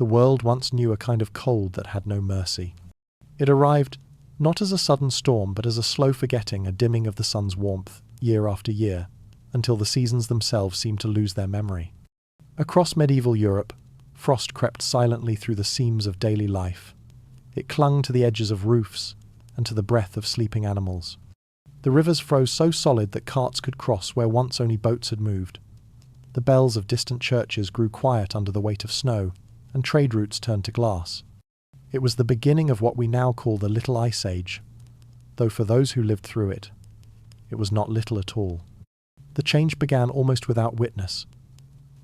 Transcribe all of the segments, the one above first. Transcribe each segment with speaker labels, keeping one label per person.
Speaker 1: the world once knew a kind of cold that had no mercy. It arrived not as a sudden storm, but as a slow forgetting, a dimming of the sun's warmth, year after year, until the seasons themselves seemed to lose their memory. Across medieval Europe, frost crept silently through the seams of daily life. It clung to the edges of roofs and to the breath of sleeping animals. The rivers froze so solid that carts could cross where once only boats had moved. The bells of distant churches grew quiet under the weight of snow, and trade routes turned to glass. It was the beginning of what we now call the Little Ice Age, though for those who lived through it, it was not little at all. The change began almost without witness.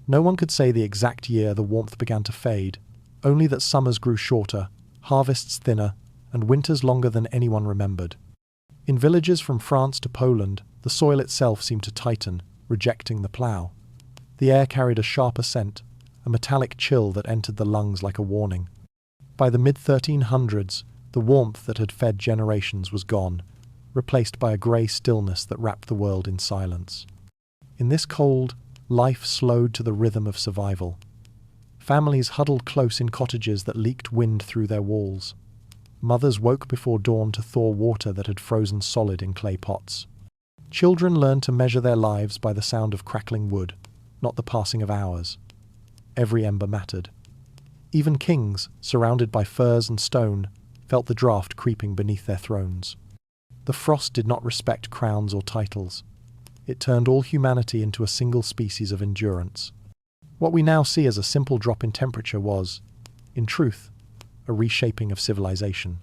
Speaker 1: No one could say the exact year the warmth began to fade, only that summers grew shorter, harvests thinner, and winters longer than anyone remembered. In villages from France to Poland, the soil itself seemed to tighten, rejecting the plough. The air carried a sharper scent, a metallic chill that entered the lungs like a warning. By the mid-1300s, the warmth that had fed generations was gone, replaced by a grey stillness that wrapped the world in silence. In this cold, life slowed to the rhythm of survival. Families huddled close in cottages that leaked wind through their walls. Mothers woke before dawn to thaw water that had frozen solid in clay pots. Children learned to measure their lives by the sound of crackling wood, not the passing of hours. Every ember mattered. Even kings, surrounded by firs and stone, felt the draught creeping beneath their thrones. The frost did not respect crowns or titles. It turned all humanity into a single species of endurance. What we now see as a simple drop in temperature was, in truth, a reshaping of civilization.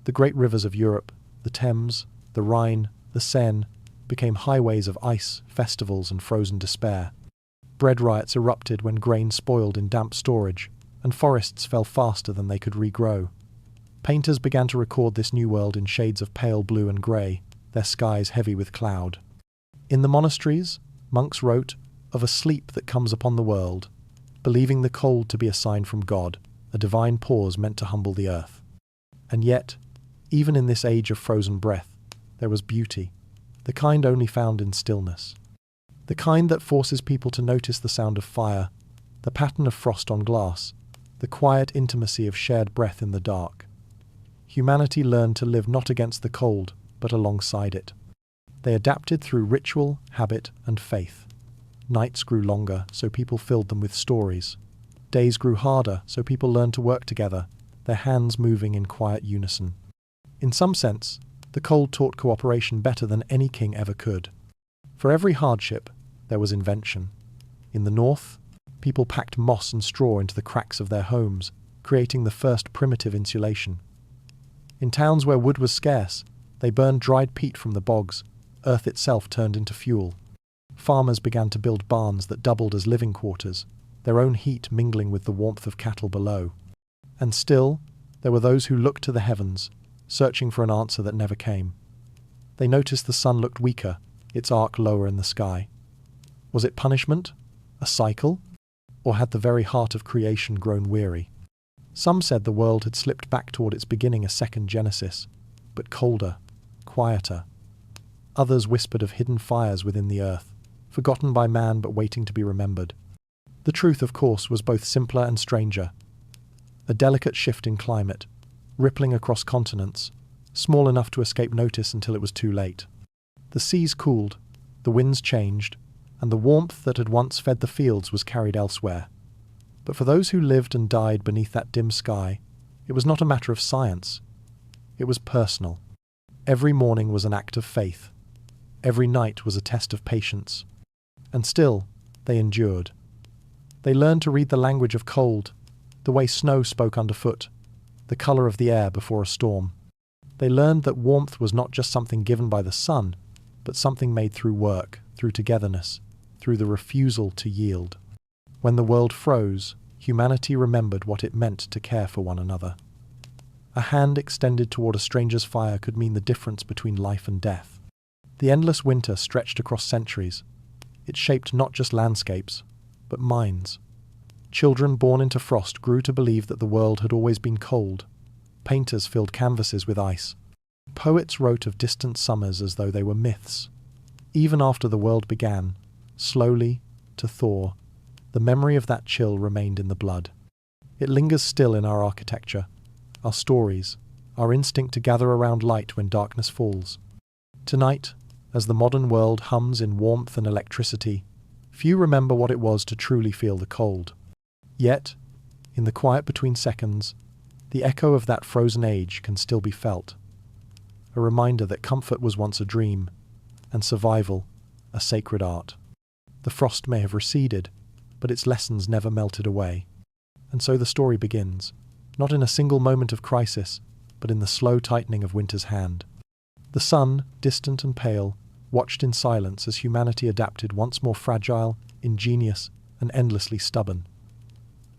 Speaker 1: The great rivers of Europe, the Thames, the Rhine, the Seine, became highways of ice, festivals, and frozen despair. Bread riots erupted when grain spoiled in damp storage, and forests fell faster than they could regrow. Painters began to record this new world in shades of pale blue and grey, their skies heavy with cloud. In the monasteries, monks wrote of a sleep that comes upon the world, believing the cold to be a sign from God, a divine pause meant to humble the earth. And yet, even in this age of frozen breath, there was beauty, the kind only found in stillness. The kind that forces people to notice the sound of fire, the pattern of frost on glass, the quiet intimacy of shared breath in the dark. Humanity learned to live not against the cold, but alongside it. They adapted through ritual, habit, and faith. Nights grew longer, so people filled them with stories. Days grew harder, so people learned to work together, their hands moving in quiet unison. In some sense, the cold taught cooperation better than any king ever could. For every hardship, there was invention. In the north, people packed moss and straw into the cracks of their homes, creating the first primitive insulation. In towns where wood was scarce, they burned dried peat from the bogs. Earth itself turned into fuel. Farmers began to build barns that doubled as living quarters, their own heat mingling with the warmth of cattle below. And still, there were those who looked to the heavens, searching for an answer that never came. They noticed the sun looked weaker, its arc lower in the sky. Was it punishment? A cycle? Or had the very heart of creation grown weary? Some said the world had slipped back toward its beginning, a second Genesis, but colder, quieter. Others whispered of hidden fires within the earth, forgotten by man but waiting to be remembered. The truth, of course, was both simpler and stranger. A delicate shift in climate, rippling across continents, small enough to escape notice until it was too late. The seas cooled, the winds changed, and the warmth that had once fed the fields was carried elsewhere. But for those who lived and died beneath that dim sky, it was not a matter of science. It was personal. Every morning was an act of faith. Every night was a test of patience. And still, they endured. They learned to read the language of cold, the way snow spoke underfoot, the colour of the air before a storm. They learned that warmth was not just something given by the sun, but something made through work, through togetherness, through the refusal to yield. When the world froze, humanity remembered what it meant to care for one another. A hand extended toward a stranger's fire could mean the difference between life and death. The endless winter stretched across centuries. It shaped not just landscapes, but minds. Children born into frost grew to believe that the world had always been cold. Painters filled canvases with ice. Poets wrote of distant summers as though they were myths. Even after the world began, slowly, to thaw, the memory of that chill remained in the blood. It lingers still in our architecture, our stories, our instinct to gather around light when darkness falls. Tonight, as the modern world hums in warmth and electricity, few remember what it was to truly feel the cold. Yet, in the quiet between seconds, the echo of that frozen age can still be felt. A reminder that comfort was once a dream, and survival a sacred art. The frost may have receded, but its lessons never melted away. And so the story begins, not in a single moment of crisis, but in the slow tightening of winter's hand. The sun, distant and pale, watched in silence as humanity adapted, once more fragile, ingenious, and endlessly stubborn.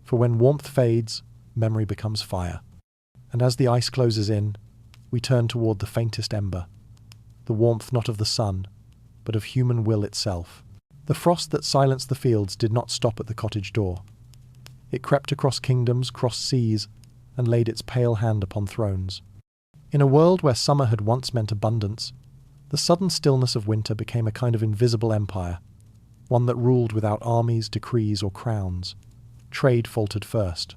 Speaker 1: For when warmth fades, memory becomes fire. And as the ice closes in, we turn toward the faintest ember, the warmth not of the sun, but of human will itself. The frost that silenced the fields did not stop at the cottage door. It crept across kingdoms, crossed seas, and laid its pale hand upon thrones. In a world where summer had once meant abundance, the sudden stillness of winter became a kind of invisible empire, one that ruled without armies, decrees, or crowns. Trade faltered first.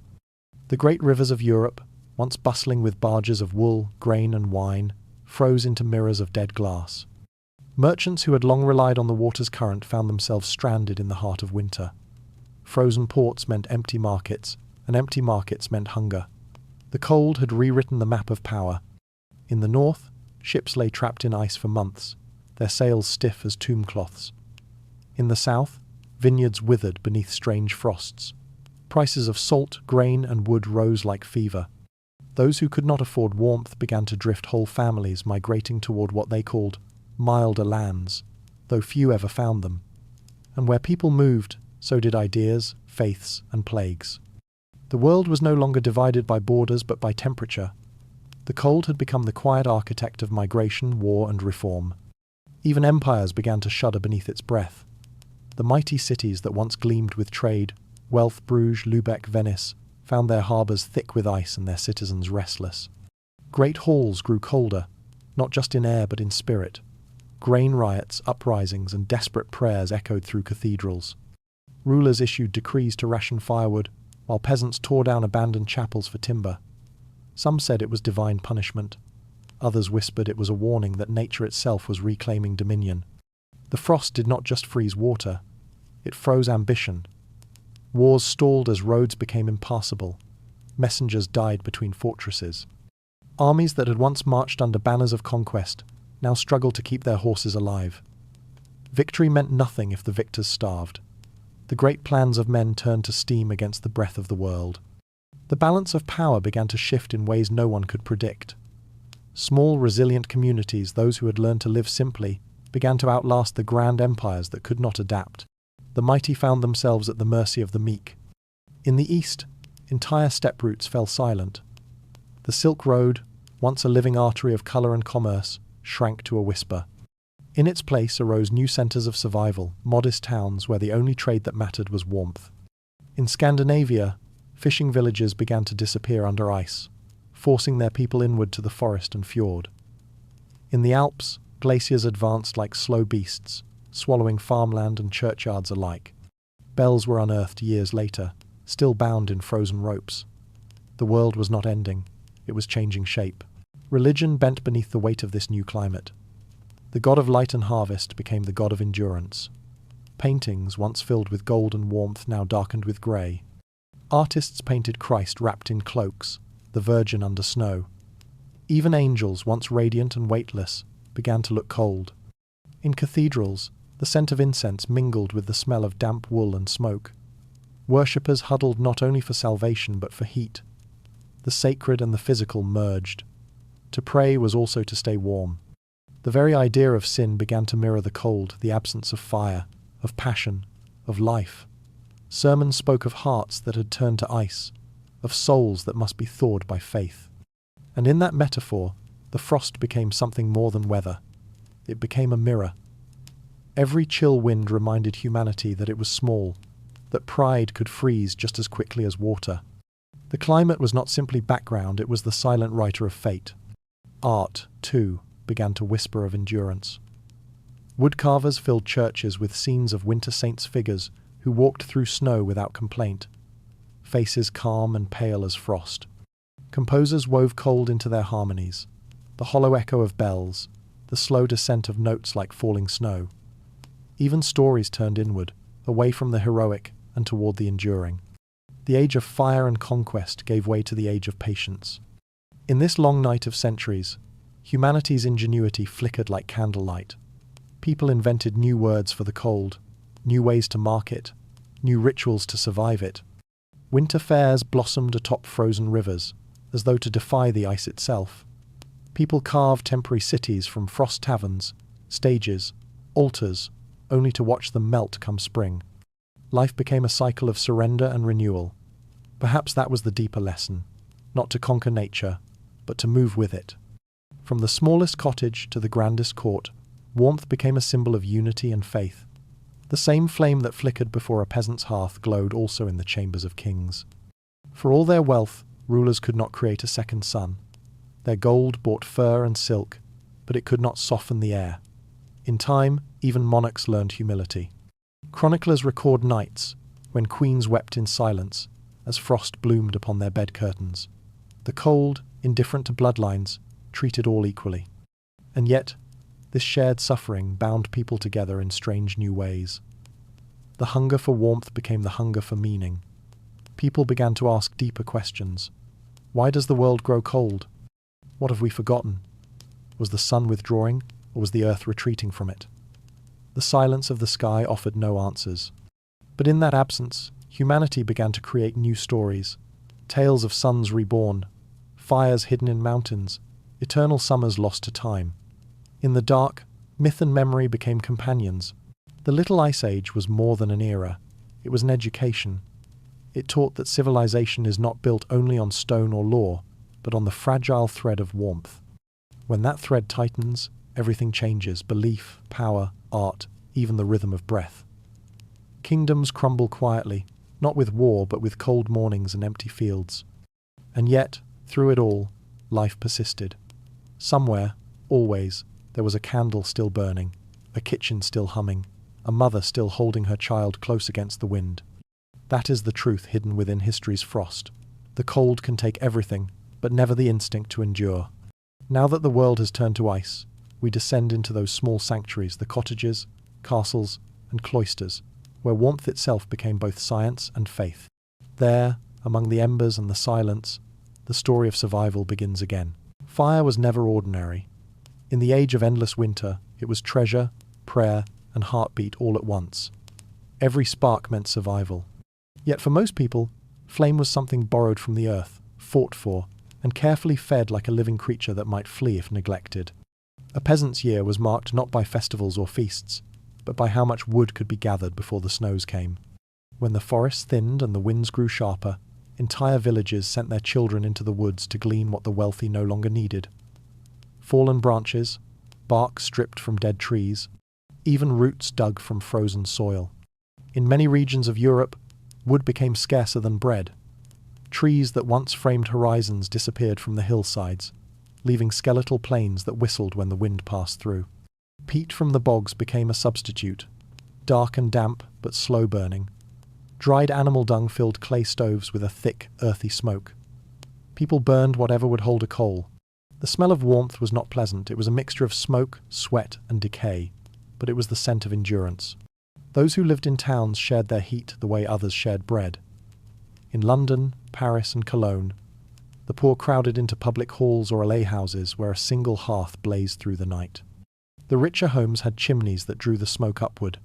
Speaker 1: The great rivers of Europe, once bustling with barges of wool, grain, and wine, froze into mirrors of dead glass. Merchants who had long relied on the water's current found themselves stranded in the heart of winter. Frozen ports meant empty markets, and empty markets meant hunger. The cold had rewritten the map of power. In the north, ships lay trapped in ice for months, their sails stiff as tomb cloths. In the south, vineyards withered beneath strange frosts. Prices of salt, grain, and wood rose like fever. Those who could not afford warmth began to drift, whole families migrating toward what they called milder lands, though few ever found them. And where people moved, so did ideas, faiths, and plagues. The world was no longer divided by borders but by temperature. The cold had become the quiet architect of migration, war, and reform. Even empires began to shudder beneath its breath. The mighty cities that once gleamed with trade, wealth, Bruges, Lubeck, Venice, found their harbours thick with ice and their citizens restless. Great halls grew colder, not just in air but in spirit. Grain riots, uprisings, and desperate prayers echoed through cathedrals. Rulers issued decrees to ration firewood, while peasants tore down abandoned chapels for timber. Some said it was divine punishment. Others whispered it was a warning that nature itself was reclaiming dominion. The frost did not just freeze water, it froze ambition. Wars stalled as roads became impassable. Messengers died between fortresses. Armies that had once marched under banners of conquest now struggled to keep their horses alive. Victory meant nothing if the victors starved. The great plans of men turned to steam against the breath of the world. The balance of power began to shift in ways no one could predict. Small, resilient communities, those who had learned to live simply, began to outlast the grand empires that could not adapt. The mighty found themselves at the mercy of the meek. In the east, entire steppe routes fell silent. The Silk Road, once a living artery of colour and commerce, shrank to a whisper. In its place arose new centres of survival, modest towns where the only trade that mattered was warmth. In Scandinavia, fishing villages began to disappear under ice, forcing their people inward to the forest and fjord. In the Alps, glaciers advanced like slow beasts, swallowing farmland and churchyards alike. Bells were unearthed years later, still bound in frozen ropes. The world was not ending, it was changing shape. Religion bent beneath the weight of this new climate. The god of light and harvest became the god of endurance. Paintings, once filled with gold and warmth, now darkened with grey. Artists painted Christ wrapped in cloaks, the Virgin under snow. Even angels, once radiant and weightless, began to look cold. In cathedrals, the scent of incense mingled with the smell of damp wool and smoke. Worshippers huddled not only for salvation but for heat. The sacred and the physical merged. To pray was also to stay warm. The very idea of sin began to mirror the cold, the absence of fire, of passion, of life. Sermons spoke of hearts that had turned to ice, of souls that must be thawed by faith. And in that metaphor, the frost became something more than weather. It became a mirror. Every chill wind reminded humanity that it was small, that pride could freeze just as quickly as water. The climate was not simply background, it was the silent writer of fate. Art, too, began to whisper of endurance. Woodcarvers filled churches with scenes of winter saints' figures who walked through snow without complaint. faces calm and pale as frost. Composers wove cold into their harmonies, the hollow echo of bells, the slow descent of notes like falling snow. Even stories turned inward, away from the heroic and toward the enduring. The age of fire and conquest gave way to the age of patience. In this long night of centuries, humanity's ingenuity flickered like candlelight. People invented new words for the cold, new ways to mark it, new rituals to survive it. Winter fairs blossomed atop frozen rivers, as though to defy the ice itself. People carved temporary cities from frost taverns, stages, altars, only to watch them melt come spring. Life became a cycle of surrender and renewal. Perhaps that was the deeper lesson, not to conquer nature, but to move with it. From the smallest cottage to the grandest court, warmth became a symbol of unity and faith. The same flame that flickered before a peasant's hearth glowed also in the chambers of kings. For all their wealth, rulers could not create a second sun. Their gold bought fur and silk, but it could not soften the air. In time, even monarchs learned humility. Chroniclers record nights when queens wept in silence as frost bloomed upon their bed curtains. The cold, indifferent to bloodlines, treated all equally. And yet, this shared suffering bound people together in strange new ways. The hunger for warmth became the hunger for meaning. People began to ask deeper questions. Why does the world grow cold? What have we forgotten? Was the sun withdrawing, or was the earth retreating from it? The silence of the sky offered no answers. But in that absence, humanity began to create new stories. Tales of suns reborn, fires hidden in mountains, eternal summers lost to time. In the dark, myth and memory became companions. The Little Ice Age was more than an era. It was an education. It taught that civilization is not built only on stone or law, but on the fragile thread of warmth. When that thread tightens, everything changes: belief, power, art, even the rhythm of breath. Kingdoms crumble quietly, not with war but with cold mornings and empty fields. And yet, through it all, life persisted. Somewhere, always, there was a candle still burning, a kitchen still humming, a mother still holding her child close against the wind. That is the truth hidden within history's frost. The cold can take everything, but never the instinct to endure. Now that the world has turned to ice, we descend into those small sanctuaries, the cottages, castles, and cloisters, where warmth itself became both science and faith. There, among the embers and the silence, the story of survival begins again. Fire was never ordinary. In the age of endless winter, it was treasure, prayer, and heartbeat all at once. Every spark meant survival. Yet for most people, flame was something borrowed from the earth, fought for, and carefully fed like a living creature that might flee if neglected. A peasant's year was marked not by festivals or feasts, but by how much wood could be gathered before the snows came. When the forests thinned and the winds grew sharper, entire villages sent their children into the woods to glean what the wealthy no longer needed. Fallen branches, bark stripped from dead trees, even roots dug from frozen soil. In many regions of Europe, wood became scarcer than bread. Trees that once framed horizons disappeared from the hillsides, leaving skeletal plains that whistled when the wind passed through. Peat from the bogs became a substitute, dark and damp but slow burning. Dried animal dung filled clay stoves with a thick, earthy smoke. People burned whatever would hold a coal. The smell of warmth was not pleasant. It was a mixture of smoke, sweat, and decay, but it was the scent of endurance. Those who lived in towns shared their heat the way others shared bread. In London, Paris, and Cologne, the poor crowded into public halls or aleehouses where a single hearth blazed through the night. The richer homes had chimneys that drew the smoke upward,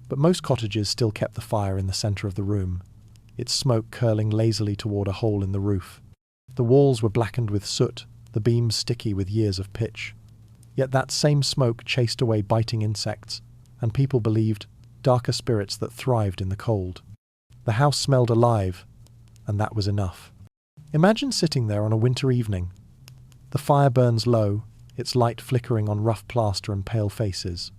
Speaker 1: but most cottages still kept the fire in the centre of the room, its smoke curling lazily toward a hole in the roof. The walls were blackened with soot, the beams sticky with years of pitch. Yet that same smoke chased away biting insects, and people believed darker spirits that thrived in the cold. The house smelled alive, and that was enough. Imagine sitting there on a winter evening. The fire burns low, its light flickering on rough plaster and pale faces.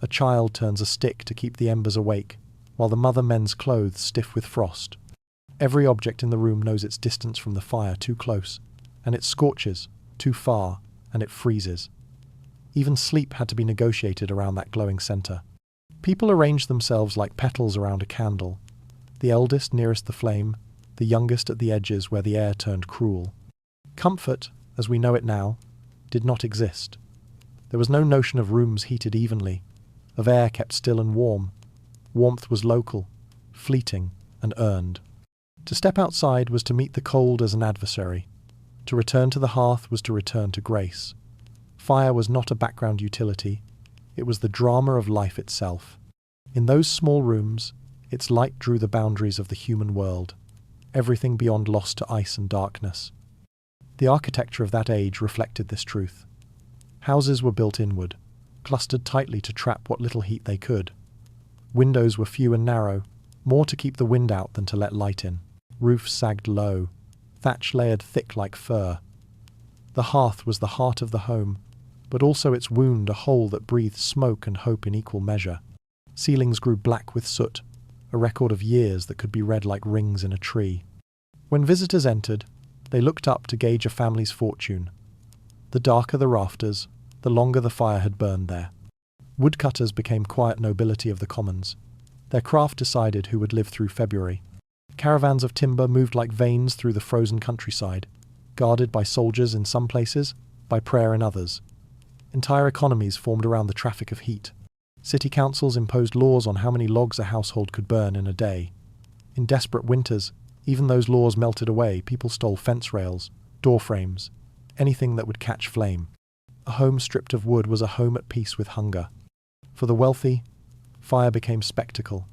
Speaker 1: A child turns a stick to keep the embers awake, while the mother mends clothes stiff with frost. Every object in the room knows its distance from the fire too close, and it scorches too far, and it freezes. Even sleep had to be negotiated around that glowing centre. People arranged themselves like petals around a candle, the eldest nearest the flame, the youngest at the edges where the air turned cruel. Comfort, as we know it now, did not exist. There was no notion of rooms heated evenly, of air kept still and warm. Warmth was local, fleeting, and earned. To step outside was to meet the cold as an adversary. To return to the hearth was to return to grace. Fire was not a background utility. It was the drama of life itself. In those small rooms, its light drew the boundaries of the human world, everything beyond lost to ice and darkness. The architecture of that age reflected this truth. Houses were built inward, clustered tightly to trap what little heat they could. Windows were few and narrow, more to keep the wind out than to let light in. Roofs sagged low, thatch layered thick like fur. The hearth was the heart of the home, but also its wound a hole that breathed smoke and hope in equal measure. Ceilings grew black with soot, a record of years that could be read like rings in a tree. When visitors entered, they looked up to gauge a family's fortune. The darker the rafters, the longer the fire had burned there. Woodcutters became quiet nobility of the commons. Their craft decided who would live through February. Caravans of timber moved like veins through the frozen countryside, guarded by soldiers in some places, by prayer in others. Entire economies formed around the traffic of heat. City councils imposed laws on how many logs a household could burn in a day. In desperate winters, even those laws melted away. People stole fence rails, door frames, anything that would catch flame. A home stripped of wood was a home at peace with hunger. For the wealthy, fire became spectacle.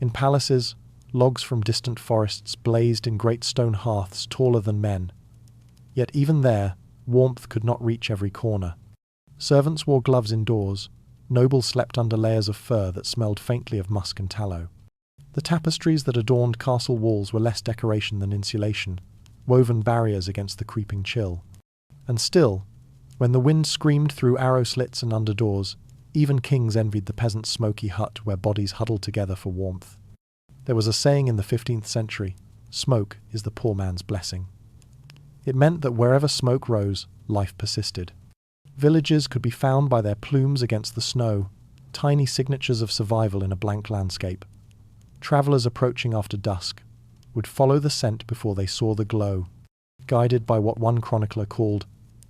Speaker 1: In palaces, logs from distant forests blazed in great stone hearths taller than men. Yet even there, warmth could not reach every corner. Servants wore gloves indoors. Nobles slept under layers of fur that smelled faintly of musk and tallow. The tapestries that adorned castle walls were less decoration than insulation, woven barriers against the creeping chill. And still, when the wind screamed through arrow slits and under doors, even kings envied the peasant's smoky hut where bodies huddled together for warmth. There was a saying in the 15th century, "Smoke is the poor man's blessing." It meant that wherever smoke rose, life persisted. Villages could be found by their plumes against the snow, tiny signatures of survival in a blank landscape. Travellers approaching after dusk would follow the scent before they saw the glow, guided by what one chronicler called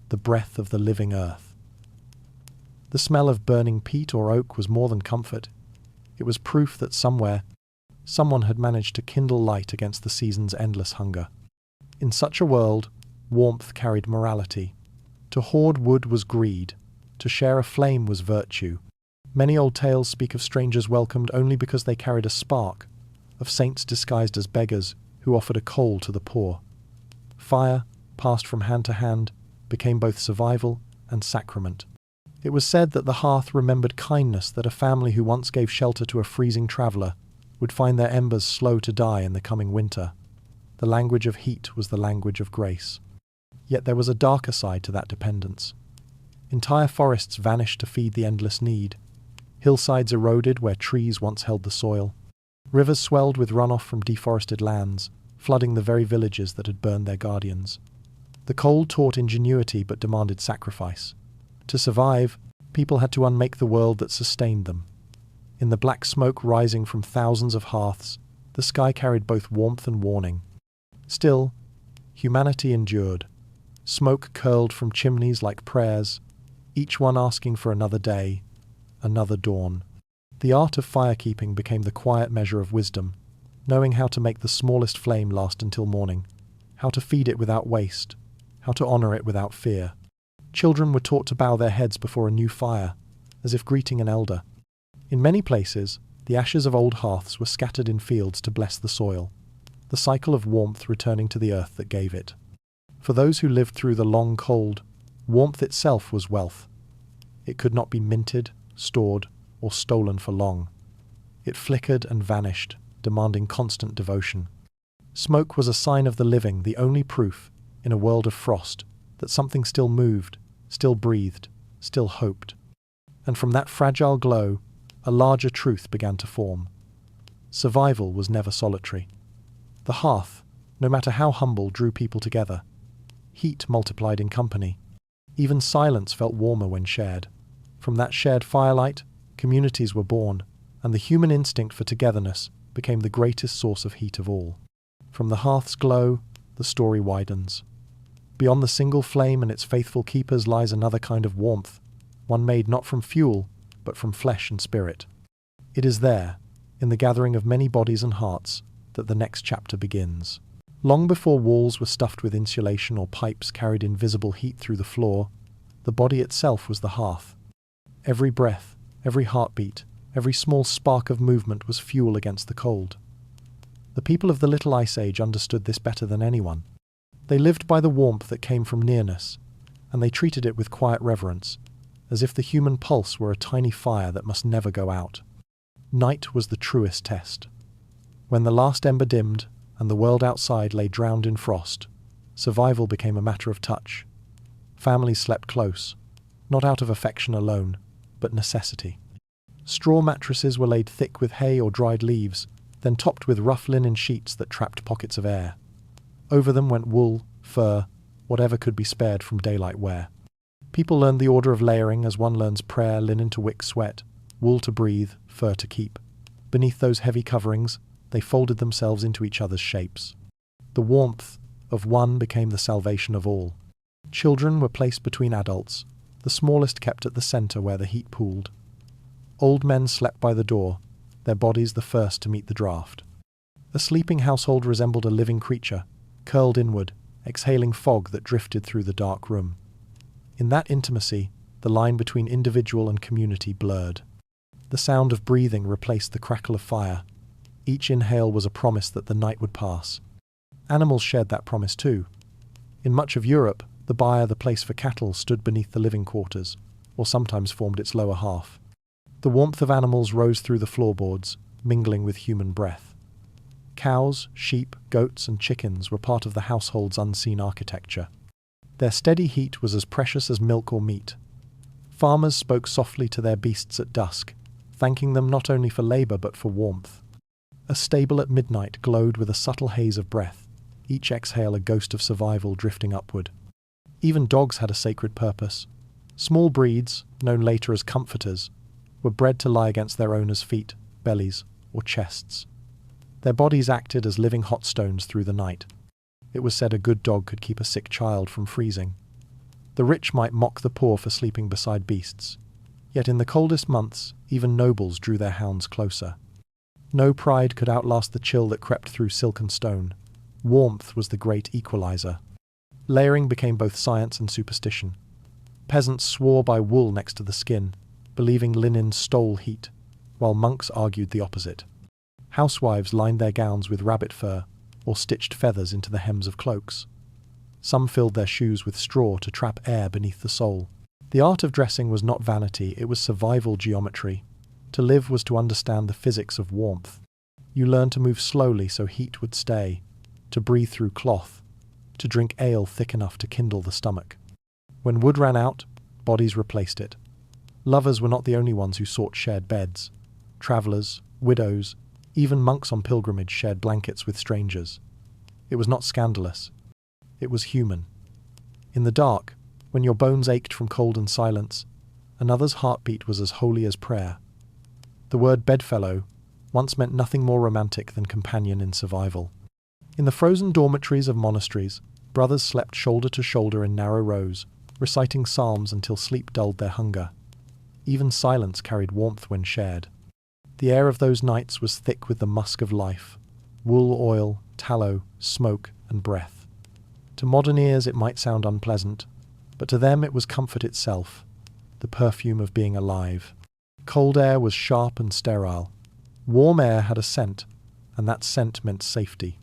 Speaker 1: the breath of the living earth. The smell of burning peat or oak was more than comfort. It was proof that somewhere, someone had managed to kindle light against the season's endless hunger. In such a world, warmth carried morality. To hoard wood was greed. To share a flame was virtue. Many old tales speak of strangers welcomed only because they carried a spark, of saints disguised as beggars who offered a coal to the poor. Fire, passed from hand to hand, became both survival and sacrament. It was said that the hearth remembered kindness, that a family who once gave shelter to a freezing traveller would find their embers slow to die in the coming winter. The language of heat was the language of grace. Yet there was a darker side to that dependence. Entire forests vanished to feed the endless need. Hillsides eroded where trees once held the soil. Rivers swelled with runoff from deforested lands, flooding the very villages that had burned their guardians. The cold taught ingenuity but demanded sacrifice. To survive, people had to unmake the world that sustained them. In the black smoke rising from thousands of hearths, the sky carried both warmth and warning. Still, humanity endured. Smoke curled from chimneys like prayers, each one asking for another day, another dawn. The art of firekeeping became the quiet measure of wisdom, knowing how to make the smallest flame last until morning, how to feed it without waste, how to honour it without fear. Children were taught to bow their heads before a new fire, as if greeting an elder. In many places, the ashes of old hearths were scattered in fields to bless the soil, the cycle of warmth returning to the earth that gave it. For those who lived through the long cold, warmth itself was wealth. It could not be minted, stored, or stolen for long. It flickered and vanished, demanding constant devotion. Smoke was a sign of the living, the only proof, in a world of frost, that something still moved, still breathed, still hoped. And from that fragile glow, a larger truth began to form. Survival was never solitary. The hearth, no matter how humble, drew people together. Heat multiplied in company. Even silence felt warmer when shared. From that shared firelight, communities were born, and the human instinct for togetherness became the greatest source of heat of all. From the hearth's glow, the story widens. Beyond the single flame and its faithful keepers lies another kind of warmth, one made not from fuel, but from flesh and spirit. It is there, in the gathering of many bodies and hearts, that the next chapter begins. Long before walls were stuffed with insulation or pipes carried invisible heat through the floor, the body itself was the hearth. Every breath, every heartbeat, every small spark of movement was fuel against the cold. The people of the Little Ice Age understood this better than anyone. They lived by the warmth that came from nearness, and they treated it with quiet reverence, as if the human pulse were a tiny fire that must never go out. Night was the truest test. When the last ember dimmed, and the world outside lay drowned in frost, survival became a matter of touch. Families slept close, not out of affection alone, but necessity. Straw mattresses were laid thick with hay or dried leaves, then topped with rough linen sheets that trapped pockets of air. Over them went wool, fur, whatever could be spared from daylight wear. People learned the order of layering as one learns prayer, linen to wick sweat, wool to breathe, fur to keep. Beneath those heavy coverings, they folded themselves into each other's shapes. The warmth of one became the salvation of all. Children were placed between adults, the smallest kept at the centre where the heat pooled. Old men slept by the door, their bodies the first to meet the draught. A sleeping household resembled a living creature, curled inward, exhaling fog that drifted through the dark room. In that intimacy, the line between individual and community blurred. The sound of breathing replaced the crackle of fire. Each inhale was a promise that the night would pass. Animals shared that promise too. In much of Europe, the byre, the place for cattle, stood beneath the living quarters, or sometimes formed its lower half. The warmth of animals rose through the floorboards, mingling with human breath. Cows, sheep, goats, and chickens were part of the household's unseen architecture. Their steady heat was as precious as milk or meat. Farmers spoke softly to their beasts at dusk, thanking them not only for labour but for warmth. A stable at midnight glowed with a subtle haze of breath, each exhale a ghost of survival drifting upward. Even dogs had a sacred purpose. Small breeds, known later as comforters, were bred to lie against their owners' feet, bellies, or chests. Their bodies acted as living hot stones through the night. It was said a good dog could keep a sick child from freezing. The rich might mock the poor for sleeping beside beasts. Yet in the coldest months, even nobles drew their hounds closer. No pride could outlast the chill that crept through silken stone. Warmth was the great equalizer. Layering became both science and superstition. Peasants swore by wool next to the skin, believing linen stole heat, while monks argued the opposite. Housewives lined their gowns with rabbit fur, or stitched feathers into the hems of cloaks. Some filled their shoes with straw to trap air beneath the sole. The art of dressing was not vanity, it was survival geometry. To live was to understand the physics of warmth. You learned to move slowly so heat would stay, to breathe through cloth, to drink ale thick enough to kindle the stomach. When wood ran out, bodies replaced it. Lovers were not the only ones who sought shared beds. Travellers, widows, even monks on pilgrimage shared blankets with strangers. It was not scandalous. It was human. In the dark, when your bones ached from cold and silence, another's heartbeat was as holy as prayer. The word bedfellow once meant nothing more romantic than companion in survival. In the frozen dormitories of monasteries, brothers slept shoulder to shoulder in narrow rows, reciting psalms until sleep dulled their hunger. Even silence carried warmth when shared. The air of those nights was thick with the musk of life, wool, oil, tallow, smoke, and breath. To modern ears it might sound unpleasant, but to them it was comfort itself, the perfume of being alive. Cold air was sharp and sterile. Warm air had a scent, and that scent meant safety.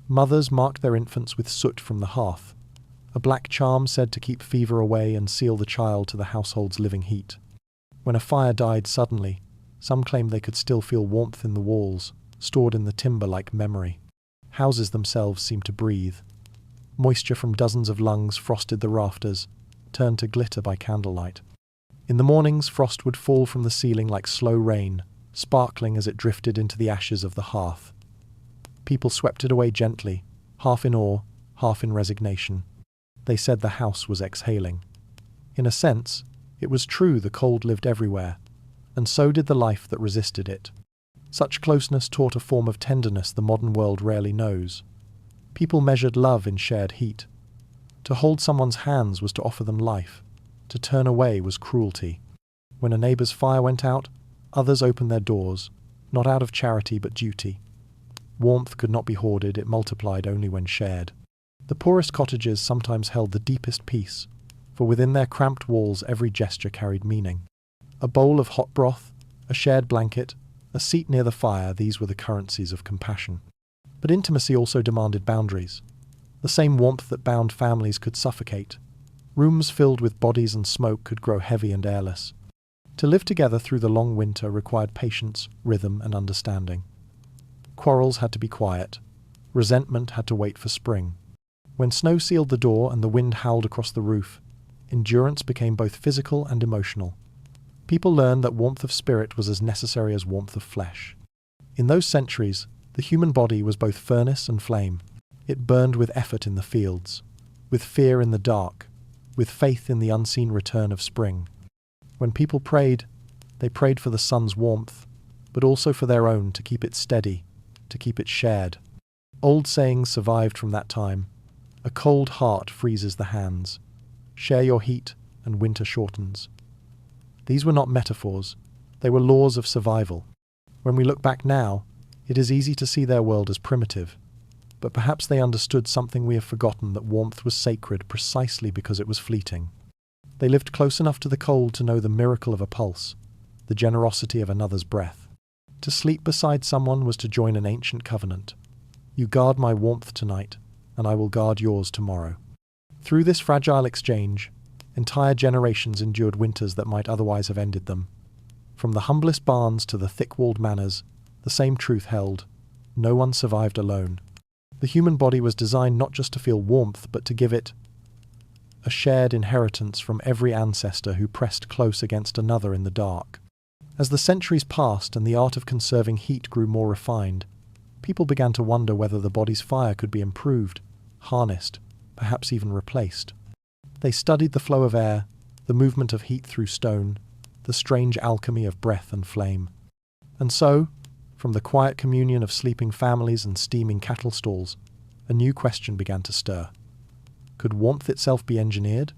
Speaker 1: Mothers marked their infants with soot from the hearth, a black charm said to keep fever away and seal the child to the household's living heat. When a fire died suddenly, some claimed they could still feel warmth in the walls, stored in the timber like memory. Houses themselves seemed to breathe. Moisture from dozens of lungs frosted the rafters, turned to glitter by candlelight. In the mornings, frost would fall from the ceiling like slow rain, sparkling as it drifted into the ashes of the hearth. People swept it away gently, half in awe, half in resignation. They said the house was exhaling. In a sense, it was true the cold lived everywhere, and so did the life that resisted it. Such closeness taught a form of tenderness the modern world rarely knows. People measured love in shared heat. To hold someone's hands was to offer them life. To turn away was cruelty. When a neighbour's fire went out, others opened their doors, not out of charity but duty. Warmth could not be hoarded, it multiplied only when shared. The poorest cottages sometimes held the deepest peace, for within their cramped walls every gesture carried meaning. A bowl of hot broth, a shared blanket, a seat near the fire, these were the currencies of compassion. But intimacy also demanded boundaries. The same warmth that bound families could suffocate. Rooms filled with bodies and smoke could grow heavy and airless. To live together through the long winter required patience, rhythm, and understanding. Quarrels had to be quiet. Resentment had to wait for spring. When snow sealed the door and the wind howled across the roof, endurance became both physical and emotional. People learned that warmth of spirit was as necessary as warmth of flesh. In those centuries, the human body was both furnace and flame. It burned with effort in the fields, with fear in the dark, with faith in the unseen return of spring. When people prayed, they prayed for the sun's warmth, but also for their own, to keep it steady, to keep it shared. Old sayings survived from that time. A cold heart freezes the hands. Share your heat, and winter shortens. These were not metaphors. They were laws of survival. When we look back now, it is easy to see their world as primitive. But perhaps they understood something we have forgotten, that warmth was sacred precisely because it was fleeting. They lived close enough to the cold to know the miracle of a pulse, the generosity of another's breath. To sleep beside someone was to join an ancient covenant. You guard my warmth tonight, and I will guard yours tomorrow. Through this fragile exchange, entire generations endured winters that might otherwise have ended them. From the humblest barns to the thick-walled manors, the same truth held: no one survived alone. The human body was designed not just to feel warmth, but to give it a shared inheritance from every ancestor who pressed close against another in the dark. As the centuries passed and the art of conserving heat grew more refined, people began to wonder whether the body's fire could be improved, harnessed, perhaps even replaced. They studied the flow of air, the movement of heat through stone, the strange alchemy of breath and flame. And so, from the quiet communion of sleeping families and steaming cattle stalls, a new question began to stir. Could warmth itself be engineered?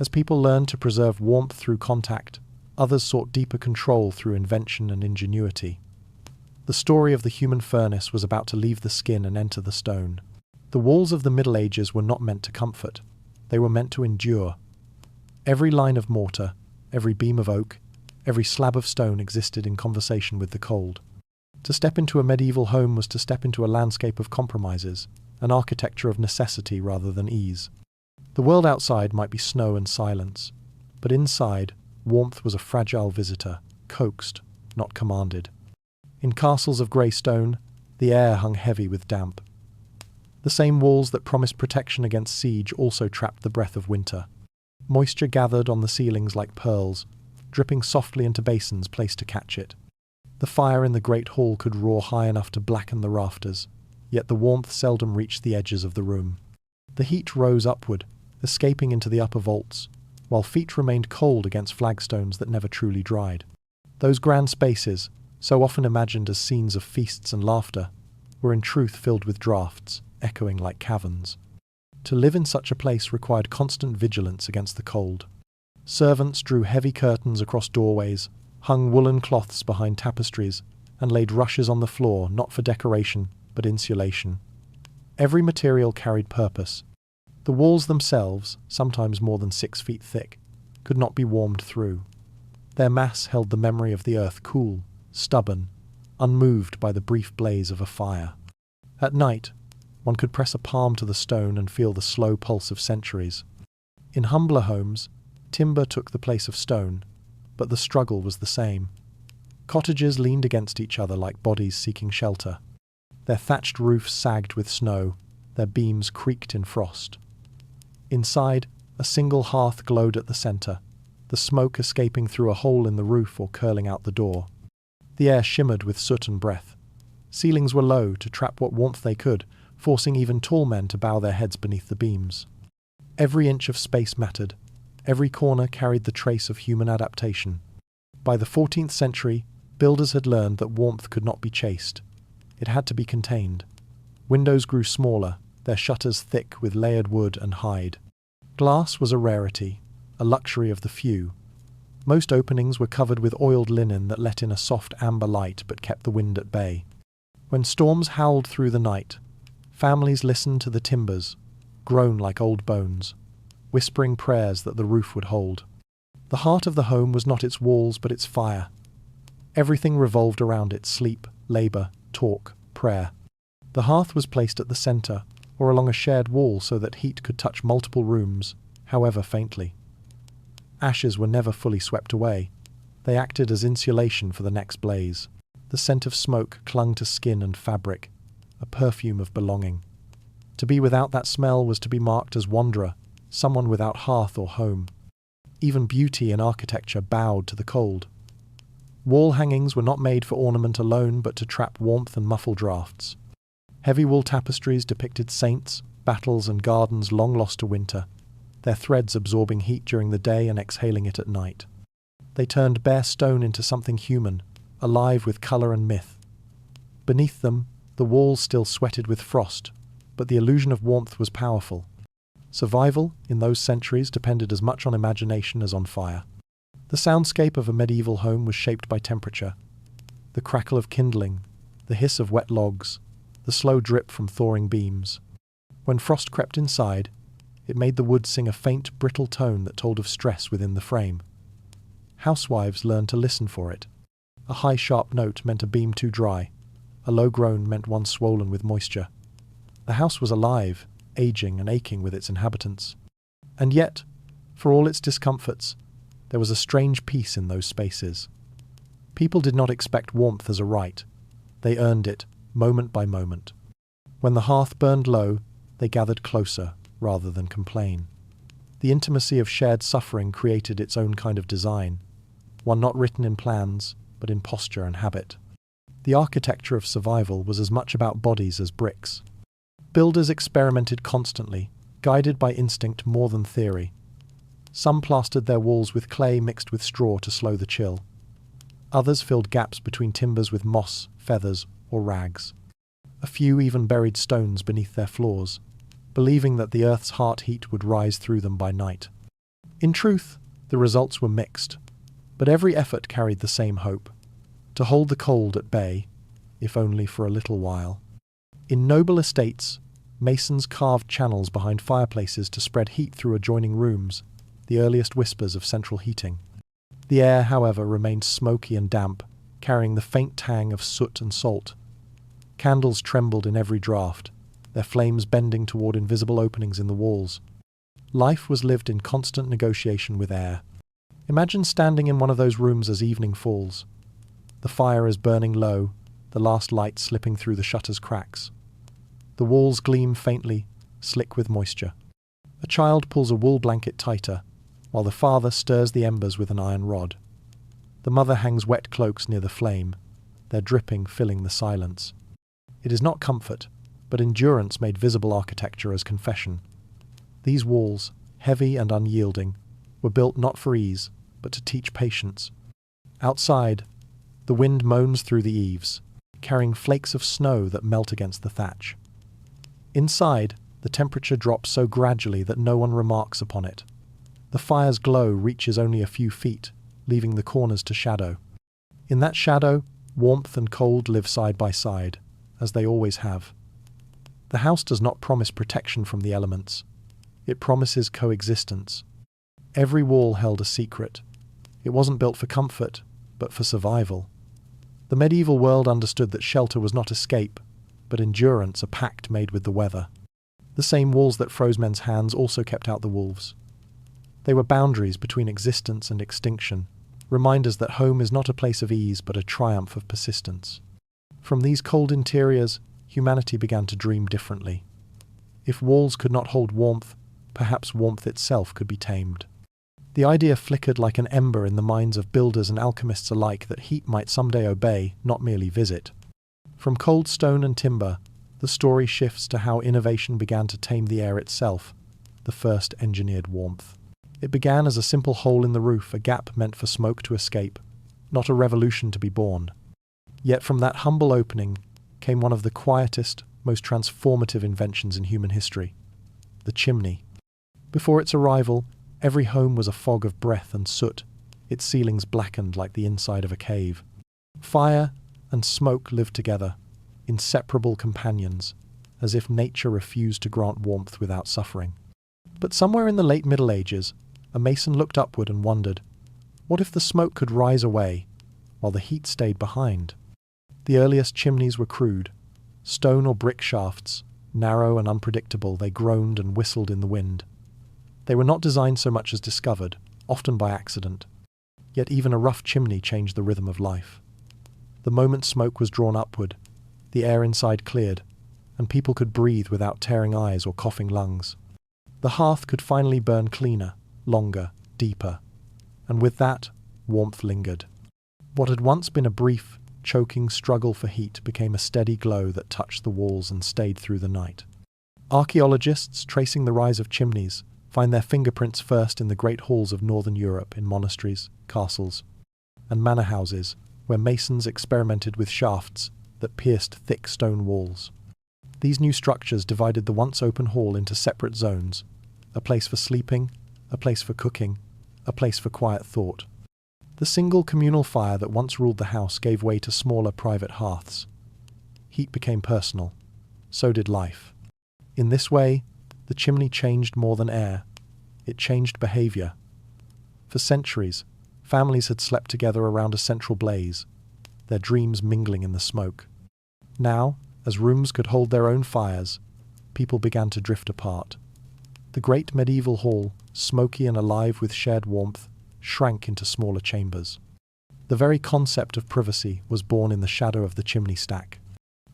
Speaker 1: As people learned to preserve warmth through contact, others sought deeper control through invention and ingenuity. The story of the human furnace was about to leave the skin and enter the stone. The walls of the Middle Ages were not meant to comfort. They were meant to endure. Every line of mortar, every beam of oak, every slab of stone existed in conversation with the cold. To step into a medieval home was to step into a landscape of compromises, an architecture of necessity rather than ease. The world outside might be snow and silence, but inside, warmth was a fragile visitor, coaxed, not commanded. In castles of grey stone, the air hung heavy with damp. The same walls that promised protection against siege also trapped the breath of winter. Moisture gathered on the ceilings like pearls, dripping softly into basins placed to catch it. The fire in the great hall could roar high enough to blacken the rafters, yet the warmth seldom reached the edges of the room. The heat rose upward, escaping into the upper vaults, while feet remained cold against flagstones that never truly dried. Those grand spaces, so often imagined as scenes of feasts and laughter, were in truth filled with draughts, echoing like caverns. To live in such a place required constant vigilance against the cold. Servants drew heavy curtains across doorways, hung woolen cloths behind tapestries, and laid rushes on the floor not for decoration, but insulation. Every material carried purpose. The walls themselves, sometimes more than 6 feet thick, could not be warmed through. Their mass held the memory of the earth cool, stubborn, unmoved by the brief blaze of a fire. At night, one could press a palm to the stone and feel the slow pulse of centuries. In humbler homes, timber took the place of stone, but the struggle was the same. Cottages leaned against each other like bodies seeking shelter. Their thatched roofs sagged with snow, their beams creaked in frost. Inside, a single hearth glowed at the centre, the smoke escaping through a hole in the roof or curling out the door. The air shimmered with soot and breath. Ceilings were low to trap what warmth they could, forcing even tall men to bow their heads beneath the beams. Every inch of space mattered. Every corner carried the trace of human adaptation. By the 14th century, builders had learned that warmth could not be chased. It had to be contained. Windows grew smaller, their shutters thick with layered wood and hide. Glass was a rarity, a luxury of the few. Most openings were covered with oiled linen that let in a soft amber light but kept the wind at bay. When storms howled through the night, families listened to the timbers, groan like old bones, whispering prayers that the roof would hold. The heart of the home was not its walls but its fire. Everything revolved around it: sleep, labour, talk, prayer. The hearth was placed at the centre, or along a shared wall so that heat could touch multiple rooms, however faintly. Ashes were never fully swept away. They acted as insulation for the next blaze. The scent of smoke clung to skin and fabric, a perfume of belonging. To be without that smell was to be marked as wanderer, someone without hearth or home. Even beauty and architecture bowed to the cold. Wall hangings were not made for ornament alone, but to trap warmth and muffle draughts. Heavy wool tapestries depicted saints, battles, and gardens long lost to winter, their threads absorbing heat during the day and exhaling it at night. They turned bare stone into something human, alive with colour and myth. Beneath them, the walls still sweated with frost, but the illusion of warmth was powerful. Survival, in those centuries, depended as much on imagination as on fire. The soundscape of a medieval home was shaped by temperature. The crackle of kindling, the hiss of wet logs, the slow drip from thawing beams. When frost crept inside, it made the wood sing a faint, brittle tone that told of stress within the frame. Housewives learned to listen for it. A high, sharp note meant a beam too dry. A low groan meant one swollen with moisture. The house was alive, aging and aching with its inhabitants. And yet, for all its discomforts, there was a strange peace in those spaces. People did not expect warmth as a right. They earned it, moment by moment. When the hearth burned low, they gathered closer, rather than complain. The intimacy of shared suffering created its own kind of design, one not written in plans, but in posture and habit. The architecture of survival was as much about bodies as bricks. Builders experimented constantly, guided by instinct more than theory. Some plastered their walls with clay mixed with straw to slow the chill. Others filled gaps between timbers with moss, feathers, or rags. A few even buried stones beneath their floors, believing that the earth's heart heat would rise through them by night. In truth, the results were mixed, but every effort carried the same hope: to hold the cold at bay, if only for a little while. In noble estates, masons carved channels behind fireplaces to spread heat through adjoining rooms, the earliest whispers of central heating. The air, however, remained smoky and damp, carrying the faint tang of soot and salt. Candles trembled in every draught, their flames bending toward invisible openings in the walls. Life was lived in constant negotiation with air. Imagine standing in one of those rooms as evening falls. The fire is burning low, the last light slipping through the shutter's cracks. The walls gleam faintly, slick with moisture. A child pulls a wool blanket tighter, while the father stirs the embers with an iron rod. The mother hangs wet cloaks near the flame, their dripping filling the silence. It is not comfort, but endurance made visible architecture as confession. These walls, heavy and unyielding, were built not for ease, but to teach patience. Outside, the wind moans through the eaves, carrying flakes of snow that melt against the thatch. Inside, the temperature drops so gradually that no one remarks upon it. The fire's glow reaches only a few feet, leaving the corners to shadow. In that shadow, warmth and cold live side by side, as they always have. The house does not promise protection from the elements. It promises coexistence. Every wall held a secret. It wasn't built for comfort, but for survival. The medieval world understood that shelter was not escape, but endurance, a pact made with the weather. The same walls that froze men's hands also kept out the wolves. They were boundaries between existence and extinction, reminders that home is not a place of ease but a triumph of persistence. From these cold interiors, humanity began to dream differently. If walls could not hold warmth, perhaps warmth itself could be tamed. The idea flickered like an ember in the minds of builders and alchemists alike that heat might someday obey, not merely visit. From cold stone and timber, the story shifts to how innovation began to tame the air itself, the first engineered warmth. It began as a simple hole in the roof, a gap meant for smoke to escape, not a revolution to be born. Yet from that humble opening came one of the quietest, most transformative inventions in human history, the chimney. Before its arrival, every home was a fog of breath and soot, its ceilings blackened like the inside of a cave. Fire and smoke lived together, inseparable companions, as if nature refused to grant warmth without suffering. But somewhere in the late Middle Ages, a mason looked upward and wondered, what if the smoke could rise away, while the heat stayed behind? The earliest chimneys were crude, stone or brick shafts, narrow and unpredictable, they groaned and whistled in the wind. They were not designed so much as discovered, often by accident. Yet even a rough chimney changed the rhythm of life. The moment smoke was drawn upward, the air inside cleared, and people could breathe without tearing eyes or coughing lungs. The hearth could finally burn cleaner, longer, deeper, and with that, warmth lingered. What had once been a brief, choking struggle for heat became a steady glow that touched the walls and stayed through the night. Archaeologists tracing the rise of chimneys find their fingerprints first in the great halls of northern Europe, in monasteries, castles, and manor houses, where masons experimented with shafts that pierced thick stone walls. These new structures divided the once open hall into separate zones, a place for sleeping, a place for cooking, a place for quiet thought. The single communal fire that once ruled the house gave way to smaller private hearths. Heat became personal. So did life. In this way, the chimney changed more than air. It changed behavior. For centuries, families had slept together around a central blaze, their dreams mingling in the smoke. Now, as rooms could hold their own fires, people began to drift apart. The great medieval hall, smoky and alive with shared warmth, shrank into smaller chambers. The very concept of privacy was born in the shadow of the chimney stack.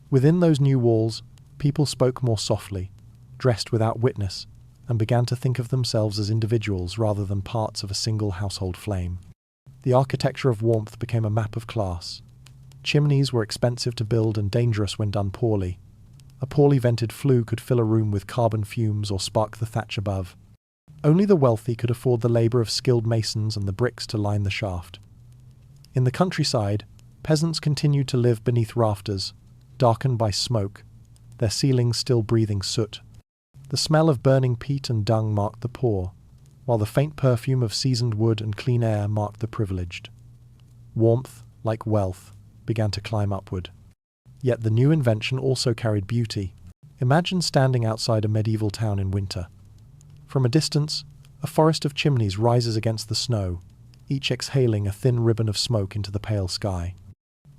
Speaker 1: Within those new walls, people spoke more softly, dressed without witness, and began to think of themselves as individuals rather than parts of a single household flame. The architecture of warmth became a map of class. Chimneys were expensive to build and dangerous when done poorly. A poorly vented flue could fill a room with carbon fumes or spark the thatch above. Only the wealthy could afford the labour of skilled masons and the bricks to line the shaft. In the countryside, peasants continued to live beneath rafters, darkened by smoke, their ceilings still breathing soot. The smell of burning peat and dung marked the poor, while the faint perfume of seasoned wood and clean air marked the privileged. Warmth, like wealth, began to climb upward. Yet the new invention also carried beauty. Imagine standing outside a medieval town in winter. From a distance, a forest of chimneys rises against the snow, each exhaling a thin ribbon of smoke into the pale sky.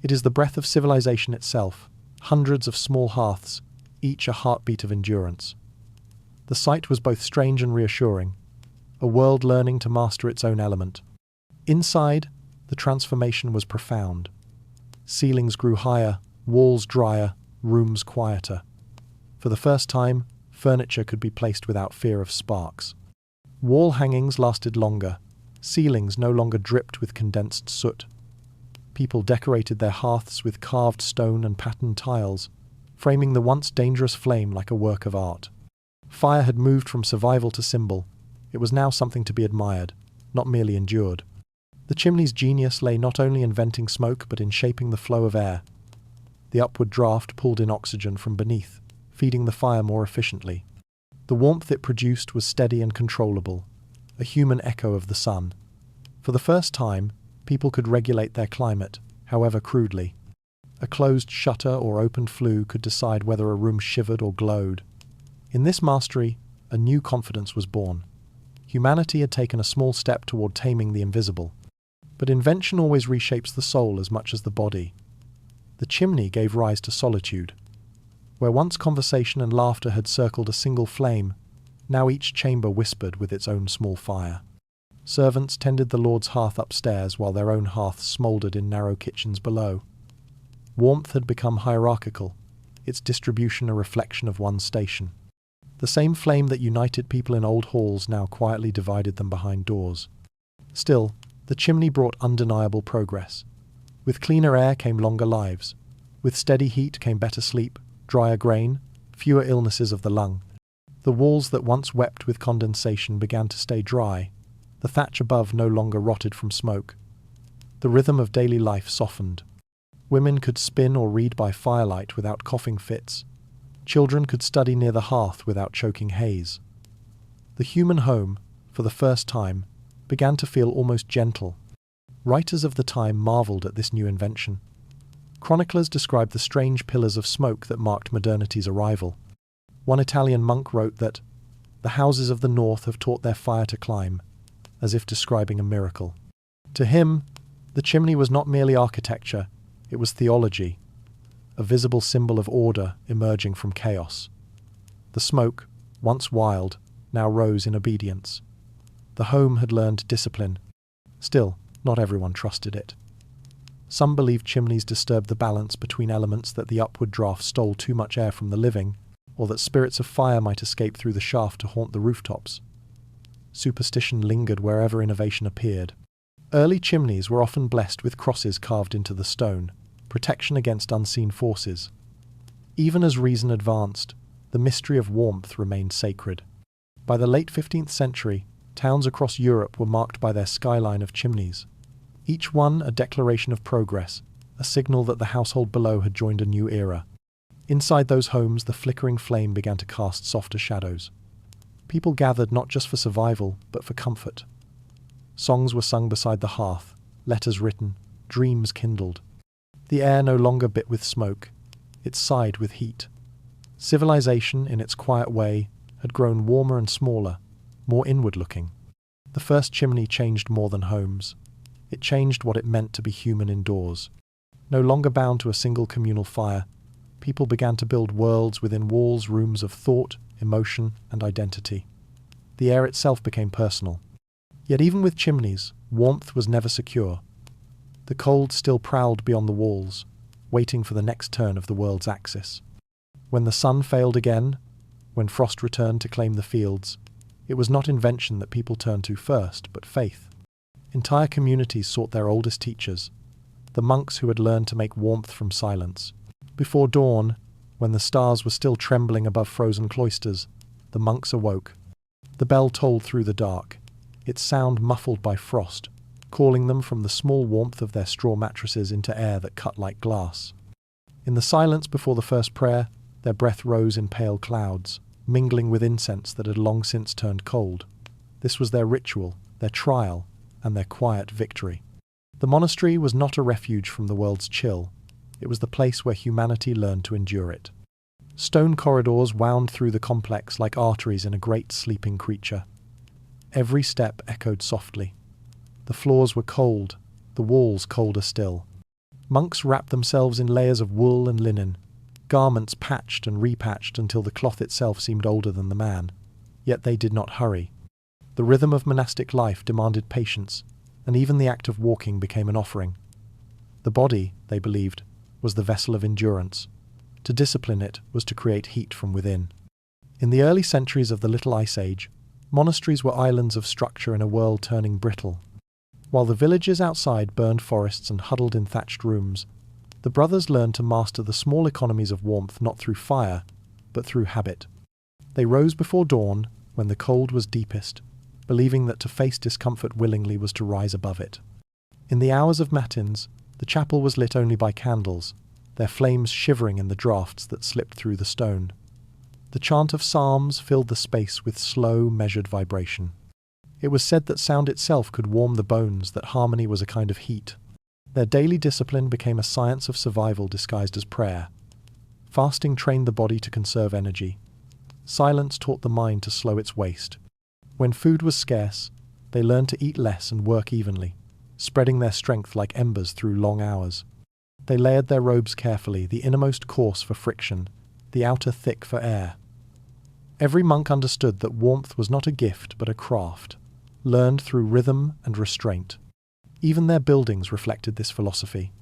Speaker 1: It is the breath of civilization itself, hundreds of small hearths, each a heartbeat of endurance. The sight was both strange and reassuring, a world learning to master its own element. Inside, the transformation was profound. Ceilings grew higher, walls drier, rooms quieter. For the first time, furniture could be placed without fear of sparks. Wall hangings lasted longer. Ceilings no longer dripped with condensed soot. People decorated their hearths with carved stone and patterned tiles, framing the once dangerous flame like a work of art. Fire had moved from survival to symbol. It was now something to be admired, not merely endured. The chimney's genius lay not only in venting smoke but in shaping the flow of air. The upward draft pulled in oxygen from beneath, feeding the fire more efficiently. The warmth it produced was steady and controllable, a human echo of the sun. For the first time, people could regulate their climate, however crudely. A closed shutter or opened flue could decide whether a room shivered or glowed. In this mastery, a new confidence was born. Humanity had taken a small step toward taming the invisible. But invention always reshapes the soul as much as the body. The chimney gave rise to solitude. Where once conversation and laughter had circled a single flame, now each chamber whispered with its own small fire. Servants tended the Lord's hearth upstairs while their own hearths smouldered in narrow kitchens below. Warmth had become hierarchical, its distribution a reflection of one's station. The same flame that united people in old halls now quietly divided them behind doors. Still, the chimney brought undeniable progress. With cleaner air came longer lives. With steady heat came better sleep, drier grain, fewer illnesses of the lung. The walls that once wept with condensation began to stay dry. The thatch above no longer rotted from smoke. The rhythm of daily life softened. Women could spin or read by firelight without coughing fits. Children could study near the hearth without choking haze. The human home, for the first time, began to feel almost gentle. Writers of the time marvelled at this new invention. Chroniclers described the strange pillars of smoke that marked modernity's arrival. One Italian monk wrote that, "The houses of the north have taught their fire to climb," as if describing a miracle. To him, the chimney was not merely architecture, it was theology, a visible symbol of order emerging from chaos. The smoke, once wild, now rose in obedience. The home had learned discipline. Still, not everyone trusted it. Some believed chimneys disturbed the balance between elements, that the upward draft stole too much air from the living, or that spirits of fire might escape through the shaft to haunt the rooftops. Superstition lingered wherever innovation appeared. Early chimneys were often blessed with crosses carved into the stone, protection against unseen forces. Even as reason advanced, the mystery of warmth remained sacred. By the late 15th century, towns across Europe were marked by their skyline of chimneys. Each one a declaration of progress, a signal that the household below had joined a new era. Inside those homes, the flickering flame began to cast softer shadows. People gathered not just for survival, but for comfort. Songs were sung beside the hearth, letters written, dreams kindled. The air no longer bit with smoke, it sighed with heat. Civilization, in its quiet way, had grown warmer and smaller, more inward-looking. The first chimney changed more than homes. It changed what it meant to be human indoors. No longer bound to a single communal fire, people began to build worlds within walls, rooms of thought, emotion, and identity. The air itself became personal. Yet even with chimneys, warmth was never secure. The cold still prowled beyond the walls, waiting for the next turn of the world's axis. When the sun failed again, when frost returned to claim the fields, it was not invention that people turned to first, but faith. Entire communities sought their oldest teachers, the monks who had learned to make warmth from silence. Before dawn, when the stars were still trembling above frozen cloisters, the monks awoke. The bell tolled through the dark, its sound muffled by frost, calling them from the small warmth of their straw mattresses into air that cut like glass. In the silence before the first prayer, their breath rose in pale clouds, mingling with incense that had long since turned cold. This was their ritual, their trial, and their quiet victory. The monastery was not a refuge from the world's chill. It was the place where humanity learned to endure it. Stone corridors wound through the complex like arteries in a great sleeping creature. Every step echoed softly. The floors were cold, the walls colder still. Monks wrapped themselves in layers of wool and linen, garments patched and repatched until the cloth itself seemed older than the man. Yet they did not hurry. The rhythm of monastic life demanded patience, and even the act of walking became an offering. The body, they believed, was the vessel of endurance. To discipline it was to create heat from within. In the early centuries of the Little Ice Age, monasteries were islands of structure in a world turning brittle. While the villages outside burned forests and huddled in thatched rooms, the brothers learned to master the small economies of warmth not through fire, but through habit. They rose before dawn, when the cold was deepest, believing that to face discomfort willingly was to rise above it. In the hours of matins, the chapel was lit only by candles, their flames shivering in the draughts that slipped through the stone. The chant of psalms filled the space with slow, measured vibration. It was said that sound itself could warm the bones, that harmony was a kind of heat. Their daily discipline became a science of survival disguised as prayer. Fasting trained the body to conserve energy. Silence taught the mind to slow its waste. When food was scarce, they learned to eat less and work evenly, spreading their strength like embers through long hours. They layered their robes carefully, the innermost coarse for friction, the outer thick for air. Every monk understood that warmth was not a gift but a craft, learned through rhythm and restraint. Even their buildings reflected this philosophy.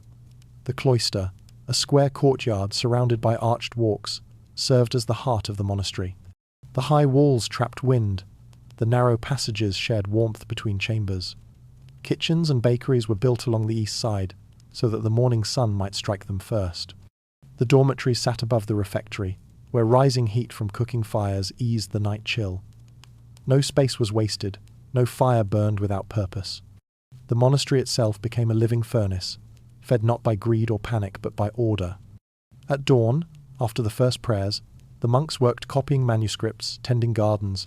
Speaker 1: The cloister, a square courtyard surrounded by arched walks, served as the heart of the monastery. The high walls trapped wind, the narrow passages shared warmth between chambers. Kitchens and bakeries were built along the east side, so that the morning sun might strike them first. The dormitories sat above the refectory, where rising heat from cooking fires eased the night chill. No space was wasted, no fire burned without purpose. The monastery itself became a living furnace, fed not by greed or panic but by order. At dawn, after the first prayers, The monks worked copying manuscripts, tending gardens,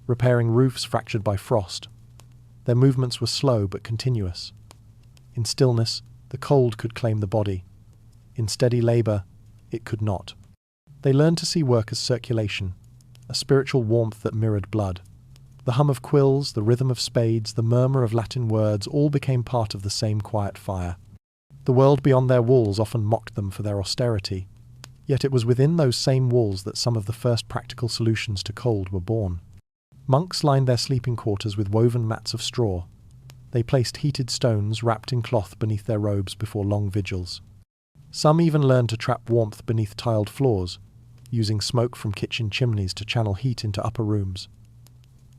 Speaker 1: repairing roofs fractured by frost. Their movements were slow but continuous. In stillness, the cold could claim the body. In steady labour, it could not. They learned to see work as circulation, a spiritual warmth that mirrored blood. The hum of quills, the rhythm of spades, the murmur of Latin words all became part of the same quiet fire. The world beyond their walls often mocked them for their austerity, yet it was within those same walls that some of the first practical solutions to cold were born. Monks lined their sleeping quarters with woven mats of straw. They placed heated stones wrapped in cloth beneath their robes before long vigils. Some even learned to trap warmth beneath tiled floors, using smoke from kitchen chimneys to channel heat into upper rooms.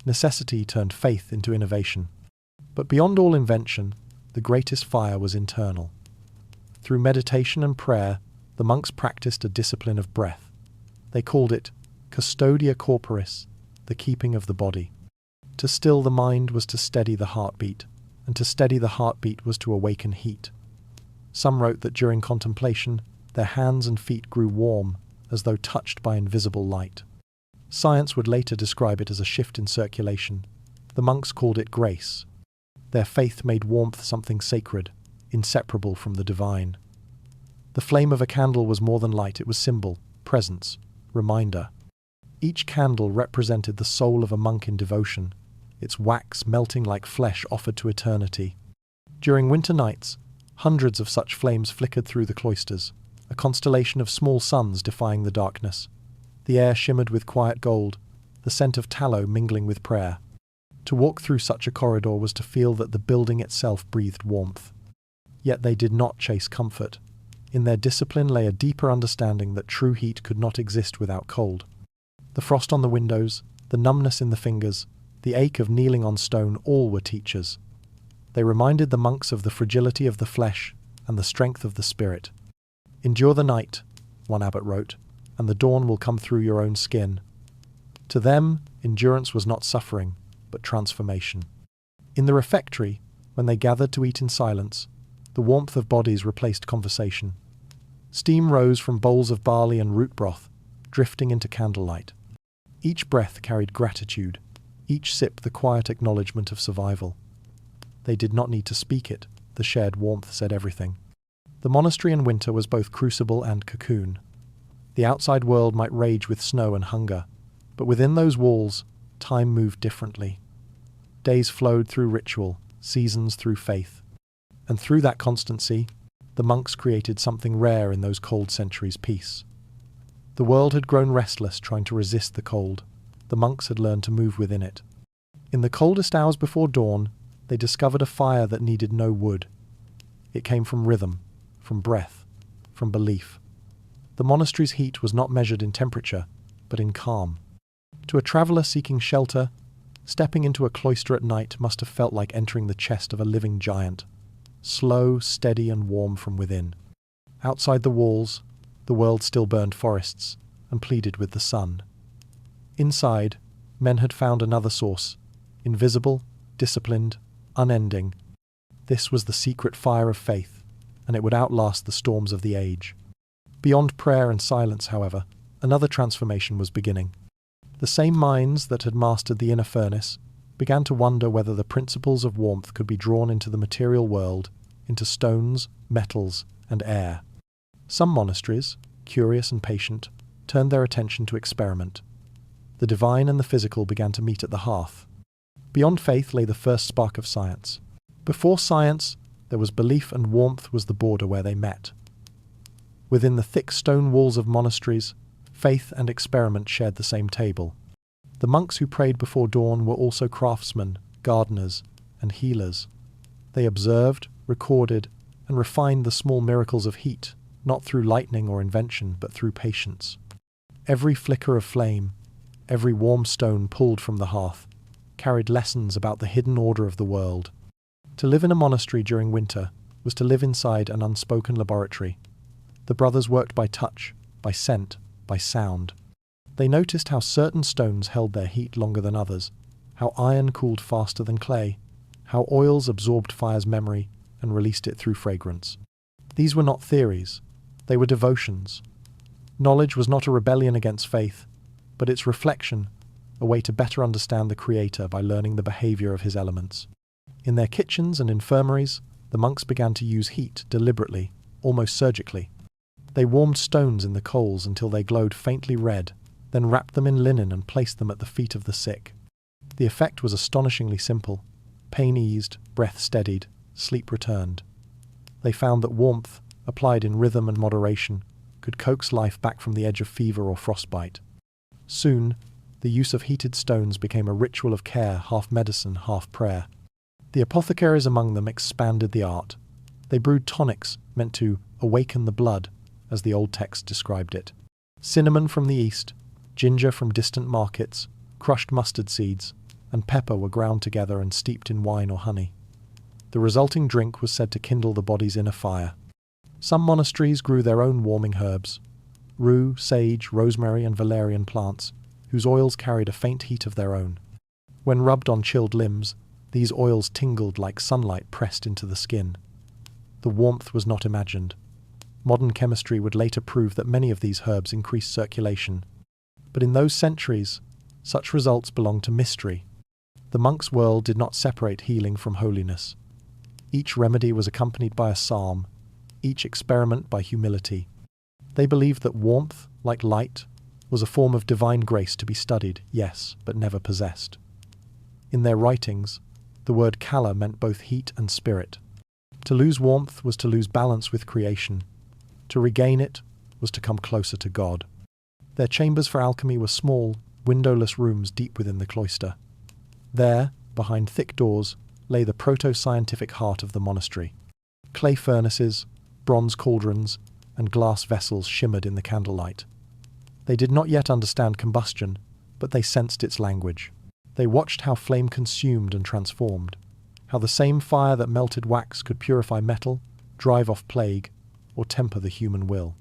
Speaker 1: Necessity turned faith into innovation. But beyond all invention, the greatest fire was internal. Through meditation and prayer, the monks practiced a discipline of breath. They called it custodia corporis, the keeping of the body. To still the mind was to steady the heartbeat, and to steady the heartbeat was to awaken heat. Some wrote that during contemplation, their hands and feet grew warm, as though touched by invisible light. Science would later describe it as a shift in circulation. The monks called it grace. Their faith made warmth something sacred, inseparable from the divine. The flame of a candle was more than light, it was symbol, presence, reminder. Each candle represented the soul of a monk in devotion, its wax melting like flesh offered to eternity. During winter nights, hundreds of such flames flickered through the cloisters, a constellation of small suns defying the darkness. The air shimmered with quiet gold, the scent of tallow mingling with prayer. To walk through such a corridor was to feel that the building itself breathed warmth. Yet they did not chase comfort. In their discipline lay a deeper understanding that true heat could not exist without cold. The frost on the windows, the numbness in the fingers, the ache of kneeling on stone, all were teachers. They reminded the monks of the fragility of the flesh and the strength of the spirit. "Endure the night," one abbot wrote, "and the dawn will come through your own skin." To them, endurance was not suffering, but transformation. In the refectory, when they gathered to eat in silence, the warmth of bodies replaced conversation. Steam rose from bowls of barley and root broth, drifting into candlelight. Each breath carried gratitude, each sip the quiet acknowledgement of survival. They did not need to speak it, the shared warmth said everything. The monastery in winter was both crucible and cocoon. The outside world might rage with snow and hunger, but within those walls, time moved differently. Days flowed through ritual, seasons through faith. And through that constancy, the monks created something rare in those cold centuries: peace. The world had grown restless, trying to resist the cold. The monks had learned to move within it. In the coldest hours before dawn, they discovered a fire that needed no wood. It came from rhythm, from breath, from belief. The monastery's heat was not measured in temperature, but in calm. To a traveller seeking shelter, stepping into a cloister at night must have felt like entering the chest of a living giant, slow, steady, and warm from within. Outside the walls, the world still burned forests and pleaded with the sun. Inside, men had found another source, invisible, disciplined, unending. This was the secret fire of faith, and it would outlast the storms of the age. Beyond prayer and silence, however, another transformation was beginning. The same minds that had mastered the inner furnace began to wonder whether the principles of warmth could be drawn into the material world, into stones, metals, and air. Some monasteries, curious and patient, turned their attention to experiment. The divine and the physical began to meet at the hearth. Beyond faith lay the first spark of science. Before science, there was belief, and warmth was the border where they met. Within the thick stone walls of monasteries, faith and experiment shared the same table. The monks who prayed before dawn were also craftsmen, gardeners, and healers. They observed, recorded, and refined the small miracles of heat, not through lightning or invention, but through patience. Every flicker of flame, every warm stone pulled from the hearth, carried lessons about the hidden order of the world. To live in a monastery during winter was to live inside an unspoken laboratory. The brothers worked by touch, by scent, by sound. They noticed how certain stones held their heat longer than others, how iron cooled faster than clay, how oils absorbed fire's memory and released it through fragrance. These were not theories, they were devotions. Knowledge was not a rebellion against faith, but its reflection, a way to better understand the Creator by learning the behavior of his elements. In their kitchens and infirmaries, the monks began to use heat deliberately, almost surgically. They warmed stones in the coals until they glowed faintly red, then wrapped them in linen and placed them at the feet of the sick. The effect was astonishingly simple. Pain eased, breath steadied, sleep returned. They found that warmth, applied in rhythm and moderation, could coax life back from the edge of fever or frostbite. Soon, the use of heated stones became a ritual of care, half medicine, half prayer. The apothecaries among them expanded the art. They brewed tonics meant to awaken the blood, as the old text described it. Cinnamon from the east, ginger from distant markets, crushed mustard seeds, and pepper were ground together and steeped in wine or honey. The resulting drink was said to kindle the body's inner fire. Some monasteries grew their own warming herbs, rue, sage, rosemary, and valerian plants, whose oils carried a faint heat of their own. When rubbed on chilled limbs, these oils tingled like sunlight pressed into the skin. The warmth was not imagined. Modern chemistry would later prove that many of these herbs increased circulation. But in those centuries, such results belonged to mystery. The monk's world did not separate healing from holiness. Each remedy was accompanied by a psalm, each experiment by humility. They believed that warmth, like light, was a form of divine grace to be studied, yes, but never possessed. In their writings, the word kala meant both heat and spirit. To lose warmth was to lose balance with creation. To regain it was to come closer to God. Their chambers for alchemy were small, windowless rooms deep within the cloister. There, behind thick doors, lay the proto-scientific heart of the monastery. Clay furnaces, bronze cauldrons, and glass vessels shimmered in the candlelight. They did not yet understand combustion, but they sensed its language. They watched how flame consumed and transformed, how the same fire that melted wax could purify metal, drive off plague, or temper the human will.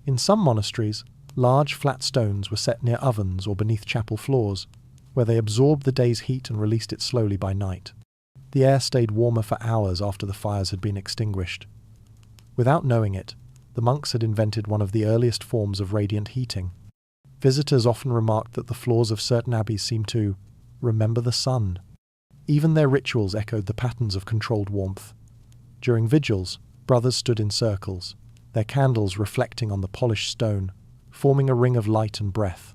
Speaker 1: In some monasteries, large flat stones were set near ovens or beneath chapel floors, where they absorbed the day's heat and released it slowly by night. The air stayed warmer for hours after the fires had been extinguished. Without knowing it, the monks had invented one of the earliest forms of radiant heating. Visitors often remarked that the floors of certain abbeys seemed to remember the sun. Even their rituals echoed the patterns of controlled warmth. During vigils, brothers stood in circles, their candles reflecting on the polished stone, forming a ring of light and breath.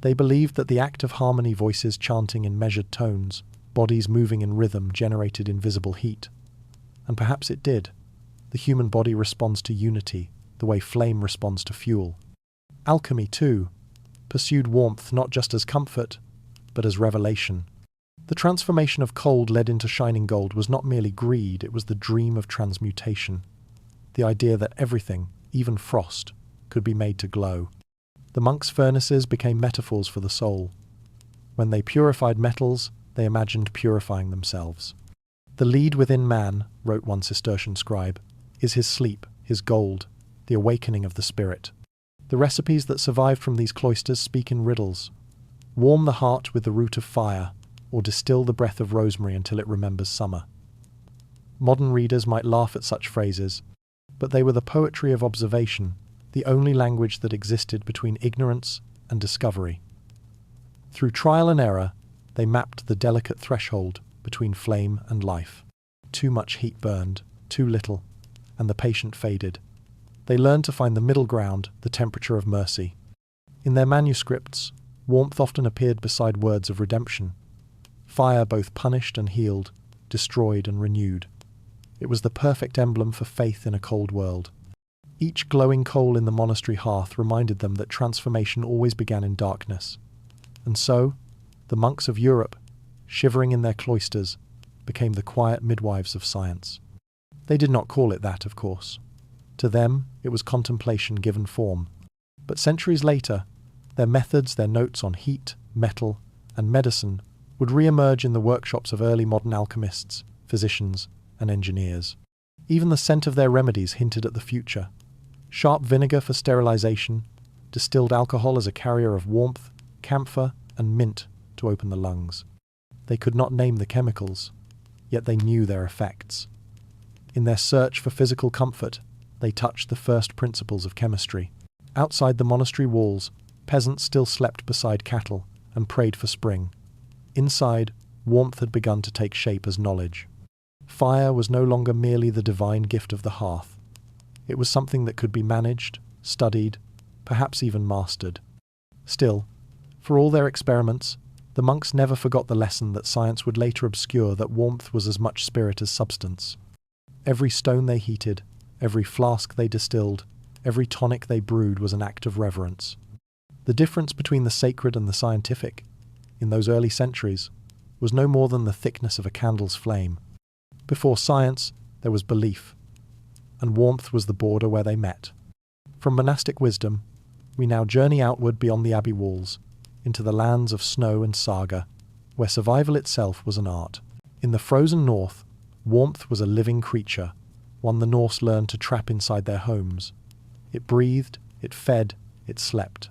Speaker 1: They believed that the act of harmony, voices chanting in measured tones, bodies moving in rhythm, generated invisible heat. And perhaps it did. The human body responds to unity, the way flame responds to fuel. Alchemy, too, pursued warmth not just as comfort, but as revelation. The transformation of cold lead into shining gold was not merely greed, it was the dream of transmutation. The idea that everything, even frost, could be made to glow. The monks' furnaces became metaphors for the soul. When they purified metals, they imagined purifying themselves. The lead within man, wrote one Cistercian scribe, is his sleep, his gold, the awakening of the spirit. The recipes that survived from these cloisters speak in riddles. Warm the heart with the root of fire, or distill the breath of rosemary until it remembers summer. Modern readers might laugh at such phrases, but they were the poetry of observation, the only language that existed between ignorance and discovery. Through trial and error, they mapped the delicate threshold between flame and life. Too much heat burned, too little, and the patient faded. They learned to find the middle ground, the temperature of mercy. In their manuscripts, warmth often appeared beside words of redemption. Fire both punished and healed, destroyed and renewed. It was the perfect emblem for faith in a cold world. Each glowing coal in the monastery hearth reminded them that transformation always began in darkness. And so, the monks of Europe, shivering in their cloisters, became the quiet midwives of science. They did not call it that, of course. To them, it was contemplation given form. But centuries later, their methods, their notes on heat, metal, and medicine would re-emerge in the workshops of early modern alchemists, physicians, and engineers. Even the scent of their remedies hinted at the future. Sharp vinegar for sterilization, distilled alcohol as a carrier of warmth, camphor, and mint to open the lungs. They could not name the chemicals, yet they knew their effects. In their search for physical comfort, they touched the first principles of chemistry. Outside the monastery walls, peasants still slept beside cattle and prayed for spring. Inside, warmth had begun to take shape as knowledge. Fire was no longer merely the divine gift of the hearth. It was something that could be managed, studied, perhaps even mastered. Still, for all their experiments, the monks never forgot the lesson that science would later obscure, that warmth was as much spirit as substance. Every stone they heated, every flask they distilled, every tonic they brewed was an act of reverence. The difference between the sacred and the scientific, in those early centuries, was no more than the thickness of a candle's flame. Before science, there was belief, and warmth was the border where they met. From monastic wisdom, we now journey outward beyond the abbey walls, into the lands of snow and saga, where survival itself was an art. In the frozen north, warmth was a living creature, one the Norse learned to trap inside their homes. It breathed, it fed, it slept.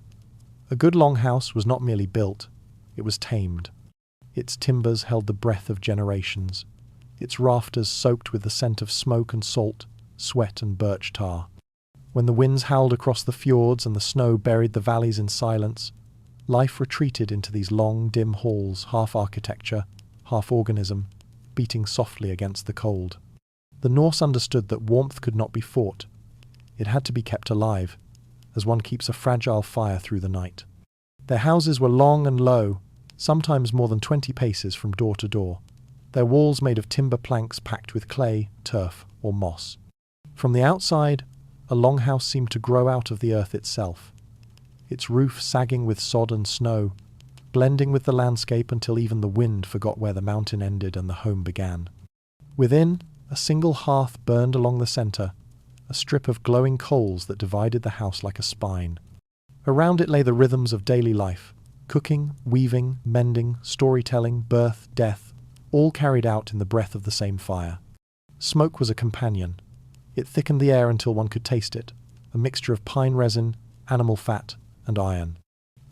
Speaker 1: A good longhouse was not merely built, it was tamed. Its timbers held the breath of generations, its rafters soaked with the scent of smoke and salt, sweat and birch tar. When the winds howled across the fjords and the snow buried the valleys in silence, life retreated into these long, dim halls, half architecture, half organism, beating softly against the cold. The Norse understood that warmth could not be fought. It had to be kept alive, as one keeps a fragile fire through the night. Their houses were long and low, sometimes more than 20 paces from door to door, their walls made of timber planks packed with clay, turf, or moss. From the outside, a longhouse seemed to grow out of the earth itself, its roof sagging with sod and snow, blending with the landscape until even the wind forgot where the mountain ended and the home began. Within, a single hearth burned along the centre, a strip of glowing coals that divided the house like a spine. Around it lay the rhythms of daily life, cooking, weaving, mending, storytelling, birth, death, all carried out in the breath of the same fire. Smoke was a companion. It thickened the air until one could taste it, a mixture of pine resin, animal fat, and iron.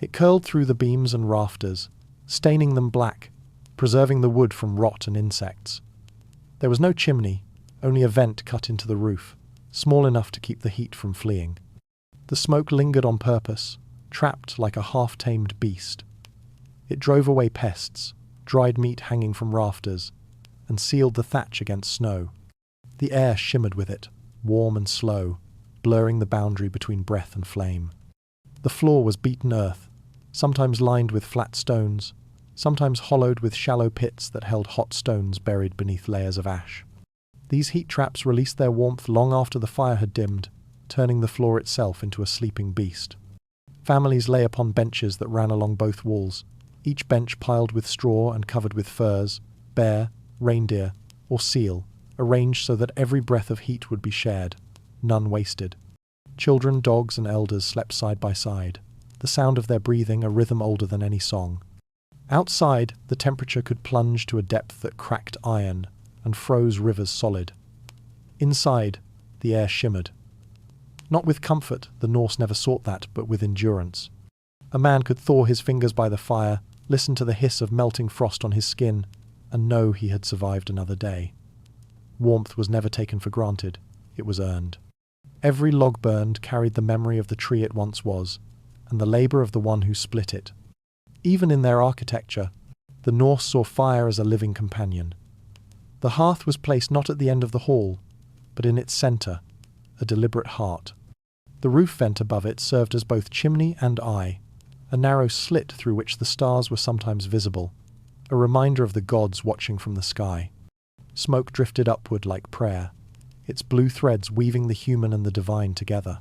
Speaker 1: It curled through the beams and rafters, staining them black, preserving the wood from rot and insects. There was no chimney, only a vent cut into the roof, small enough to keep the heat from fleeing. The smoke lingered on purpose, trapped like a half-tamed beast. It drove away pests, dried meat hanging from rafters, and sealed the thatch against snow. The air shimmered with it, warm and slow, blurring the boundary between breath and flame. The floor was beaten earth, sometimes lined with flat stones, sometimes hollowed with shallow pits that held hot stones buried beneath layers of ash. These heat traps released their warmth long after the fire had dimmed, turning the floor itself into a sleeping beast. Families lay upon benches that ran along both walls, each bench piled with straw and covered with furs, bear, reindeer, or seal, arranged so that every breath of heat would be shared, none wasted. Children, dogs, and elders slept side by side, the sound of their breathing a rhythm older than any song. Outside, the temperature could plunge to a depth that cracked iron and froze rivers solid. Inside, the air shimmered. Not with comfort, the Norse never sought that, but with endurance. A man could thaw his fingers by the fire, listen to the hiss of melting frost on his skin, and know he had survived another day. Warmth was never taken for granted, it was earned. Every log burned carried the memory of the tree it once was, and the labour of the one who split it. Even in their architecture, the Norse saw fire as a living companion. The hearth was placed not at the end of the hall, but in its centre, a deliberate heart. The roof vent above it served as both chimney and eye, a narrow slit through which the stars were sometimes visible, a reminder of the gods watching from the sky. Smoke drifted upward like prayer, its blue threads weaving the human and the divine together.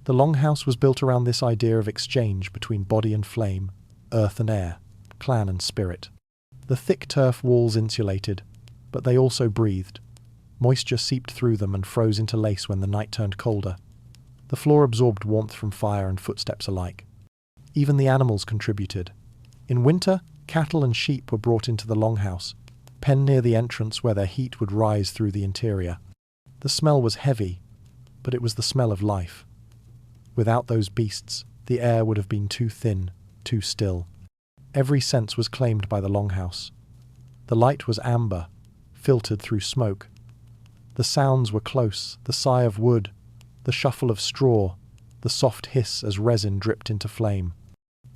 Speaker 1: The longhouse was built around this idea of exchange between body and flame, earth and air, clan and spirit. The thick turf walls insulated, but they also breathed. Moisture seeped through them and froze into lace when the night turned colder. The floor absorbed warmth from fire and footsteps alike. Even the animals contributed. In winter, cattle and sheep were brought into the longhouse, penned near the entrance where their heat would rise through the interior. The smell was heavy, but it was the smell of life. Without those beasts, the air would have been too thin, too still. Every sense was claimed by the longhouse. The light was amber, filtered through smoke. The sounds were close, the sigh of wood, the shuffle of straw, the soft hiss as resin dripped into flame.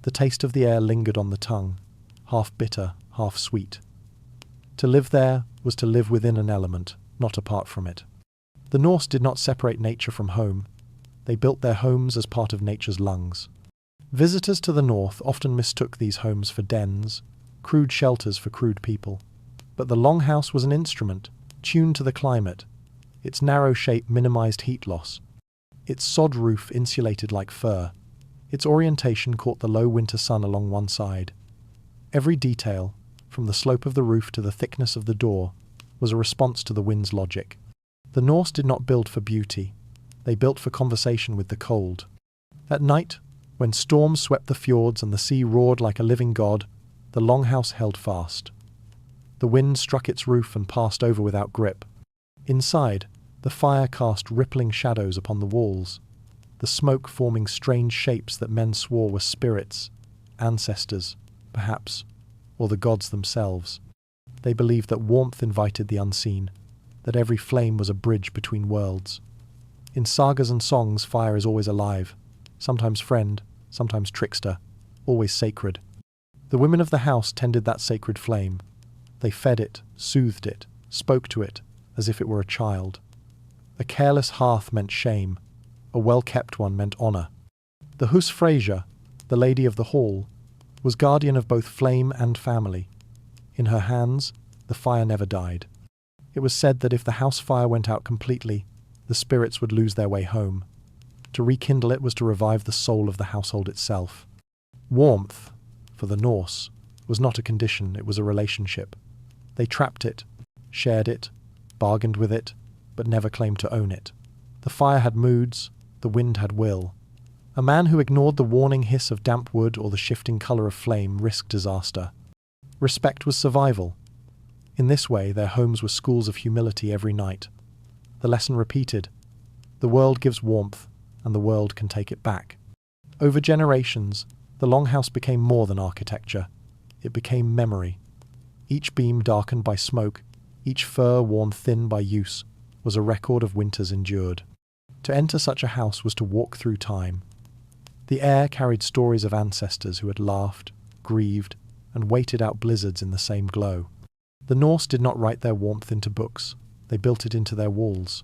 Speaker 1: The taste of the air lingered on the tongue, half bitter, half sweet. To live there was to live within an element, not apart from it. The Norse did not separate nature from home. They built their homes as part of nature's lungs. Visitors to the north often mistook these homes for dens, crude shelters for crude people. But the longhouse was an instrument, tuned to the climate. Its narrow shape minimized heat loss. Its sod roof insulated like fur. Its orientation caught the low winter sun along one side. Every detail, from the slope of the roof to the thickness of the door, was a response to the wind's logic. The Norse did not build for beauty. They built for conversation with the cold. At night, when storms swept the fjords and the sea roared like a living god, the longhouse held fast. The wind struck its roof and passed over without grip. Inside, the fire cast rippling shadows upon the walls, the smoke forming strange shapes that men swore were spirits, ancestors, perhaps, or the gods themselves. They believed that warmth invited the unseen, that every flame was a bridge between worlds. In sagas and songs, fire is always alive, sometimes friend, sometimes trickster, always sacred. The women of the house tended that sacred flame. They fed it, soothed it, spoke to it, as if it were a child. A careless hearth meant shame. A well-kept one meant honour. The husfreyja, the lady of the hall, was guardian of both flame and family. In her hands, the fire never died. It was said that if the house fire went out completely, the spirits would lose their way home. To rekindle it was to revive the soul of the household itself. Warmth, for the Norse, was not a condition, it was a relationship. They trapped it, shared it, bargained with it, but never claimed to own it. The fire had moods, the wind had will. A man who ignored the warning hiss of damp wood or the shifting colour of flame risked disaster. Respect was survival. In this way, their homes were schools of humility every night. The lesson repeated: the world gives warmth, and the world can take it back. Over generations, the longhouse became more than architecture. It became memory. Each beam darkened by smoke, each fur worn thin by use, was a record of winters endured. To enter such a house was to walk through time. The air carried stories of ancestors who had laughed, grieved, and waited out blizzards in the same glow. The Norse did not write their warmth into books. They built it into their walls.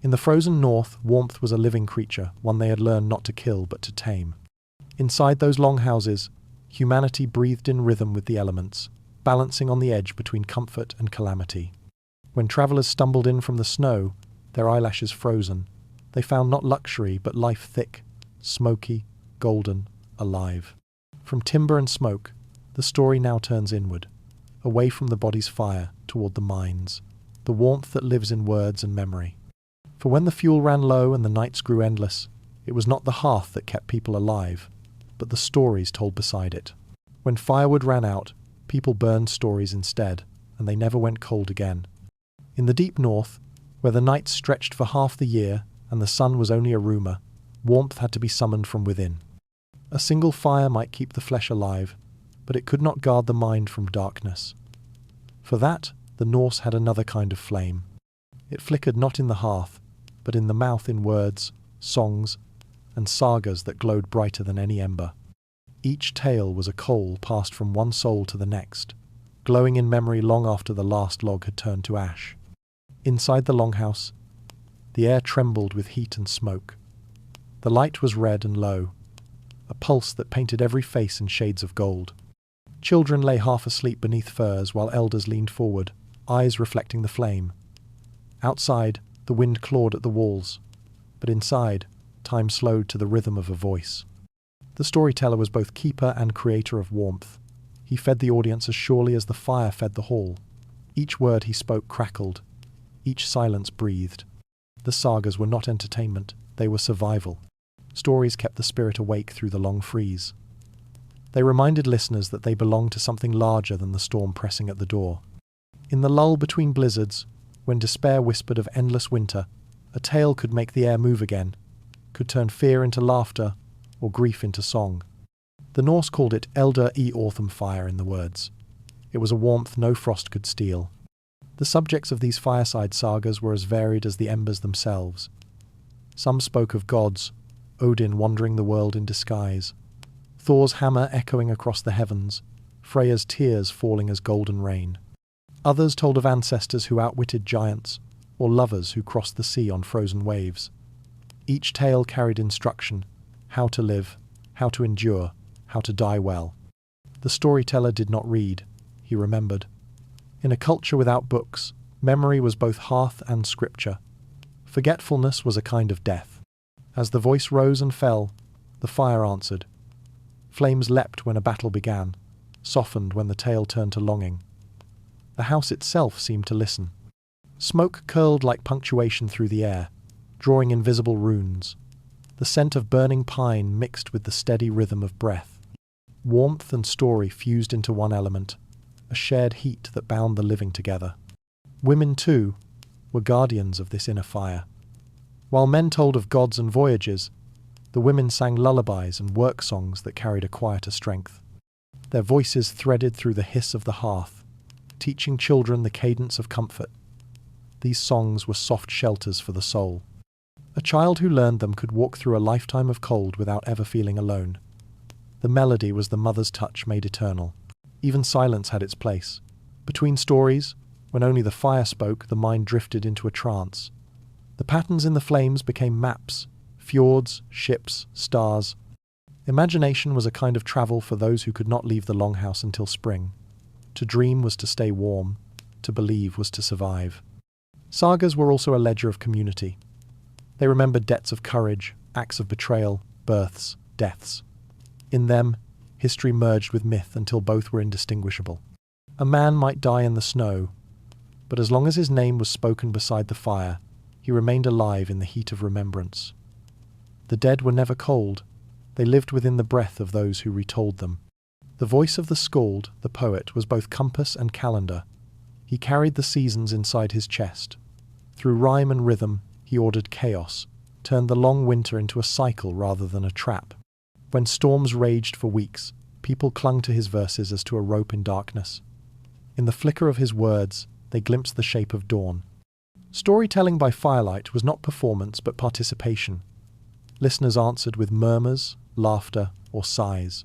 Speaker 1: In the frozen north, warmth was a living creature, one they had learned not to kill but to tame. Inside those longhouses, humanity breathed in rhythm with the elements, balancing on the edge between comfort and calamity. When travellers stumbled in from the snow, their eyelashes frozen, they found not luxury but life thick, smoky, golden, alive. From timber and smoke, the story now turns inward, away from the body's fire toward the mind's, the warmth that lives in words and memory. For when the fuel ran low and the nights grew endless, it was not the hearth that kept people alive, but the stories told beside it. When firewood ran out, people burned stories instead, and they never went cold again. In the deep north, where the nights stretched for half the year and the sun was only a rumour, warmth had to be summoned from within. A single fire might keep the flesh alive, but it could not guard the mind from darkness. For that, the Norse had another kind of flame. It flickered not in the hearth, but in the mouth in words, songs, and sagas that glowed brighter than any ember. Each tale was a coal passed from one soul to the next, glowing in memory long after the last log had turned to ash. Inside the longhouse, the air trembled with heat and smoke. The light was red and low, a pulse that painted every face in shades of gold. Children lay half asleep beneath furs while elders leaned forward, eyes reflecting the flame. Outside, the wind clawed at the walls, but inside, time slowed to the rhythm of a voice. The storyteller was both keeper and creator of warmth. He fed the audience as surely as the fire fed the hall. Each word he spoke crackled. Each silence breathed. The sagas were not entertainment, they were survival. Stories kept the spirit awake through the long freeze. They reminded listeners that they belonged to something larger than the storm pressing at the door. In the lull between blizzards, when despair whispered of endless winter, a tale could make the air move again, could turn fear into laughter or grief into song. The Norse called it Elder e Ortham fire in the words. It was a warmth no frost could steal. The subjects of these fireside sagas were as varied as the embers themselves. Some spoke of gods, Odin wandering the world in disguise, Thor's hammer echoing across the heavens, Freya's tears falling as golden rain. Others told of ancestors who outwitted giants, or lovers who crossed the sea on frozen waves. Each tale carried instruction: how to live, how to endure, how to die well. The storyteller did not read, he remembered. In a culture without books, memory was both hearth and scripture. Forgetfulness was a kind of death. As the voice rose and fell, the fire answered. Flames leapt when a battle began, softened when the tale turned to longing. The house itself seemed to listen. Smoke curled like punctuation through the air, drawing invisible runes. The scent of burning pine mixed with the steady rhythm of breath. Warmth and story fused into one element, a shared heat that bound the living together. Women, too, were guardians of this inner fire. While men told of gods and voyages, the women sang lullabies and work songs that carried a quieter strength. Their voices threaded through the hiss of the hearth, teaching children the cadence of comfort. These songs were soft shelters for the soul. A child who learned them could walk through a lifetime of cold without ever feeling alone. The melody was the mother's touch made eternal. Even silence had its place. Between stories, when only the fire spoke, the mind drifted into a trance. The patterns in the flames became maps, fjords, ships, stars. Imagination was a kind of travel for those who could not leave the longhouse until spring. To dream was to stay warm, to believe was to survive. Sagas were also a ledger of community. They remembered debts of courage, acts of betrayal, births, deaths. In them, history merged with myth until both were indistinguishable. A man might die in the snow, but as long as his name was spoken beside the fire, he remained alive in the heat of remembrance. The dead were never cold. They lived within the breath of those who retold them. The voice of the skald, the poet, was both compass and calendar. He carried the seasons inside his chest. Through rhyme and rhythm, he ordered chaos, turned the long winter into a cycle rather than a trap. When storms raged for weeks, people clung to his verses as to a rope in darkness. In the flicker of his words, they glimpsed the shape of dawn. Storytelling by firelight was not performance but participation. Listeners answered with murmurs, laughter, or sighs.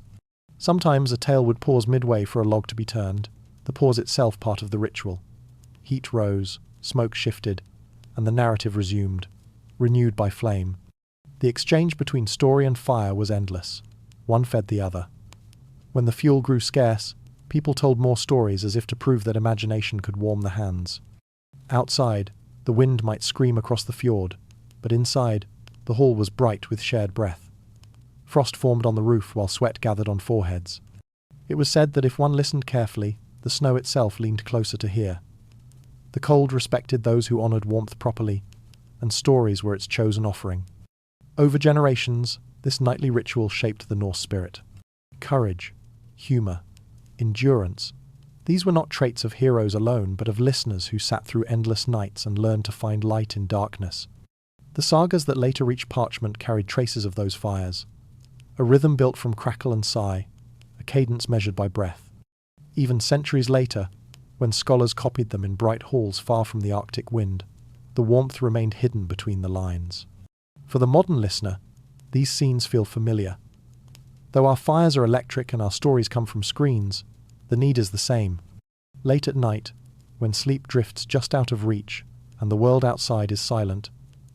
Speaker 1: Sometimes a tale would pause midway for a log to be turned, the pause itself part of the ritual. Heat rose, smoke shifted, and the narrative resumed, renewed by flame. The exchange between story and fire was endless. One fed the other. When the fuel grew scarce, people told more stories as if to prove that imagination could warm the hands. Outside, the wind might scream across the fjord, but inside, the hall was bright with shared breath. Frost formed on the roof while sweat gathered on foreheads. It was said that if one listened carefully, the snow itself leaned closer to hear. The cold respected those who honoured warmth properly, and stories were its chosen offering. Over generations, this nightly ritual shaped the Norse spirit. Courage, humour, endurance. These were not traits of heroes alone, but of listeners who sat through endless nights and learned to find light in darkness. The sagas that later reached parchment carried traces of those fires. A rhythm built from crackle and sigh, a cadence measured by breath. Even centuries later, when scholars copied them in bright halls far from the Arctic wind, the warmth remained hidden between the lines. For the modern listener, these scenes feel familiar. Though our fires are electric and our stories come from screens, the need is the same. Late at night, when sleep drifts just out of reach and the world outside is silent,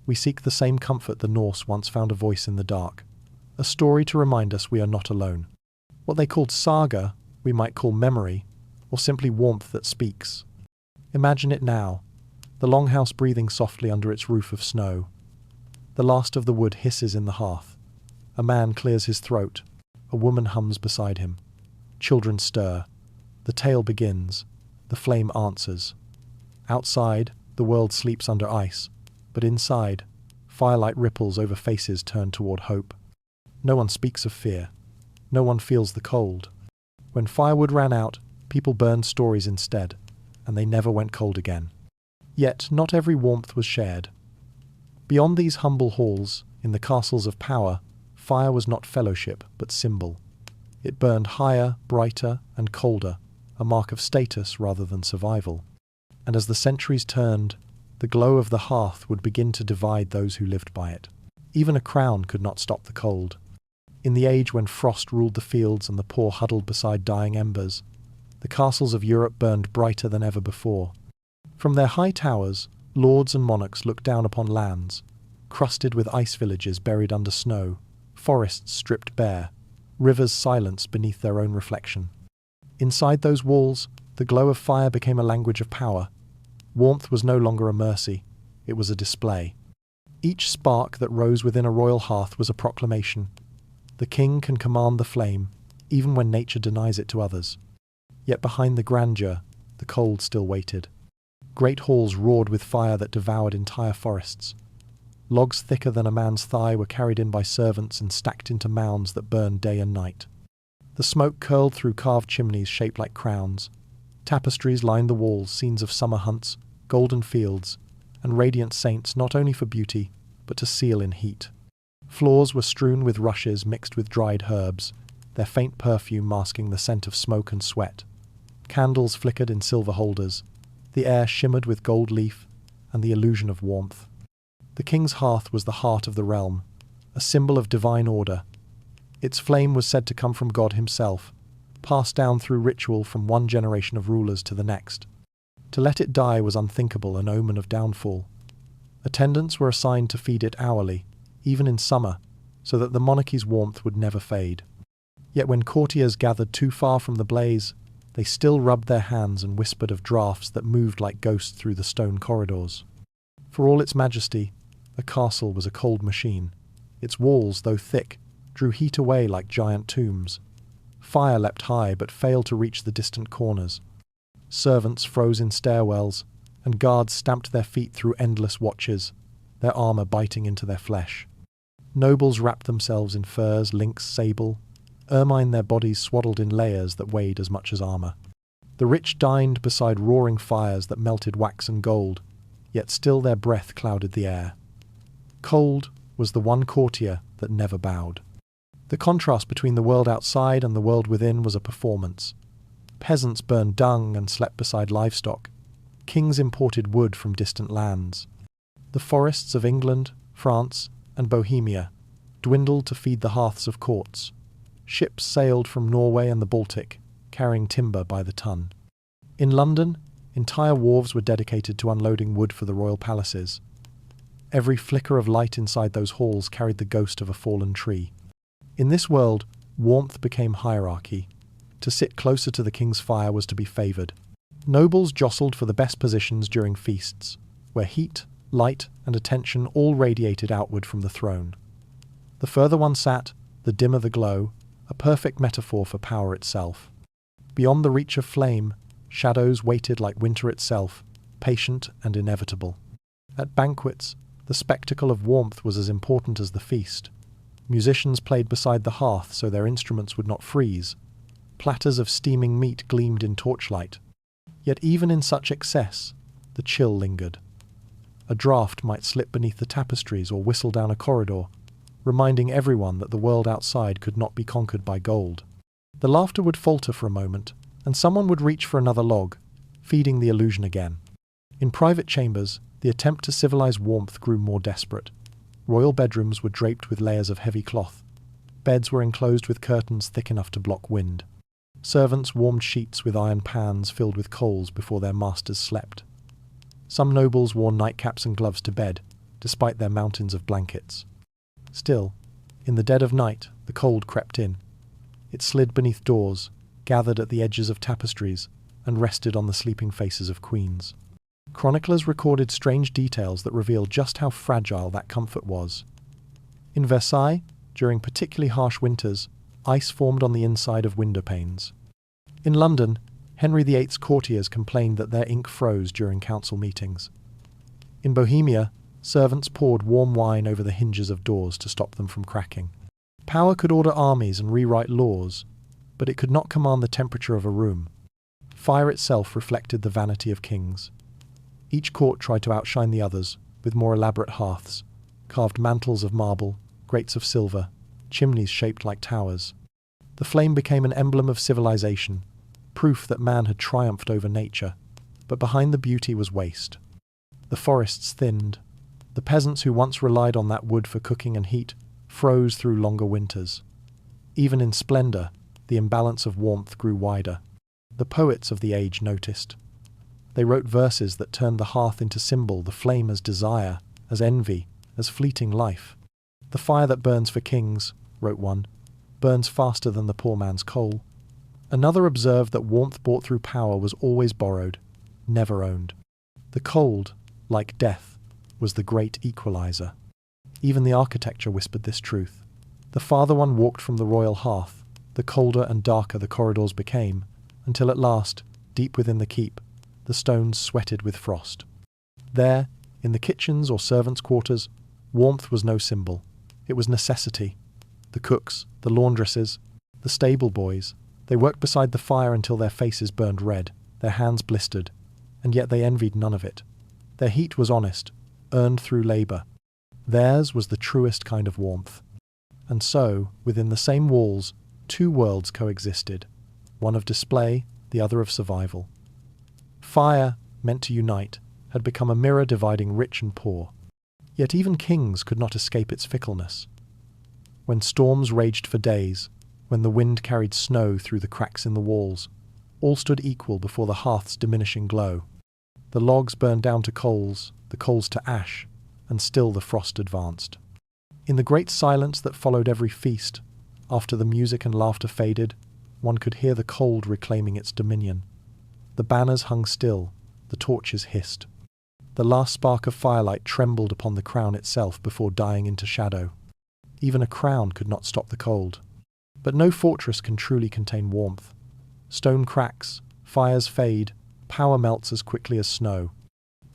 Speaker 1: we seek the same comfort the Norse once found a voice in the dark, a story to remind us we are not alone. What they called saga, we might call memory, or simply warmth that speaks. Imagine it now, the longhouse breathing softly under its roof of snow. The last of the wood hisses in the hearth. A man clears his throat. A woman hums beside him. Children stir. The tale begins. The flame answers. Outside, the world sleeps under ice, but inside, firelight ripples over faces turned toward hope. No one speaks of fear. No one feels the cold. When firewood ran out, people burned stories instead, and they never went cold again. Yet not every warmth was shared. Beyond these humble halls, in the castles of power, fire was not fellowship, but symbol. It burned higher, brighter, and colder, a mark of status rather than survival. And as the centuries turned, the glow of the hearth would begin to divide those who lived by it. Even a crown could not stop the cold. In the age when frost ruled the fields and the poor huddled beside dying embers, the castles of Europe burned brighter than ever before. From their high towers, lords and monarchs looked down upon lands, crusted with ice villages buried under snow, forests stripped bare, rivers silenced beneath their own reflection. Inside those walls, the glow of fire became a language of power. Warmth was no longer a mercy, it was a display. Each spark that rose within a royal hearth was a proclamation. The king can command the flame, even when nature denies it to others. Yet behind the grandeur, the cold still waited. Great halls roared with fire that devoured entire forests. Logs thicker than a man's thigh were carried in by servants and stacked into mounds that burned day and night. The smoke curled through carved chimneys shaped like crowns. Tapestries lined the walls, scenes of summer hunts, golden fields, and radiant saints not only for beauty, but to seal in heat. Floors were strewn with rushes mixed with dried herbs, their faint perfume masking the scent of smoke and sweat. Candles flickered in silver holders. The air shimmered with gold leaf and the illusion of warmth. The king's hearth was the heart of the realm, a symbol of divine order. Its flame was said to come from God himself, passed down through ritual from one generation of rulers to the next. To let it die was unthinkable, an omen of downfall. Attendants were assigned to feed it hourly, even in summer, so that the monarchy's warmth would never fade. Yet when courtiers gathered too far from the blaze, they still rubbed their hands and whispered of draughts that moved like ghosts through the stone corridors. For all its majesty, a castle was a cold machine. Its walls, though thick, drew heat away like giant tombs. Fire leapt high but failed to reach the distant corners. Servants froze in stairwells, and guards stamped their feet through endless watches, their armour biting into their flesh. Nobles wrapped themselves in furs, lynx, sable, ermine their bodies swaddled in layers that weighed as much as armour. The rich dined beside roaring fires that melted wax and gold, yet still their breath clouded the air. Cold was the one courtier that never bowed. The contrast between the world outside and the world within was a performance. Peasants burned dung and slept beside livestock. Kings imported wood from distant lands. The forests of England, France, and Bohemia dwindled to feed the hearths of courts. Ships sailed from Norway and the Baltic, carrying timber by the ton. In London, entire wharves were dedicated to unloading wood for the royal palaces. Every flicker of light inside those halls carried the ghost of a fallen tree. In this world, warmth became hierarchy. To sit closer to the king's fire was to be favoured. Nobles jostled for the best positions during feasts, where heat, light, and attention all radiated outward from the throne. The further one sat, the dimmer the glow, a perfect metaphor for power itself. Beyond the reach of flame, shadows waited like winter itself, patient and inevitable. At banquets, the spectacle of warmth was as important as the feast. Musicians played beside the hearth so their instruments would not freeze. Platters of steaming meat gleamed in torchlight. Yet even in such excess, the chill lingered. A draught might slip beneath the tapestries or whistle down a corridor, reminding everyone that the world outside could not be conquered by gold. The laughter would falter for a moment, and someone would reach for another log, feeding the illusion again. In private chambers, the attempt to civilize warmth grew more desperate. Royal bedrooms were draped with layers of heavy cloth. Beds were enclosed with curtains thick enough to block wind. Servants warmed sheets with iron pans filled with coals before their masters slept. Some nobles wore nightcaps and gloves to bed, despite their mountains of blankets. Still, in the dead of night, the cold crept in. It slid beneath doors, gathered at the edges of tapestries, and rested on the sleeping faces of queens. Chroniclers recorded strange details that reveal just how fragile that comfort was. In Versailles, during particularly harsh winters, ice formed on the inside of window panes. In London, Henry VIII's courtiers complained that their ink froze during council meetings. In Bohemia, servants poured warm wine over the hinges of doors to stop them from cracking. Power could order armies and rewrite laws, but it could not command the temperature of a room. Fire itself reflected the vanity of kings. Each court tried to outshine the others, with more elaborate hearths, carved mantles of marble, grates of silver, chimneys shaped like towers. The flame became an emblem of civilization, proof that man had triumphed over nature, but behind the beauty was waste. The forests thinned, The peasants who once relied on that wood for cooking and heat froze through longer winters. Even in splendour, the imbalance of warmth grew wider. The poets of the age noticed. They wrote verses that turned the hearth into symbol, the flame as desire, as envy, as fleeting life. "The fire that burns for kings," wrote one, "burns faster than the poor man's coal." Another observed that warmth bought through power was always borrowed, never owned. The cold, like death, was the great equalizer. Even the architecture whispered this truth. The farther one walked from the royal hearth, the colder and darker the corridors became, until at last, deep within the keep, the stones sweated with frost. There, in the kitchens or servants' quarters, warmth was no symbol. It was necessity. The cooks, the laundresses, the stable boys, they worked beside the fire until their faces burned red, their hands blistered, and yet they envied none of it. Their heat was honest, earned through labour. Theirs was the truest kind of warmth. And so, within the same walls, two worlds coexisted, one of display, the other of survival. Fire, meant to unite, had become a mirror dividing rich and poor. Yet even kings could not escape its fickleness. When storms raged for days, when the wind carried snow through the cracks in the walls, all stood equal before the hearth's diminishing glow. The logs burned down to coals, the coals to ash, and still the frost advanced. In the great silence that followed every feast, after the music and laughter faded, one could hear the cold reclaiming its dominion. The banners hung still, the torches hissed. The last spark of firelight trembled upon the crown itself before dying into shadow. Even a crown could not stop the cold. But no fortress can truly contain warmth. Stone cracks, fires fade, power melts as quickly as snow.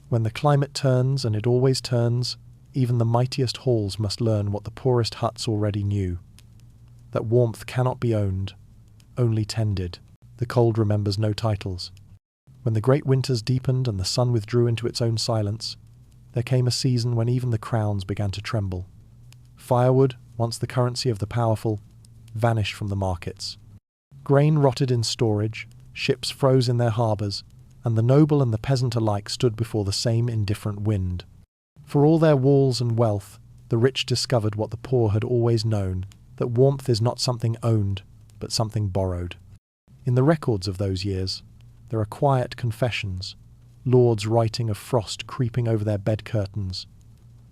Speaker 1: When the climate turns, and it always turns, even the mightiest halls must learn what the poorest huts already knew. That warmth cannot be owned, only tended. The cold remembers no titles. When the great winters deepened and the sun withdrew into its own silence, there came a season when even the crowns began to tremble. Firewood, once the currency of the powerful, vanished from the markets. Grain rotted in storage, ships froze in their harbours, and the noble and the peasant alike stood before the same indifferent wind. For all their walls and wealth, the rich discovered what the poor had always known, that warmth is not something owned, but something borrowed. In the records of those years, there are quiet confessions, lords writing of frost creeping over their bed curtains,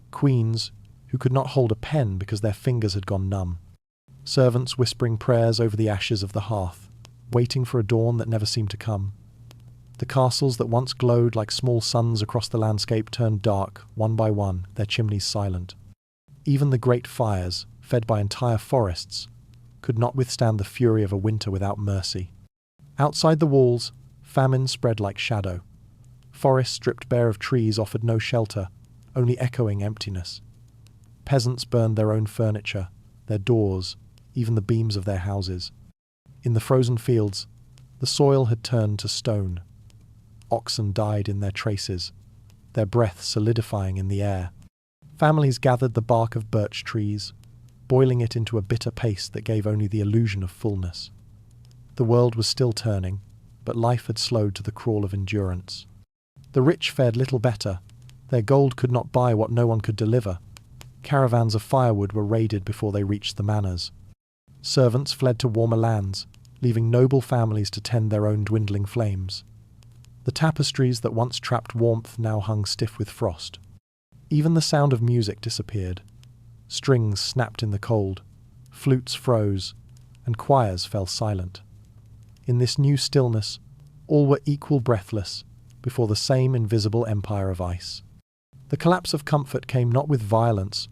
Speaker 1: queens who could not hold a pen because their fingers had gone numb, servants whispering prayers over the ashes of the hearth, waiting for a dawn that never seemed to come. The castles that once glowed like small suns across the landscape turned dark, one by one, their chimneys silent. Even the great fires, fed by entire forests, could not withstand the fury of a winter without mercy. Outside the walls, famine spread like shadow. Forests stripped bare of trees offered no shelter, only echoing emptiness. Peasants burned their own furniture, their doors, even the beams of their houses. In the frozen fields, the soil had turned to stone. Oxen died in their traces, their breath solidifying in the air. Families gathered the bark of birch trees, boiling it into a bitter paste that gave only the illusion of fullness. The world was still turning, but life had slowed to the crawl of endurance. The rich fared little better. Their gold could not buy what no one could deliver. Caravans of firewood were raided before they reached the manors. Servants fled to warmer lands, leaving noble families to tend their own dwindling flames. The tapestries that once trapped warmth now hung stiff with frost. Even the sound of music disappeared. Strings snapped in the cold, flutes froze, and choirs fell silent. In this new stillness, all were equal breathless before the same invisible empire of ice. The collapse of comfort came not with violence,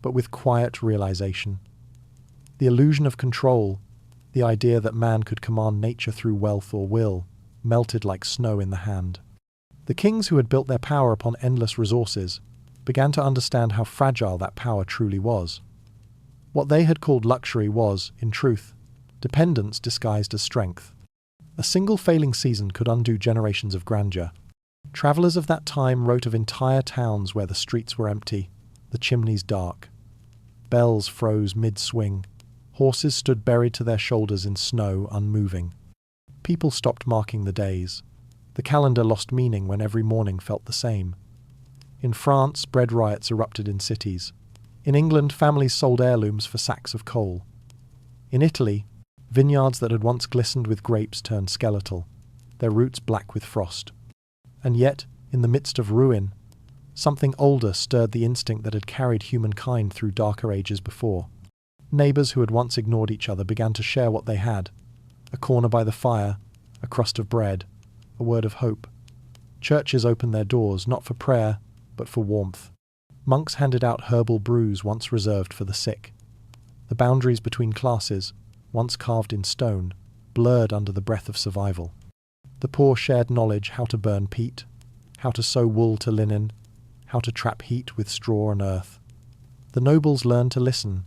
Speaker 1: but with quiet realization. The illusion of control, the idea that man could command nature through wealth or will, melted like snow in the hand. The kings who had built their power upon endless resources began to understand how fragile that power truly was. What they had called luxury was, in truth, dependence disguised as strength. A single failing season could undo generations of grandeur. Travellers of that time wrote of entire towns where the streets were empty, the chimneys dark. Bells froze mid-swing. Horses stood buried to their shoulders in snow, unmoving. People stopped marking the days. The calendar lost meaning when every morning felt the same. In France, bread riots erupted in cities. In England, families sold heirlooms for sacks of coal. In Italy, vineyards that had once glistened with grapes turned skeletal, their roots black with frost. And yet, in the midst of ruin, something older stirred the instinct that had carried humankind through darker ages before. Neighbours who had once ignored each other began to share what they had: a corner by the fire, a crust of bread, a word of hope. Churches opened their doors not for prayer, but for warmth. Monks handed out herbal brews once reserved for the sick. The boundaries between classes, once carved in stone, blurred under the breath of survival. The poor shared knowledge how to burn peat, how to sew wool to linen, how to trap heat with straw and earth. The nobles learned to listen.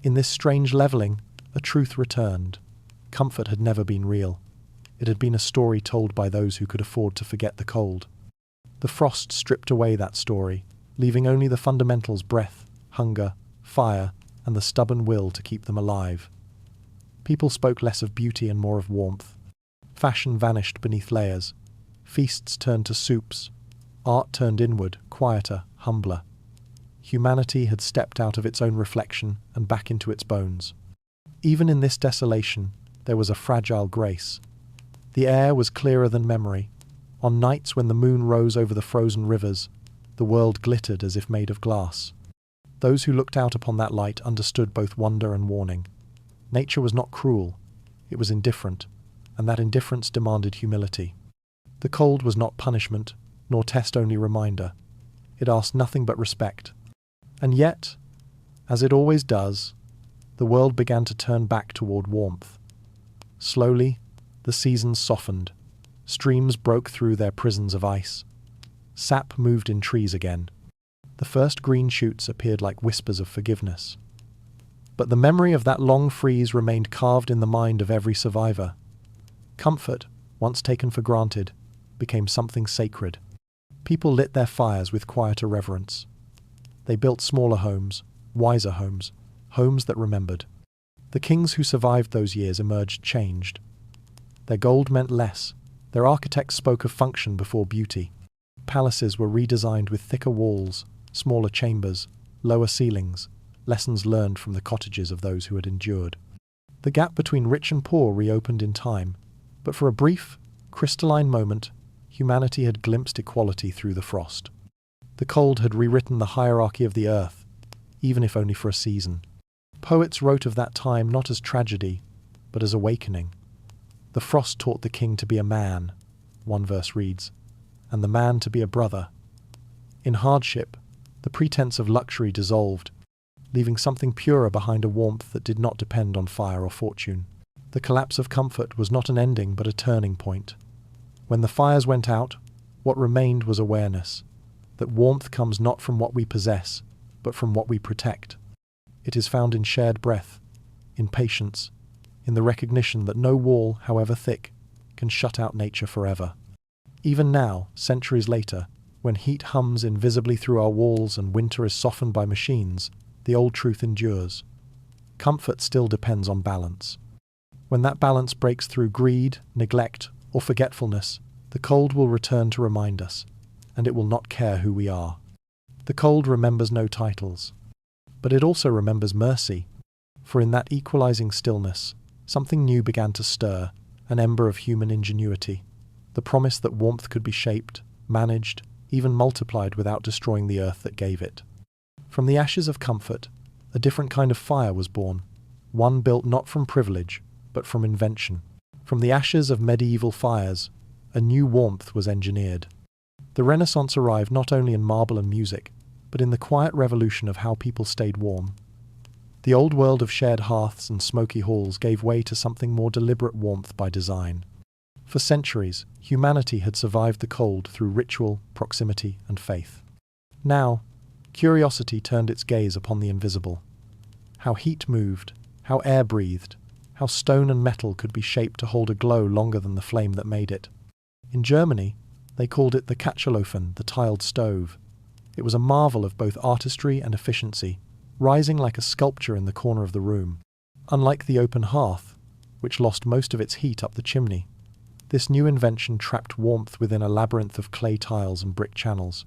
Speaker 1: In this strange levelling, a truth returned. Comfort had never been real. It had been a story told by those who could afford to forget the cold. The frost stripped away that story, leaving only the fundamentals: breath, hunger, fire, and the stubborn will to keep them alive. People spoke less of beauty and more of warmth. Fashion vanished beneath layers. Feasts turned to soups. Art turned inward, quieter, humbler. Humanity had stepped out of its own reflection and back into its bones. Even in this desolation, there was a fragile grace. The air was clearer than memory. On nights when the moon rose over the frozen rivers, the world glittered as if made of glass. Those who looked out upon that light understood both wonder and warning. Nature was not cruel, it was indifferent, and that indifference demanded humility. The cold was not punishment, nor test-only reminder. It asked nothing but respect. And yet, as it always does, the world began to turn back toward warmth. Slowly, the seasons softened. Streams broke through their prisons of ice. Sap moved in trees again. The first green shoots appeared like whispers of forgiveness. But the memory of that long freeze remained carved in the mind of every survivor. Comfort, once taken for granted, became something sacred. People lit their fires with quieter reverence. They built smaller homes, wiser homes, homes that remembered. The kings who survived those years emerged changed. Their gold meant less. Their architects spoke of function before beauty. Palaces were redesigned with thicker walls, smaller chambers, lower ceilings, lessons learned from the cottages of those who had endured. The gap between rich and poor reopened in time, but for a brief, crystalline moment, humanity had glimpsed equality through the frost. The cold had rewritten the hierarchy of the earth, even if only for a season. Poets wrote of that time not as tragedy, but as awakening. The frost taught the king to be a man, one verse reads, and the man to be a brother. In hardship, the pretense of luxury dissolved, leaving something purer behind a warmth that did not depend on fire or fortune. The collapse of comfort was not an ending but a turning point. When the fires went out, what remained was awareness, that warmth comes not from what we possess, but from what we protect. It is found in shared breath, in patience, in the recognition that no wall, however thick, can shut out nature forever. Even now, centuries later, when heat hums invisibly through our walls and winter is softened by machines, the old truth endures. Comfort still depends on balance. When that balance breaks through greed, neglect, or forgetfulness, the cold will return to remind us, and it will not care who we are. The cold remembers no titles, but it also remembers mercy, for in that equalizing stillness, something new began to stir, an ember of human ingenuity, the promise that warmth could be shaped, managed, even multiplied without destroying the earth that gave it. From the ashes of comfort, a different kind of fire was born, one built not from privilege, but from invention. From the ashes of medieval fires, a new warmth was engineered. The Renaissance arrived not only in marble and music, but in the quiet revolution of how people stayed warm. The old world of shared hearths and smoky halls gave way to something more deliberate warmth by design. For centuries, humanity had survived the cold through ritual, proximity, and faith. Now, curiosity turned its gaze upon the invisible. How heat moved, how air breathed, how stone and metal could be shaped to hold a glow longer than the flame that made it. In Germany, they called it the Kachelofen, the tiled stove. It was a marvel of both artistry and efficiency, rising like a sculpture in the corner of the room. Unlike the open hearth, which lost most of its heat up the chimney, this new invention trapped warmth within a labyrinth of clay tiles and brick channels.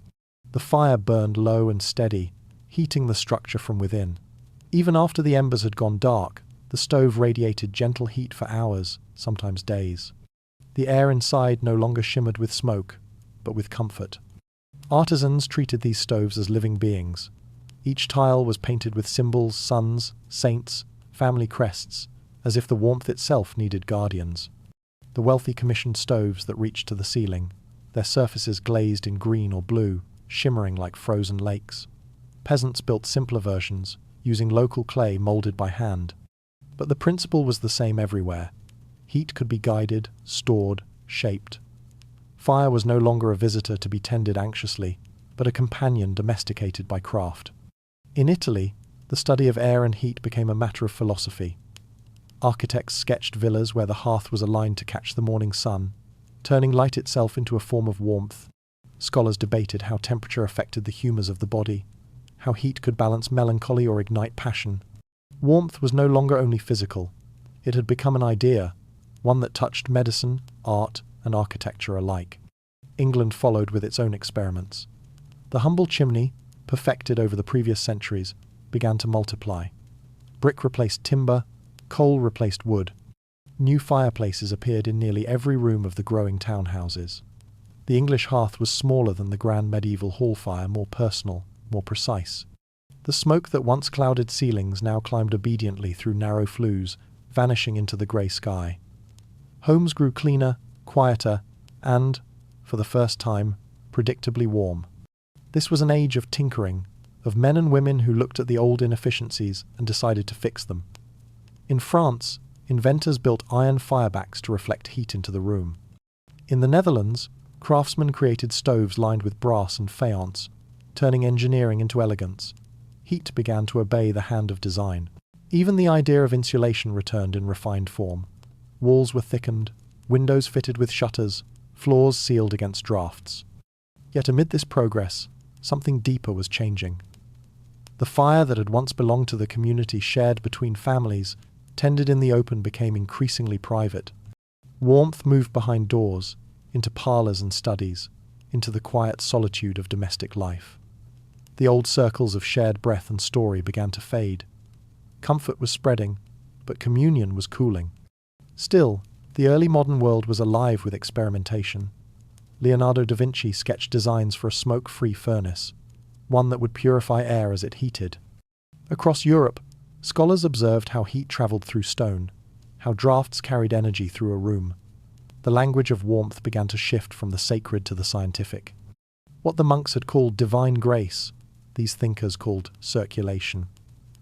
Speaker 1: The fire burned low and steady, heating the structure from within. Even after the embers had gone dark, the stove radiated gentle heat for hours, sometimes days. The air inside no longer shimmered with smoke, but with comfort. Artisans treated these stoves as living beings. Each tile was painted with symbols, suns, saints, family crests, as if the warmth itself needed guardians. The wealthy commissioned stoves that reached to the ceiling, their surfaces glazed in green or blue, shimmering like frozen lakes. Peasants built simpler versions, using local clay molded by hand. But the principle was the same everywhere. Heat could be guided, stored, shaped. Fire was no longer a visitor to be tended anxiously, but a companion domesticated by craft. In Italy, the study of air and heat became a matter of philosophy. Architects sketched villas where the hearth was aligned to catch the morning sun, turning light itself into a form of warmth. Scholars debated how temperature affected the humours of the body, how heat could balance melancholy or ignite passion. Warmth was no longer only physical. It had become an idea, one that touched medicine, art, and architecture alike. England followed with its own experiments. The humble chimney, perfected over the previous centuries, began to multiply. Brick replaced timber, coal replaced wood. New fireplaces appeared in nearly every room of the growing townhouses. The English hearth was smaller than the grand medieval hall fire, more personal, more precise. The smoke that once clouded ceilings now climbed obediently through narrow flues, vanishing into the grey sky. Homes grew cleaner, quieter, and, for the first time, predictably warm. This was an age of tinkering, of men and women who looked at the old inefficiencies and decided to fix them. In France, inventors built iron firebacks to reflect heat into the room. In the Netherlands, craftsmen created stoves lined with brass and faience, turning engineering into elegance. Heat began to obey the hand of design. Even the idea of insulation returned in refined form. Walls were thickened, windows fitted with shutters, floors sealed against drafts. Yet amid this progress, something deeper was changing. The fire that had once belonged to the community shared between families, tended in the open, became increasingly private. Warmth moved behind doors, into parlours and studies, into the quiet solitude of domestic life. The old circles of shared breath and story began to fade. Comfort was spreading, but communion was cooling. Still, the early modern world was alive with experimentation. Leonardo da Vinci sketched designs for a smoke-free furnace, one that would purify air as it heated. Across Europe, scholars observed how heat travelled through stone, how drafts carried energy through a room. The language of warmth began to shift from the sacred to the scientific. What the monks had called divine grace, these thinkers called circulation.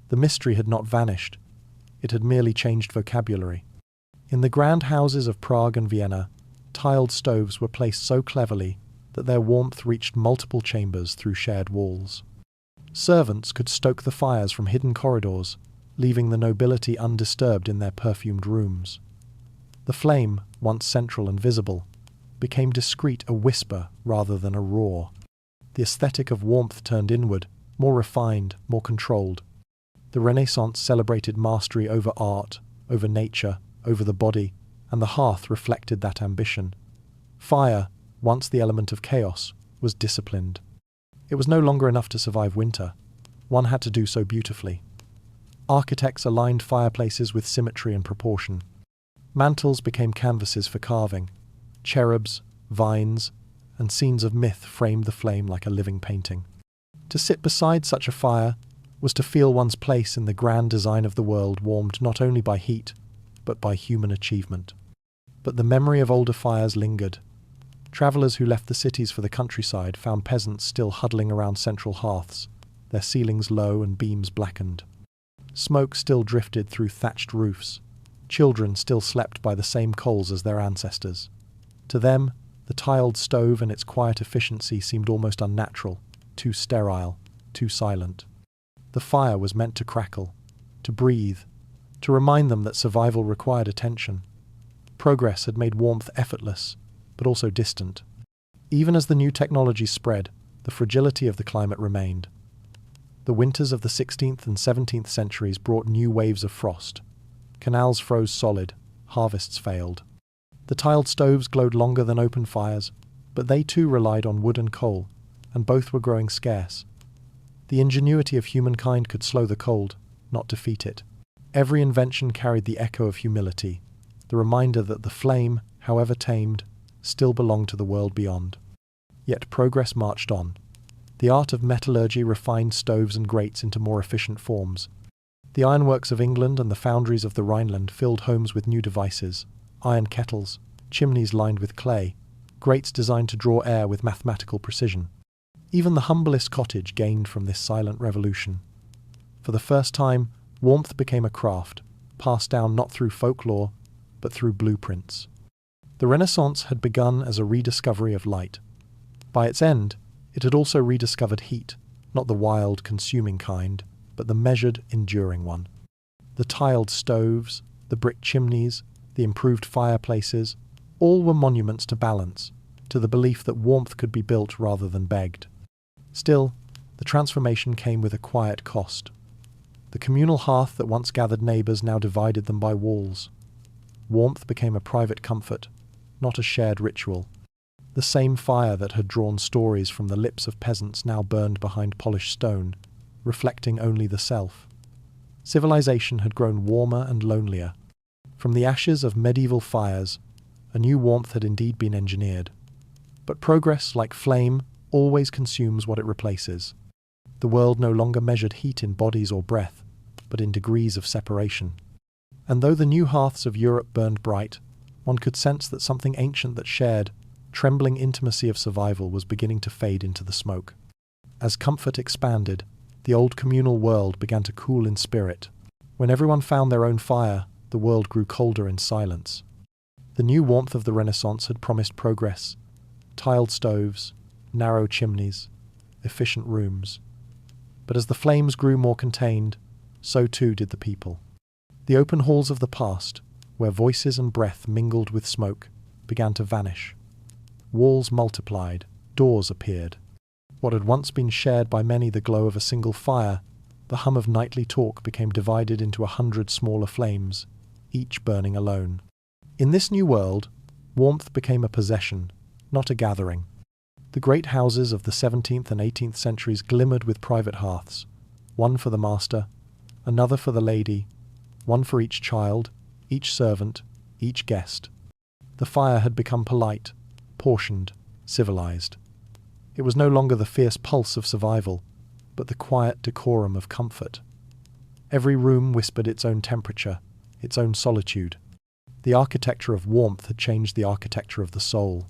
Speaker 1: The mystery had not vanished. It had merely changed vocabulary. In the grand houses of Prague and Vienna, tiled stoves were placed so cleverly that their warmth reached multiple chambers through shared walls. Servants could stoke the fires from hidden corridors, leaving the nobility undisturbed in their perfumed rooms. The flame, once central and visible, became discreet, a whisper rather than a roar. The aesthetic of warmth turned inward, more refined, more controlled. The Renaissance celebrated mastery over art, over nature, over the body, and the hearth reflected that ambition. Fire, once the element of chaos, was disciplined. It was no longer enough to survive winter. One had to do so beautifully. Architects aligned fireplaces with symmetry and proportion. Mantels became canvases for carving. Cherubs, vines, and scenes of myth framed the flame like a living painting. To sit beside such a fire was to feel one's place in the grand design of the world, warmed not only by heat, but by human achievement. But the memory of older fires lingered. Travellers who left the cities for the countryside found peasants still huddling around central hearths, their ceilings low and beams blackened. Smoke still drifted through thatched roofs. Children still slept by the same coals as their ancestors. To them, the tiled stove and its quiet efficiency seemed almost unnatural, too sterile, too silent. The fire was meant to crackle, to breathe, to remind them that survival required attention. Progress had made warmth effortless, but also distant. Even as the new technologies spread, the fragility of the climate remained. The winters of the 16th and 17th centuries brought new waves of frost. Canals froze solid, harvests failed. The tiled stoves glowed longer than open fires, but they too relied on wood and coal, and both were growing scarce. The ingenuity of humankind could slow the cold, not defeat it. Every invention carried the echo of humility, the reminder that the flame, however tamed, still belonged to the world beyond. Yet progress marched on. The art of metallurgy refined stoves and grates into more efficient forms. The ironworks of England and the foundries of the Rhineland filled homes with new devices: iron kettles, chimneys lined with clay, grates designed to draw air with mathematical precision. Even the humblest cottage gained from this silent revolution. For the first time, warmth became a craft, passed down not through folklore, but through blueprints. The Renaissance had begun as a rediscovery of light. By its end, it had also rediscovered heat, not the wild, consuming kind, but the measured, enduring one. The tiled stoves, the brick chimneys, the improved fireplaces, all were monuments to balance, to the belief that warmth could be built rather than begged. Still, the transformation came with a quiet cost. The communal hearth that once gathered neighbours now divided them by walls. Warmth became a private comfort, not a shared ritual. The same fire that had drawn stories from the lips of peasants now burned behind polished stone, reflecting only the self. Civilization had grown warmer and lonelier. From the ashes of medieval fires, a new warmth had indeed been engineered. But progress, like flame, always consumes what it replaces. The world no longer measured heat in bodies or breath, but in degrees of separation. And though the new hearths of Europe burned bright, one could sense that something ancient that shared, trembling intimacy of survival was beginning to fade into the smoke. As comfort expanded, the old communal world began to cool in spirit. When everyone found their own fire, the world grew colder in silence. The new warmth of the Renaissance had promised progress: tiled stoves, narrow chimneys, efficient rooms. But as the flames grew more contained, so too did the people. The open halls of the past, where voices and breath mingled with smoke, began to vanish. Walls multiplied, doors appeared. What had once been shared by many, the glow of a single fire, the hum of nightly talk, became divided into 100 smaller flames, each burning alone. In this new world, warmth became a possession, not a gathering. The great houses of the 17th and 18th centuries glimmered with private hearths, one for the master, another for the lady, one for each child, each servant, each guest. The fire had become polite, portioned, civilized. It was no longer the fierce pulse of survival, but the quiet decorum of comfort. Every room whispered its own temperature, its own solitude. The architecture of warmth had changed the architecture of the soul.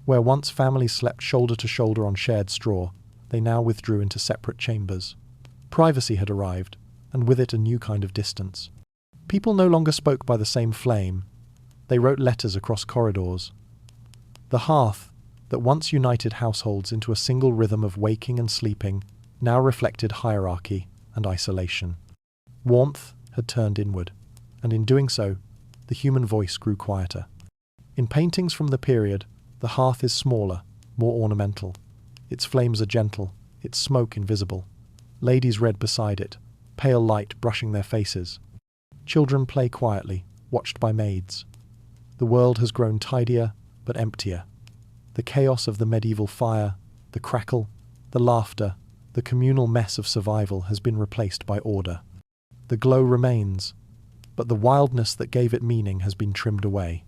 Speaker 1: Where once families slept shoulder to shoulder on shared straw, they now withdrew into separate chambers. Privacy had arrived, and with it a new kind of distance. People no longer spoke by the same flame. They wrote letters across corridors. The hearth, that once united households into a single rhythm of waking and sleeping, now reflected hierarchy and isolation. Warmth had turned inward, and in doing so, the human voice grew quieter. In paintings from the period, the hearth is smaller, more ornamental. Its flames are gentle, its smoke invisible. Ladies read beside it, pale light brushing their faces. Children play quietly, watched by maids. The world has grown tidier, but emptier. The chaos of the medieval fire, the crackle, the laughter, the communal mess of survival has been replaced by order. The glow remains, but the wildness that gave it meaning has been trimmed away.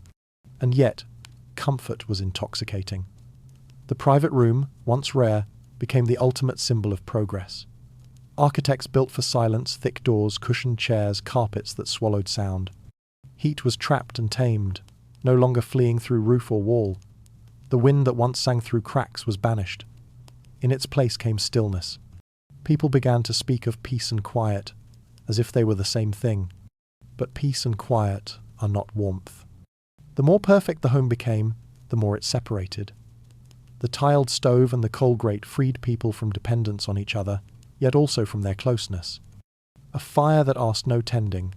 Speaker 1: And yet, comfort was intoxicating. The private room, once rare, became the ultimate symbol of progress. Architects built for silence, thick doors, cushioned chairs, carpets that swallowed sound. Heat was trapped and tamed, no longer fleeing through roof or wall. The wind that once sang through cracks was banished. In its place came stillness. People began to speak of peace and quiet, as if they were the same thing. But peace and quiet are not warmth. The more perfect the home became, the more it separated. The tiled stove and the coal grate freed people from dependence on each other, yet also from their closeness. A fire that asked no tending,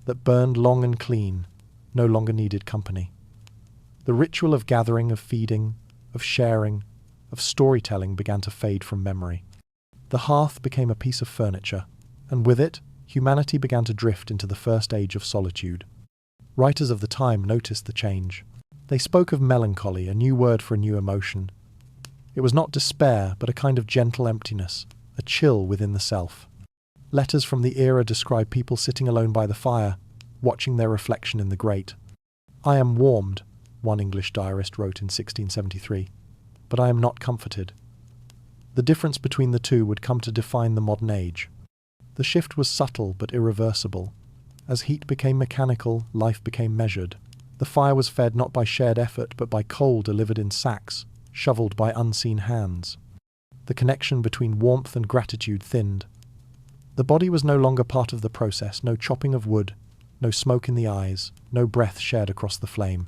Speaker 1: that burned long and clean, no longer needed company. The ritual of gathering, of feeding, of sharing, of storytelling began to fade from memory. The hearth became a piece of furniture, and with it, humanity began to drift into the first age of solitude. Writers of the time noticed the change. They spoke of melancholy, a new word for a new emotion. It was not despair, but a kind of gentle emptiness, a chill within the self. Letters from the era describe people sitting alone by the fire, watching their reflection in the grate. "I am warmed," one English diarist wrote in 1673, "but I am not comforted." The difference between the two would come to define the modern age. The shift was subtle but irreversible. As heat became mechanical, life became measured. The fire was fed not by shared effort but by coal delivered in sacks, shoveled by unseen hands. The connection between warmth and gratitude thinned. The body was no longer part of the process, no chopping of wood, no smoke in the eyes, no breath shared across the flame.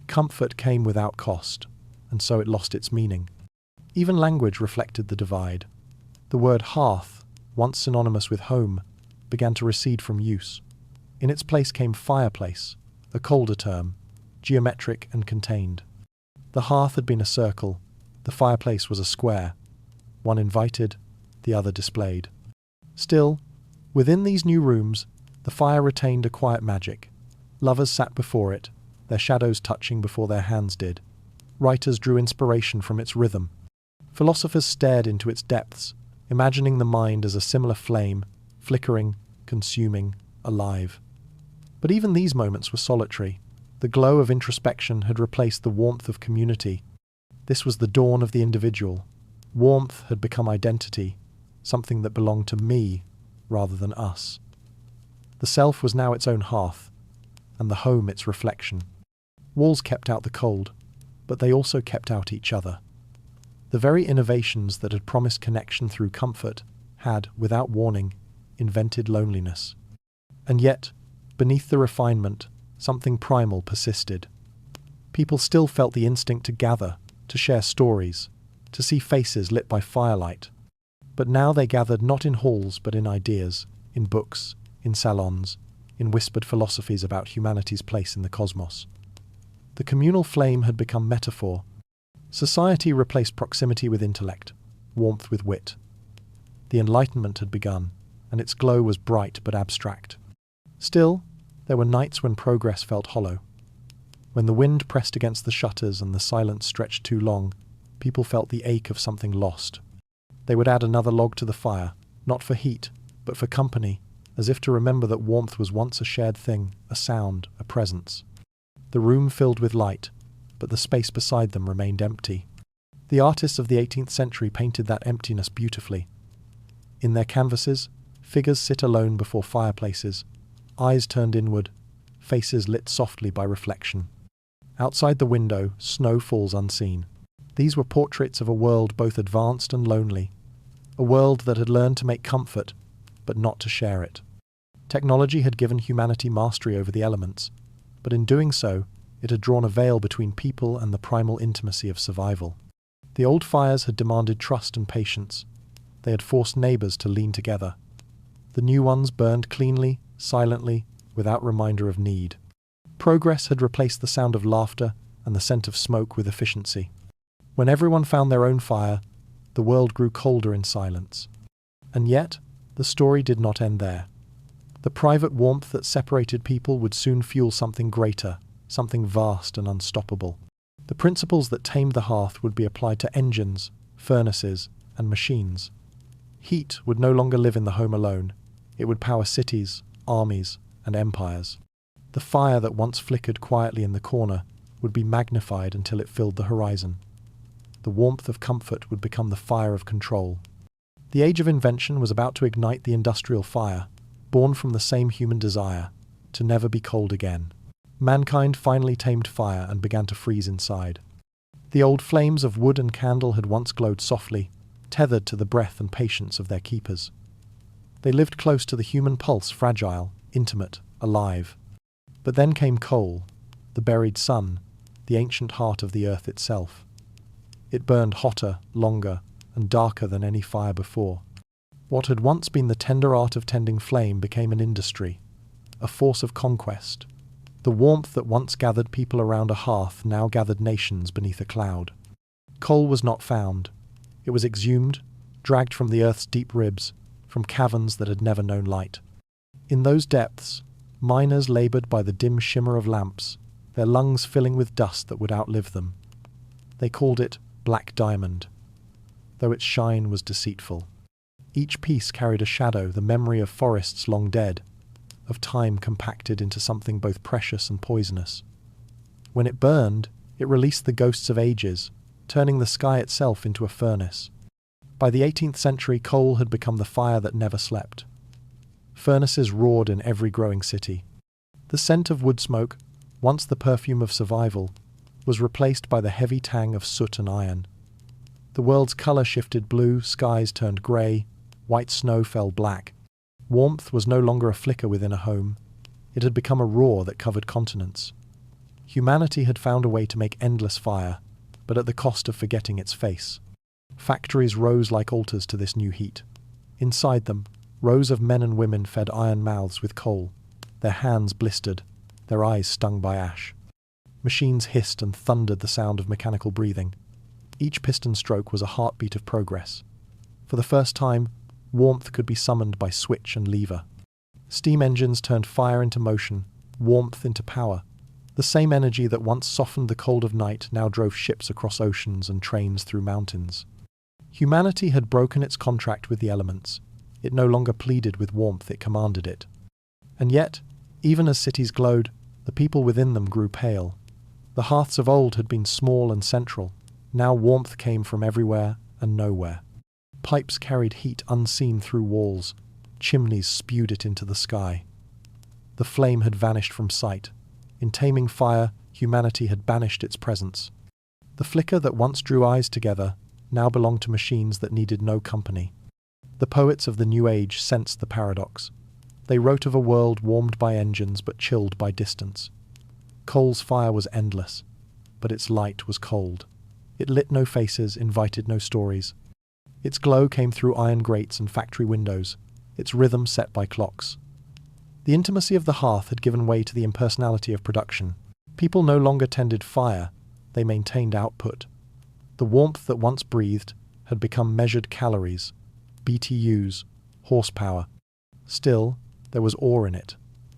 Speaker 1: Comfort came without cost, and so it lost its meaning. Even language reflected the divide. The word hearth, once synonymous with home, began to recede from use. In its place came fireplace, a colder term, geometric and contained. The hearth had been a circle, the fireplace was a square. One invited, the other displayed. Still, within these new rooms, the fire retained a quiet magic. Lovers sat before it, their shadows touching before their hands did. Writers drew inspiration from its rhythm. Philosophers stared into its depths, imagining the mind as a similar flame, flickering, consuming, alive. But even these moments were solitary. The glow of introspection had replaced the warmth of community. This was the dawn of the individual. Warmth had become identity, something that belonged to me rather than us. The self was now its own hearth, and the home its reflection. Walls kept out the cold, but they also kept out each other. The very innovations that had promised connection through comfort had, without warning, invented loneliness. And yet, beneath the refinement, something primal persisted. People still felt the instinct to gather, to share stories, to see faces lit by firelight. But now they gathered not in halls but in ideas, in books, in salons, in whispered philosophies about humanity's place in the cosmos. The communal flame had become metaphor. Society replaced proximity with intellect, warmth with wit. The Enlightenment had begun, and its glow was bright but abstract. Still, there were nights when progress felt hollow. When the wind pressed against the shutters and the silence stretched too long, people felt the ache of something lost. They would add another log to the fire, not for heat, but for company, as if to remember that warmth was once a shared thing, a sound, a presence. The room filled with light, but the space beside them remained empty. The artists of the 18th century painted that emptiness beautifully. In their canvases, figures sit alone before fireplaces, eyes turned inward, faces lit softly by reflection. Outside the window, snow falls unseen. These were portraits of a world both advanced and lonely, a world that had learned to make comfort, but not to share it. Technology had given humanity mastery over the elements, but in doing so, it had drawn a veil between people and the primal intimacy of survival. The old fires had demanded trust and patience. They had forced neighbours to lean together. The new ones burned cleanly, silently, without reminder of need. Progress had replaced the sound of laughter and the scent of smoke with efficiency. When everyone found their own fire, the world grew colder in silence. And yet, the story did not end there. The private warmth that separated people would soon fuel something greater, something vast and unstoppable. The principles that tamed the hearth would be applied to engines, furnaces, and machines. Heat would no longer live in the home alone. It would power cities, armies, and empires. The fire that once flickered quietly in the corner would be magnified until it filled the horizon. The warmth of comfort would become the fire of control. The age of invention was about to ignite the industrial fire, born from the same human desire, to never be cold again. Mankind finally tamed fire and began to freeze inside. The old flames of wood and candle had once glowed softly, tethered to the breath and patience of their keepers. They lived close to the human pulse, fragile, intimate, alive. But then came coal, the buried sun, the ancient heart of the earth itself. It burned hotter, longer, and darker than any fire before. What had once been the tender art of tending flame became an industry, a force of conquest. The warmth that once gathered people around a hearth now gathered nations beneath a cloud. Coal was not found. It was exhumed, dragged from the earth's deep ribs, from caverns that had never known light. In those depths, miners laboured by the dim shimmer of lamps, their lungs filling with dust that would outlive them. They called it black diamond, though its shine was deceitful. Each piece carried a shadow, the memory of forests long dead, of time compacted into something both precious and poisonous. When it burned, it released the ghosts of ages, turning the sky itself into a furnace. By the 18th century, coal had become the fire that never slept. Furnaces roared in every growing city. The scent of wood smoke, once the perfume of survival, was replaced by the heavy tang of soot and iron. The world's colour shifted blue, skies turned grey, white snow fell black. Warmth was no longer a flicker within a home. It had become a roar that covered continents. Humanity had found a way to make endless fire, but at the cost of forgetting its face. Factories rose like altars to this new heat. Inside them, rows of men and women fed iron mouths with coal. Their hands blistered, their eyes stung by ash. Machines hissed and thundered the sound of mechanical breathing. Each piston stroke was a heartbeat of progress. For the first time, warmth could be summoned by switch and lever. Steam engines turned fire into motion, warmth into power. The same energy that once softened the cold of night now drove ships across oceans and trains through mountains. Humanity had broken its contract with the elements. It no longer pleaded with warmth, it commanded it. And yet, even as cities glowed, the people within them grew pale. The hearths of old had been small and central. Now warmth came from everywhere and nowhere. Pipes carried heat unseen through walls. Chimneys spewed it into the sky. The flame had vanished from sight. In taming fire, humanity had banished its presence. The flicker that once drew eyes together now belonged to machines that needed no company. The poets of the New Age sensed the paradox. They wrote of a world warmed by engines but chilled by distance. Coal's fire was endless, but its light was cold. It lit no faces, invited no stories. Its glow came through iron grates and factory windows, its rhythm set by clocks. The intimacy of the hearth had given way to the impersonality of production. People no longer tended fire, they maintained output. The warmth that once breathed had become measured calories, BTUs, horsepower. Still, there was awe in it.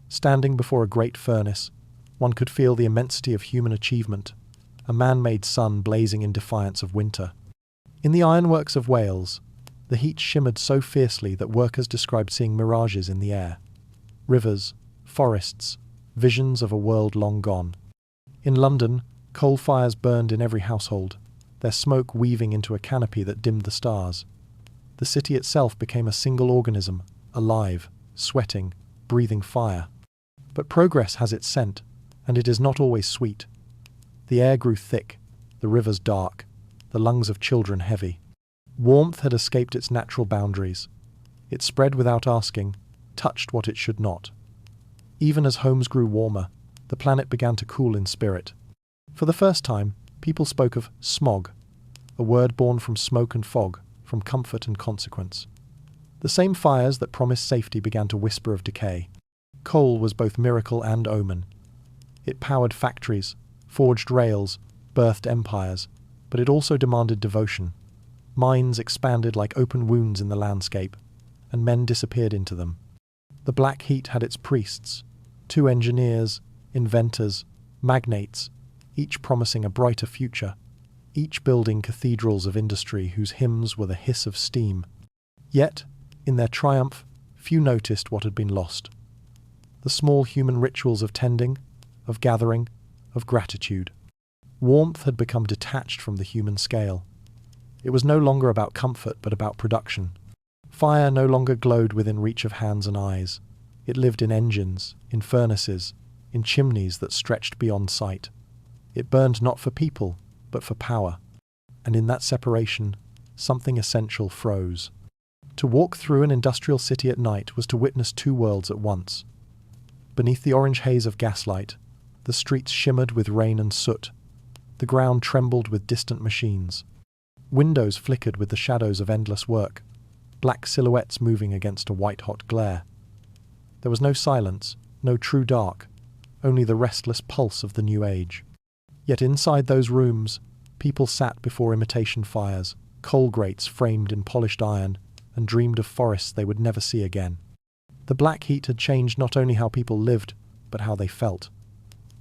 Speaker 1: Standing before a great furnace, one could feel the immensity of human achievement, a man-made sun blazing in defiance of winter. In the ironworks of Wales, the heat shimmered so fiercely that workers described seeing mirages in the air. Rivers, forests, visions of a world long gone. In London, coal fires burned in every household, their smoke weaving into a canopy that dimmed the stars. The city itself became a single organism, alive, sweating, breathing fire. But progress has its scent, and it is not always sweet. The air grew thick, the rivers dark, the lungs of children heavy. Warmth had escaped its natural boundaries. It spread without asking, touched what it should not. Even as homes grew warmer, the planet began to cool in spirit. For the first time, people spoke of smog, a word born from smoke and fog, from comfort and consequence. The same fires that promised safety began to whisper of decay. Coal was both miracle and omen. It powered factories, forged rails, birthed empires, but it also demanded devotion. Mines expanded like open wounds in the landscape, and men disappeared into them. The black heat had its priests, 2 engineers, inventors, magnates, each promising a brighter future, each building cathedrals of industry whose hymns were the hiss of steam. Yet, in their triumph, few noticed what had been lost. The small human rituals of tending, of gathering, of gratitude. Warmth had become detached from the human scale. It was no longer about comfort, but about production. Fire no longer glowed within reach of hands and eyes. It lived in engines, in furnaces, in chimneys that stretched beyond sight. It burned not for people, but for power. And in that separation, something essential froze. To walk through an industrial city at night was to witness 2 worlds at once. Beneath the orange haze of gaslight, the streets shimmered with rain and soot. The ground trembled with distant machines. Windows flickered with the shadows of endless work, black silhouettes moving against a white-hot glare. There was no silence, no true dark, only the restless pulse of the new age. Yet inside those rooms, people sat before imitation fires, coal grates framed in polished iron, and dreamed of forests they would never see again. The black heat had changed not only how people lived, but how they felt.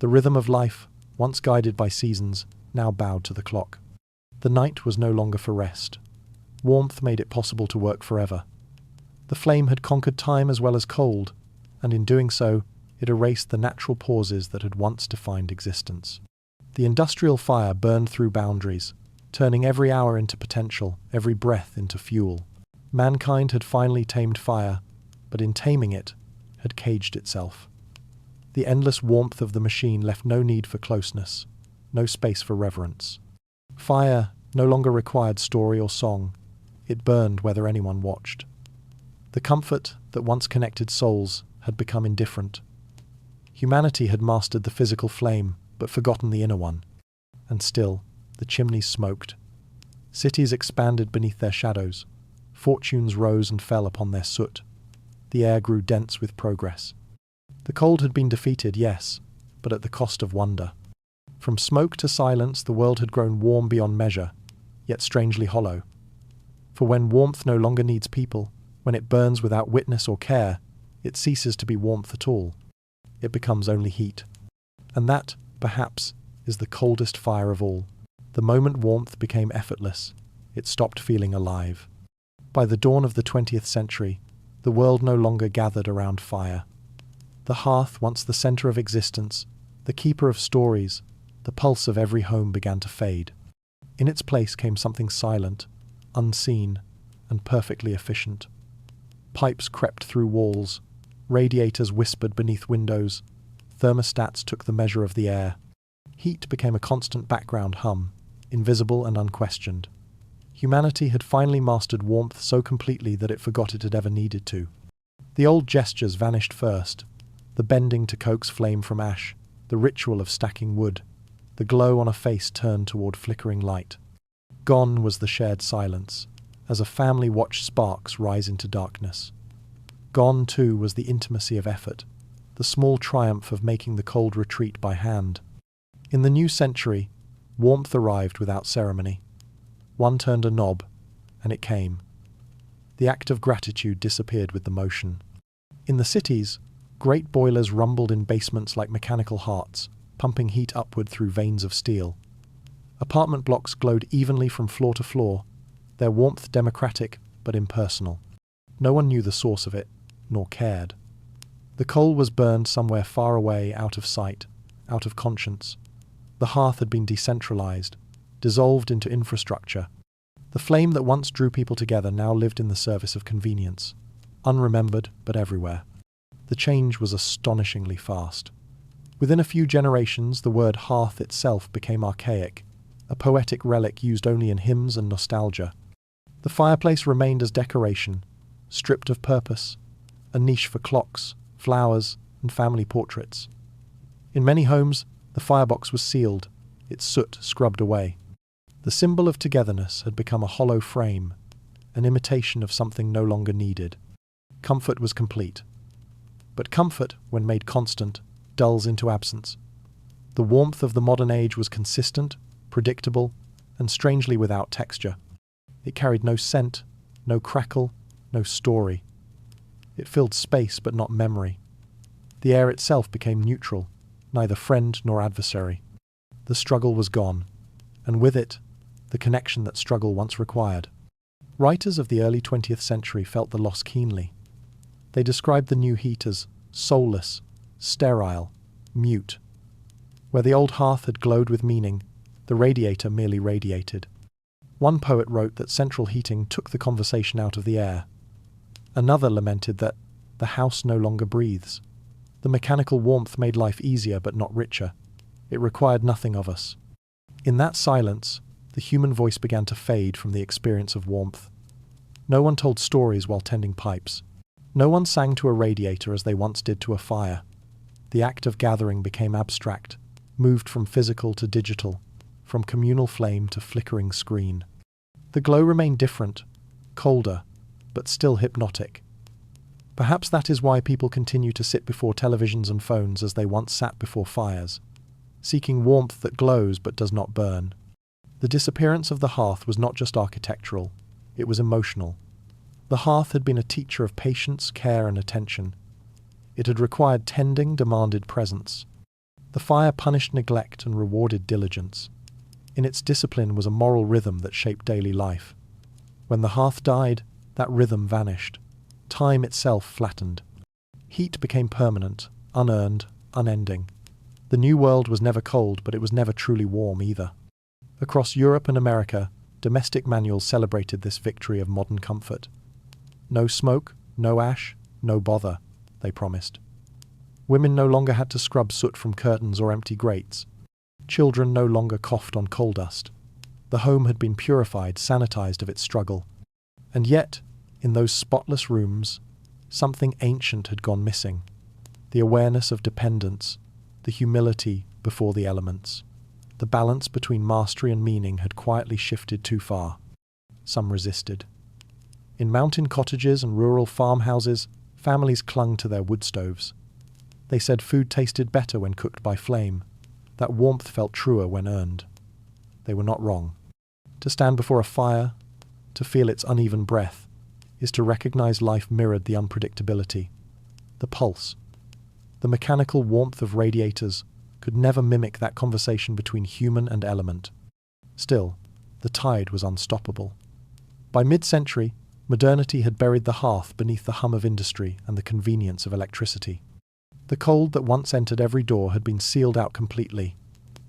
Speaker 1: The rhythm of life, once guided by seasons, now bowed to the clock. The night was no longer for rest. Warmth made it possible to work forever. The flame had conquered time as well as cold, and in doing so, it erased the natural pauses that had once defined existence. The industrial fire burned through boundaries, turning every hour into potential, every breath into fuel. Mankind had finally tamed fire, but in taming it, had caged itself. The endless warmth of the machine left no need for closeness, no space for reverence. Fire no longer required story or song. It burned whether anyone watched. The comfort that once connected souls had become indifferent. Humanity had mastered the physical flame, but forgotten the inner one. And still, the chimneys smoked. Cities expanded beneath their shadows. Fortunes rose and fell upon their soot. The air grew dense with progress. The cold had been defeated, yes, but at the cost of wonder. From smoke to silence, the world had grown warm beyond measure, yet strangely hollow. For when warmth no longer needs people, when it burns without witness or care, it ceases to be warmth at all. It becomes only heat. And that, perhaps, is the coldest fire of all. The moment warmth became effortless, it stopped feeling alive. By the dawn of the 20th century, the world no longer gathered around fire. The hearth, once the centre of existence, the keeper of stories, the pulse of every home, began to fade. In its place came something silent, unseen, and perfectly efficient. Pipes crept through walls, radiators whispered beneath windows, thermostats took the measure of the air. Heat became a constant background hum, invisible and unquestioned. Humanity had finally mastered warmth so completely that it forgot it had ever needed to. The old gestures vanished first, the bending to coax flame from ash, the ritual of stacking wood, the glow on a face turned toward flickering light. Gone was the shared silence, as a family watched sparks rise into darkness. Gone, too, was the intimacy of effort, the small triumph of making the cold retreat by hand. In the new century, warmth arrived without ceremony. One turned a knob, and it came. The act of gratitude disappeared with the motion. In the cities, great boilers rumbled in basements like mechanical hearts, pumping heat upward through veins of steel. Apartment blocks glowed evenly from floor to floor, their warmth democratic but impersonal. No one knew the source of it, nor cared. The coal was burned somewhere far away, out of sight, out of conscience. The hearth had been decentralized, dissolved into infrastructure. The flame that once drew people together now lived in the service of convenience, unremembered but everywhere. The change was astonishingly fast. Within a few generations, the word hearth itself became archaic, a poetic relic used only in hymns and nostalgia. The fireplace remained as decoration, stripped of purpose, a niche for clocks, flowers, and family portraits. In many homes, the firebox was sealed, its soot scrubbed away. The symbol of togetherness had become a hollow frame, an imitation of something no longer needed. Comfort was complete. But comfort, when made constant, dulls into absence. The warmth of the modern age was consistent, predictable, and strangely without texture. It carried no scent, no crackle, no story. It filled space but not memory. The air itself became neutral, neither friend nor adversary. The struggle was gone, and with it, the connection that struggle once required. Writers of the early 20th century felt the loss keenly. They described the new heat as soulless, sterile, mute. Where the old hearth had glowed with meaning, the radiator merely radiated. One poet wrote that central heating took the conversation out of the air. Another lamented that the house no longer breathes. The mechanical warmth made life easier but not richer. It required nothing of us. In that silence, the human voice began to fade from the experience of warmth. No one told stories while tending pipes. No one sang to a radiator as they once did to a fire. The act of gathering became abstract, moved from physical to digital, from communal flame to flickering screen. The glow remained different, colder, but still hypnotic. Perhaps that is why people continue to sit before televisions and phones as they once sat before fires, seeking warmth that glows but does not burn. The disappearance of the hearth was not just architectural, it was emotional. The hearth had been a teacher of patience, care, and attention. It had required tending, demanded presence. The fire punished neglect and rewarded diligence. In its discipline was a moral rhythm that shaped daily life. When the hearth died, that rhythm vanished. Time itself flattened. Heat became permanent, unearned, unending. The New World was never cold, but it was never truly warm either. Across Europe and America, domestic manuals celebrated this victory of modern comfort. No smoke, no ash, no bother, they promised. Women no longer had to scrub soot from curtains or empty grates. Children no longer coughed on coal dust. The home had been purified, sanitized of its struggle. And yet, in those spotless rooms, something ancient had gone missing. The awareness of dependence, the humility before the elements. The balance between mastery and meaning had quietly shifted too far. Some resisted. In mountain cottages and rural farmhouses, families clung to their wood stoves. They said food tasted better when cooked by flame, that warmth felt truer when earned. They were not wrong. To stand before a fire, to feel its uneven breath, is to recognize life mirrored the unpredictability. The pulse, the mechanical warmth of radiators, could never mimic that conversation between human and element. Still, the tide was unstoppable. By mid-century, modernity had buried the hearth beneath the hum of industry and the convenience of electricity. The cold that once entered every door had been sealed out completely.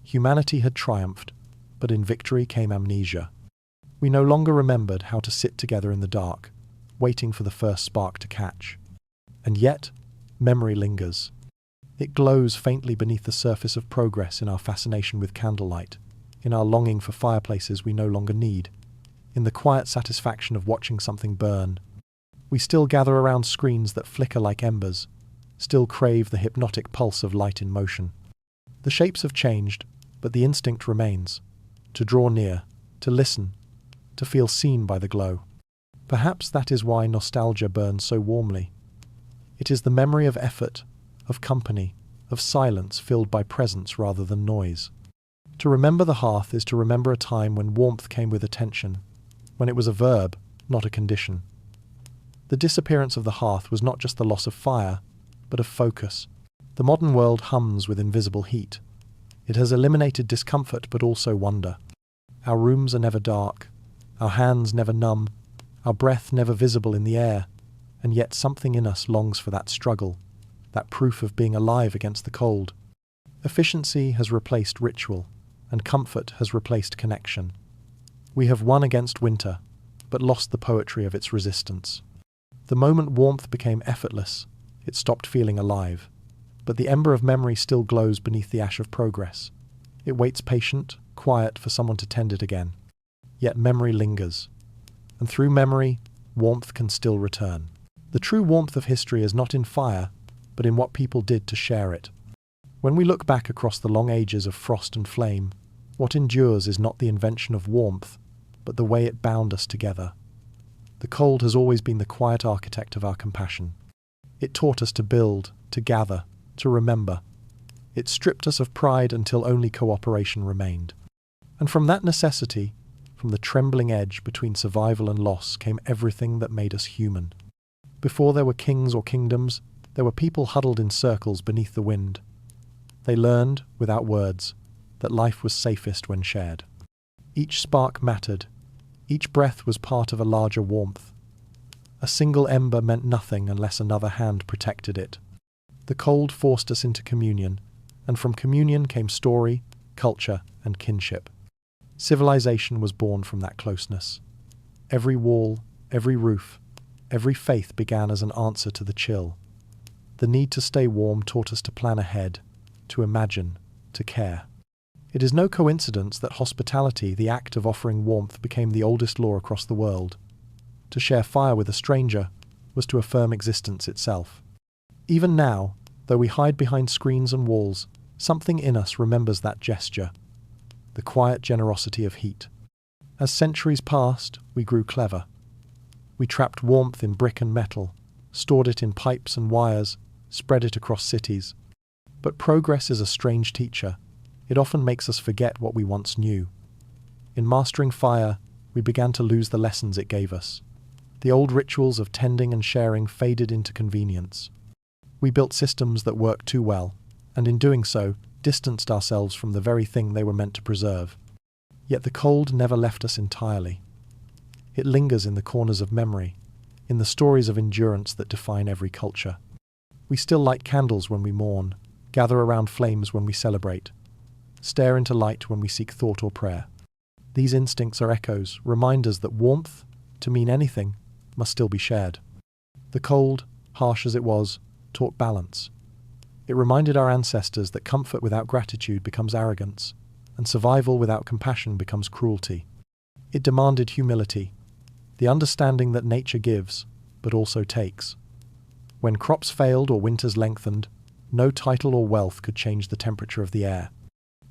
Speaker 1: Humanity had triumphed, but in victory came amnesia. We no longer remembered how to sit together in the dark, waiting for the first spark to catch. And yet, memory lingers. It glows faintly beneath the surface of progress in our fascination with candlelight, in our longing for fireplaces we no longer need, in the quiet satisfaction of watching something burn. We still gather around screens that flicker like embers, still crave the hypnotic pulse of light in motion. The shapes have changed, but the instinct remains. To draw near, to listen, to feel seen by the glow. Perhaps that is why nostalgia burns so warmly. It is the memory of effort, of company, of silence filled by presence rather than noise. To remember the hearth is to remember a time when warmth came with attention, when it was a verb, not a condition. The disappearance of the hearth was not just the loss of fire, but of focus. The modern world hums with invisible heat. It has eliminated discomfort but also wonder. Our rooms are never dark, our hands never numb, our breath never visible in the air, and yet something in us longs for that struggle, that proof of being alive against the cold. Efficiency has replaced ritual, and comfort has replaced connection. We have won against winter, but lost the poetry of its resistance. The moment warmth became effortless, it stopped feeling alive. But the ember of memory still glows beneath the ash of progress. It waits patient, quiet for someone to tend it again. Yet memory lingers. And through memory, warmth can still return. The true warmth of history is not in fire, but in what people did to share it. When we look back across the long ages of frost and flame, what endures is not the invention of warmth, but the way it bound us together. The cold has always been the quiet architect of our compassion. It taught us to build, to gather, to remember. It stripped us of pride until only cooperation remained. And from that necessity, from the trembling edge between survival and loss, came everything that made us human. Before there were kings or kingdoms, there were people huddled in circles beneath the wind. They learned, without words, that life was safest when shared. Each spark mattered. Each breath was part of a larger warmth. A single ember meant nothing unless another hand protected it. The cold forced us into communion, and from communion came story, culture, and kinship. Civilization was born from that closeness. Every wall, every roof, every faith began as an answer to the chill. The need to stay warm taught us to plan ahead, to imagine, to care. It is no coincidence that hospitality, the act of offering warmth, became the oldest law across the world. To share fire with a stranger was to affirm existence itself. Even now, though we hide behind screens and walls, something in us remembers that gesture, the quiet generosity of heat. As centuries passed, we grew clever. We trapped warmth in brick and metal, stored it in pipes and wires, spread it across cities. But progress is a strange teacher. It often makes us forget what we once knew. In mastering fire, we began to lose the lessons it gave us. The old rituals of tending and sharing faded into convenience. We built systems that worked too well, and in doing so, distanced ourselves from the very thing they were meant to preserve. Yet the cold never left us entirely. It lingers in the corners of memory, in the stories of endurance that define every culture. We still light candles when we mourn, gather around flames when we celebrate, stare into light when we seek thought or prayer. These instincts are echoes, reminders that warmth, to mean anything, must still be shared. The cold, harsh as it was, taught balance. It reminded our ancestors that comfort without gratitude becomes arrogance, and survival without compassion becomes cruelty. It demanded humility, the understanding that nature gives, but also takes. When crops failed or winters lengthened, no title or wealth could change the temperature of the air.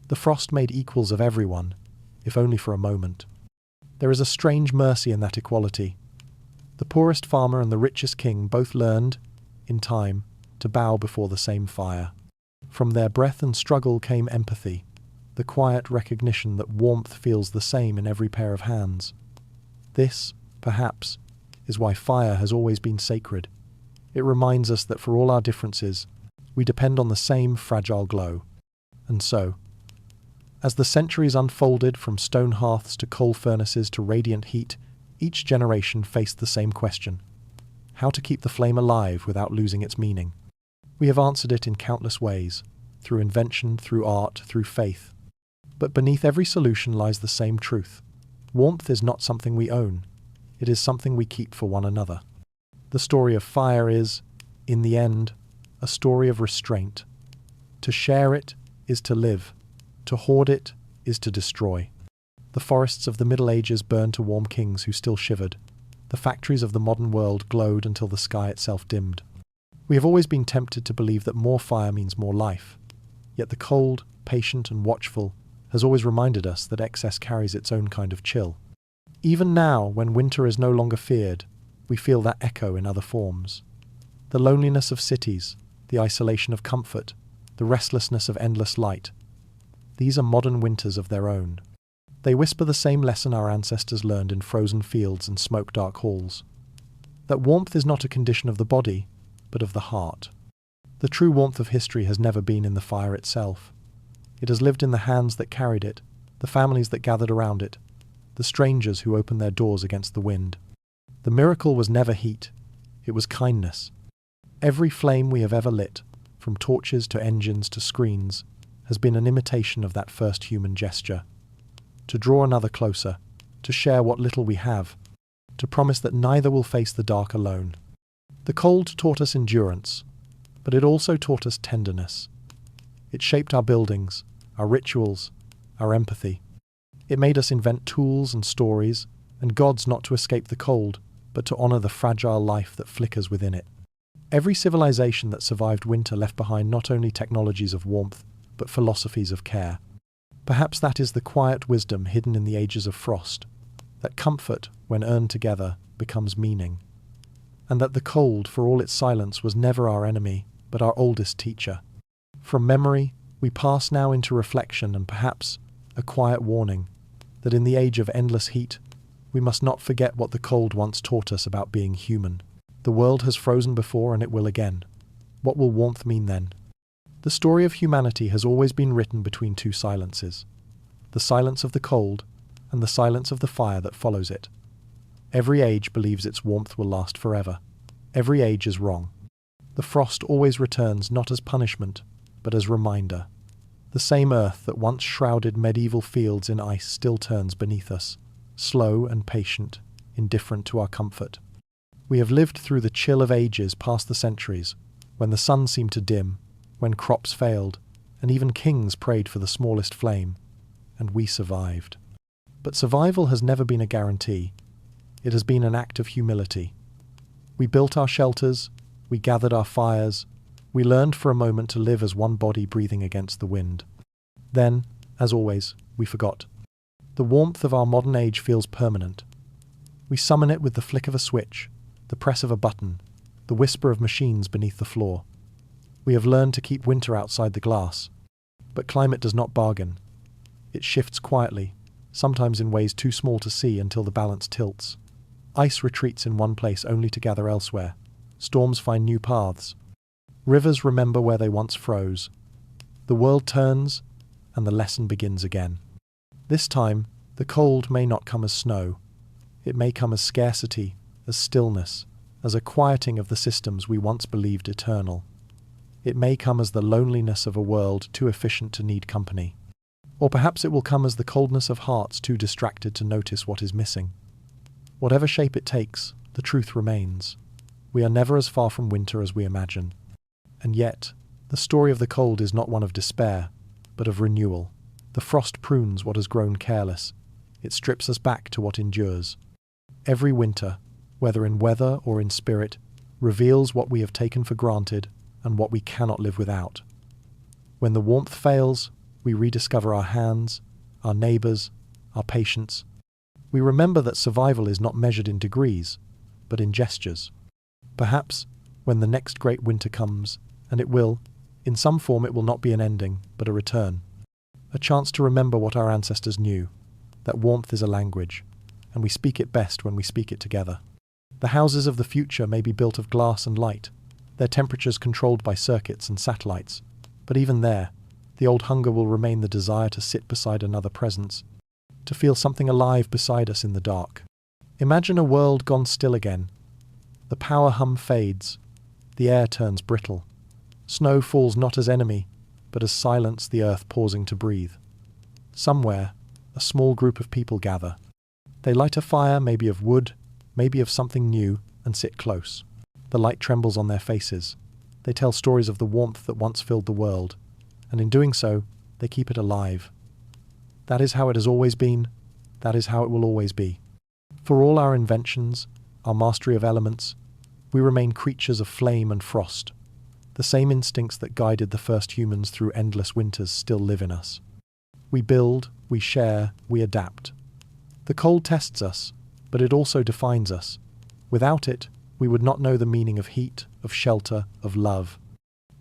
Speaker 1: The frost made equals of everyone, if only for a moment. There is a strange mercy in that equality. The poorest farmer and the richest king both learned, in time, to bow before the same fire. From their breath and struggle came empathy, the quiet recognition that warmth feels the same in every pair of hands. This, perhaps, is why fire has always been sacred. It reminds us that for all our differences, we depend on the same fragile glow. And so, as the centuries unfolded from stone hearths to coal furnaces to radiant heat, each generation faced the same question: how to keep the flame alive without losing its meaning. We have answered it in countless ways, through invention, through art, through faith. But beneath every solution lies the same truth. Warmth is not something we own. It is something we keep for one another. The story of fire is, in the end, a story of restraint. To share it is to live. To hoard it is to destroy. The forests of the Middle Ages burned to warm kings who still shivered. The factories of the modern world glowed until the sky itself dimmed. We have always been tempted to believe that more fire means more life. Yet the cold, patient and watchful has always reminded us that excess carries its own kind of chill. Even now, when winter is no longer feared, we feel that echo in other forms. The loneliness of cities, the isolation of comfort, the restlessness of endless light. These are modern winters of their own. They whisper the same lesson our ancestors learned in frozen fields and smoke-dark halls. That warmth is not a condition of the body, but of the heart. The true warmth of history has never been in the fire itself. It has lived in the hands that carried it, the families that gathered around it, the strangers who opened their doors against the wind. The miracle was never heat, it was kindness. Every flame we have ever lit, from torches to engines to screens, has been an imitation of that first human gesture. To draw another closer, to share what little we have, to promise that neither will face the dark alone. The cold taught us endurance, but it also taught us tenderness. It shaped our buildings, our rituals, our empathy. It made us invent tools and stories, and gods not to escape the cold, but to honor the fragile life that flickers within it. Every civilization that survived winter left behind not only technologies of warmth, but philosophies of care. Perhaps that is the quiet wisdom hidden in the ages of frost, that comfort, when earned together, becomes meaning. And that the cold, for all its silence, was never our enemy, but our oldest teacher. From memory, we pass now into reflection and perhaps a quiet warning that in the age of endless heat, we must not forget what the cold once taught us about being human. The world has frozen before and it will again. What will warmth mean then? The story of humanity has always been written between two silences. The silence of the cold and the silence of the fire that follows it. Every age believes its warmth will last forever. Every age is wrong. The frost always returns not as punishment, but as reminder. The same earth that once shrouded medieval fields in ice still turns beneath us, slow and patient, indifferent to our comfort. We have lived through the chill of ages past the centuries, when the sun seemed to dim, when crops failed, and even kings prayed for the smallest flame, and we survived. But survival has never been a guarantee. It has been an act of humility. We built our shelters, we gathered our fires, we learned for a moment to live as one body breathing against the wind. Then, as always, we forgot. The warmth of our modern age feels permanent. We summon it with the flick of a switch, the press of a button, the whisper of machines beneath the floor. We have learned to keep winter outside the glass. But climate does not bargain. It shifts quietly, sometimes in ways too small to see until the balance tilts. Ice retreats in one place only to gather elsewhere. Storms find new paths. Rivers remember where they once froze. The world turns, and the lesson begins again. This time, the cold may not come as snow. It may come as scarcity, as stillness, as a quieting of the systems we once believed eternal. It may come as the loneliness of a world too efficient to need company. Or perhaps it will come as the coldness of hearts too distracted to notice what is missing. Whatever shape it takes, the truth remains. We are never as far from winter as we imagine. And yet, the story of the cold is not one of despair, but of renewal. The frost prunes what has grown careless. It strips us back to what endures. Every winter, whether in weather or in spirit, reveals what we have taken for granted and what we cannot live without. When the warmth fails, we rediscover our hands, our neighbours, our patience. We remember that survival is not measured in degrees, but in gestures. Perhaps, when the next great winter comes, and it will, in some form it will not be an ending, but a return. A chance to remember what our ancestors knew, that warmth is a language, and we speak it best when we speak it together. The houses of the future may be built of glass and light, their temperatures controlled by circuits and satellites, but even there, the old hunger will remain the desire to sit beside another presence, to feel something alive beside us in the dark. Imagine a world gone still again. The power hum fades, the air turns brittle. Snow falls not as enemy, but as silence the earth pausing to breathe. Somewhere, a small group of people gather. They light a fire, maybe of wood, maybe of something new, and sit close. The light trembles on their faces. They tell stories of the warmth that once filled the world, and in doing so, they keep it alive. That is how it has always been. That is how it will always be. For all our inventions, our mastery of elements, we remain creatures of flame and frost. The same instincts that guided the first humans through endless winters still live in us. We build, we share, we adapt. The cold tests us, but it also defines us. Without it, we would not know the meaning of heat, of shelter, of love.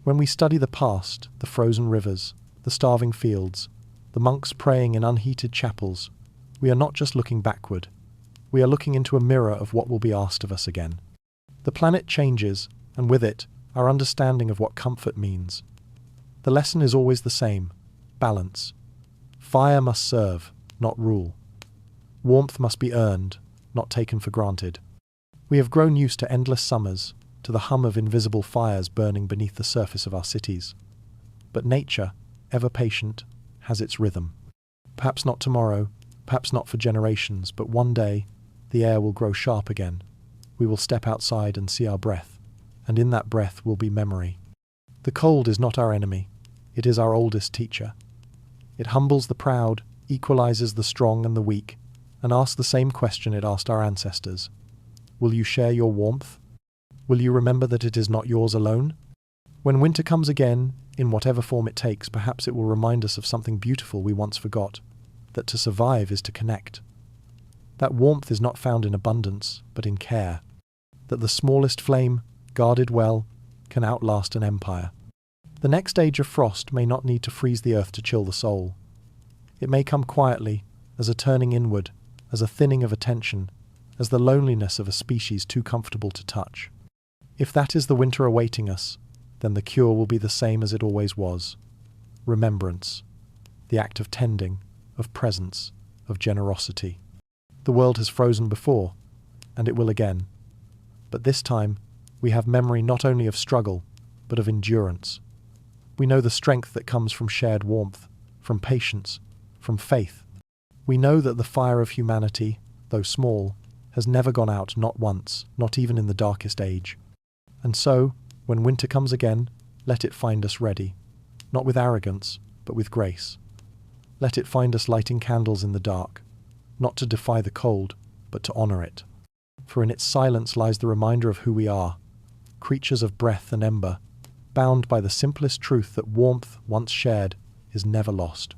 Speaker 1: When we study the past, the frozen rivers, the starving fields, the monks praying in unheated chapels, we are not just looking backward. We are looking into a mirror of what will be asked of us again. The planet changes, and with it, our understanding of what comfort means. The lesson is always the same: balance. Fire must serve, not rule. Warmth must be earned, not taken for granted. We have grown used to endless summers, to the hum of invisible fires burning beneath the surface of our cities. But nature, ever patient, has its rhythm. Perhaps not tomorrow, perhaps not for generations, but one day, the air will grow sharp again. We will step outside and see our breath, and in that breath will be memory. The cold is not our enemy, it is our oldest teacher. It humbles the proud, equalizes the strong and the weak, and asks the same question it asked our ancestors. Will you share your warmth? Will you remember that it is not yours alone? When winter comes again, in whatever form it takes, perhaps it will remind us of something beautiful we once forgot, that to survive is to connect. That warmth is not found in abundance, but in care. That the smallest flame, guarded well, can outlast an empire. The next age of frost may not need to freeze the earth to chill the soul. It may come quietly, as a turning inward, as a thinning of attention, as the loneliness of a species too comfortable to touch. If that is the winter awaiting us, then the cure will be the same as it always was. Remembrance. The act of tending, of presence, of generosity. The world has frozen before, and it will again. But this time, we have memory not only of struggle, but of endurance. We know the strength that comes from shared warmth, from patience, from faith. We know that the fire of humanity, though small, has never gone out, not once, not even in the darkest age. And so, when winter comes again, let it find us ready, not with arrogance, but with grace. Let it find us lighting candles in the dark, not to defy the cold, but to honour it. For in its silence lies the reminder of who we are, creatures of breath and ember, bound by the simplest truth that warmth, once shared, is never lost.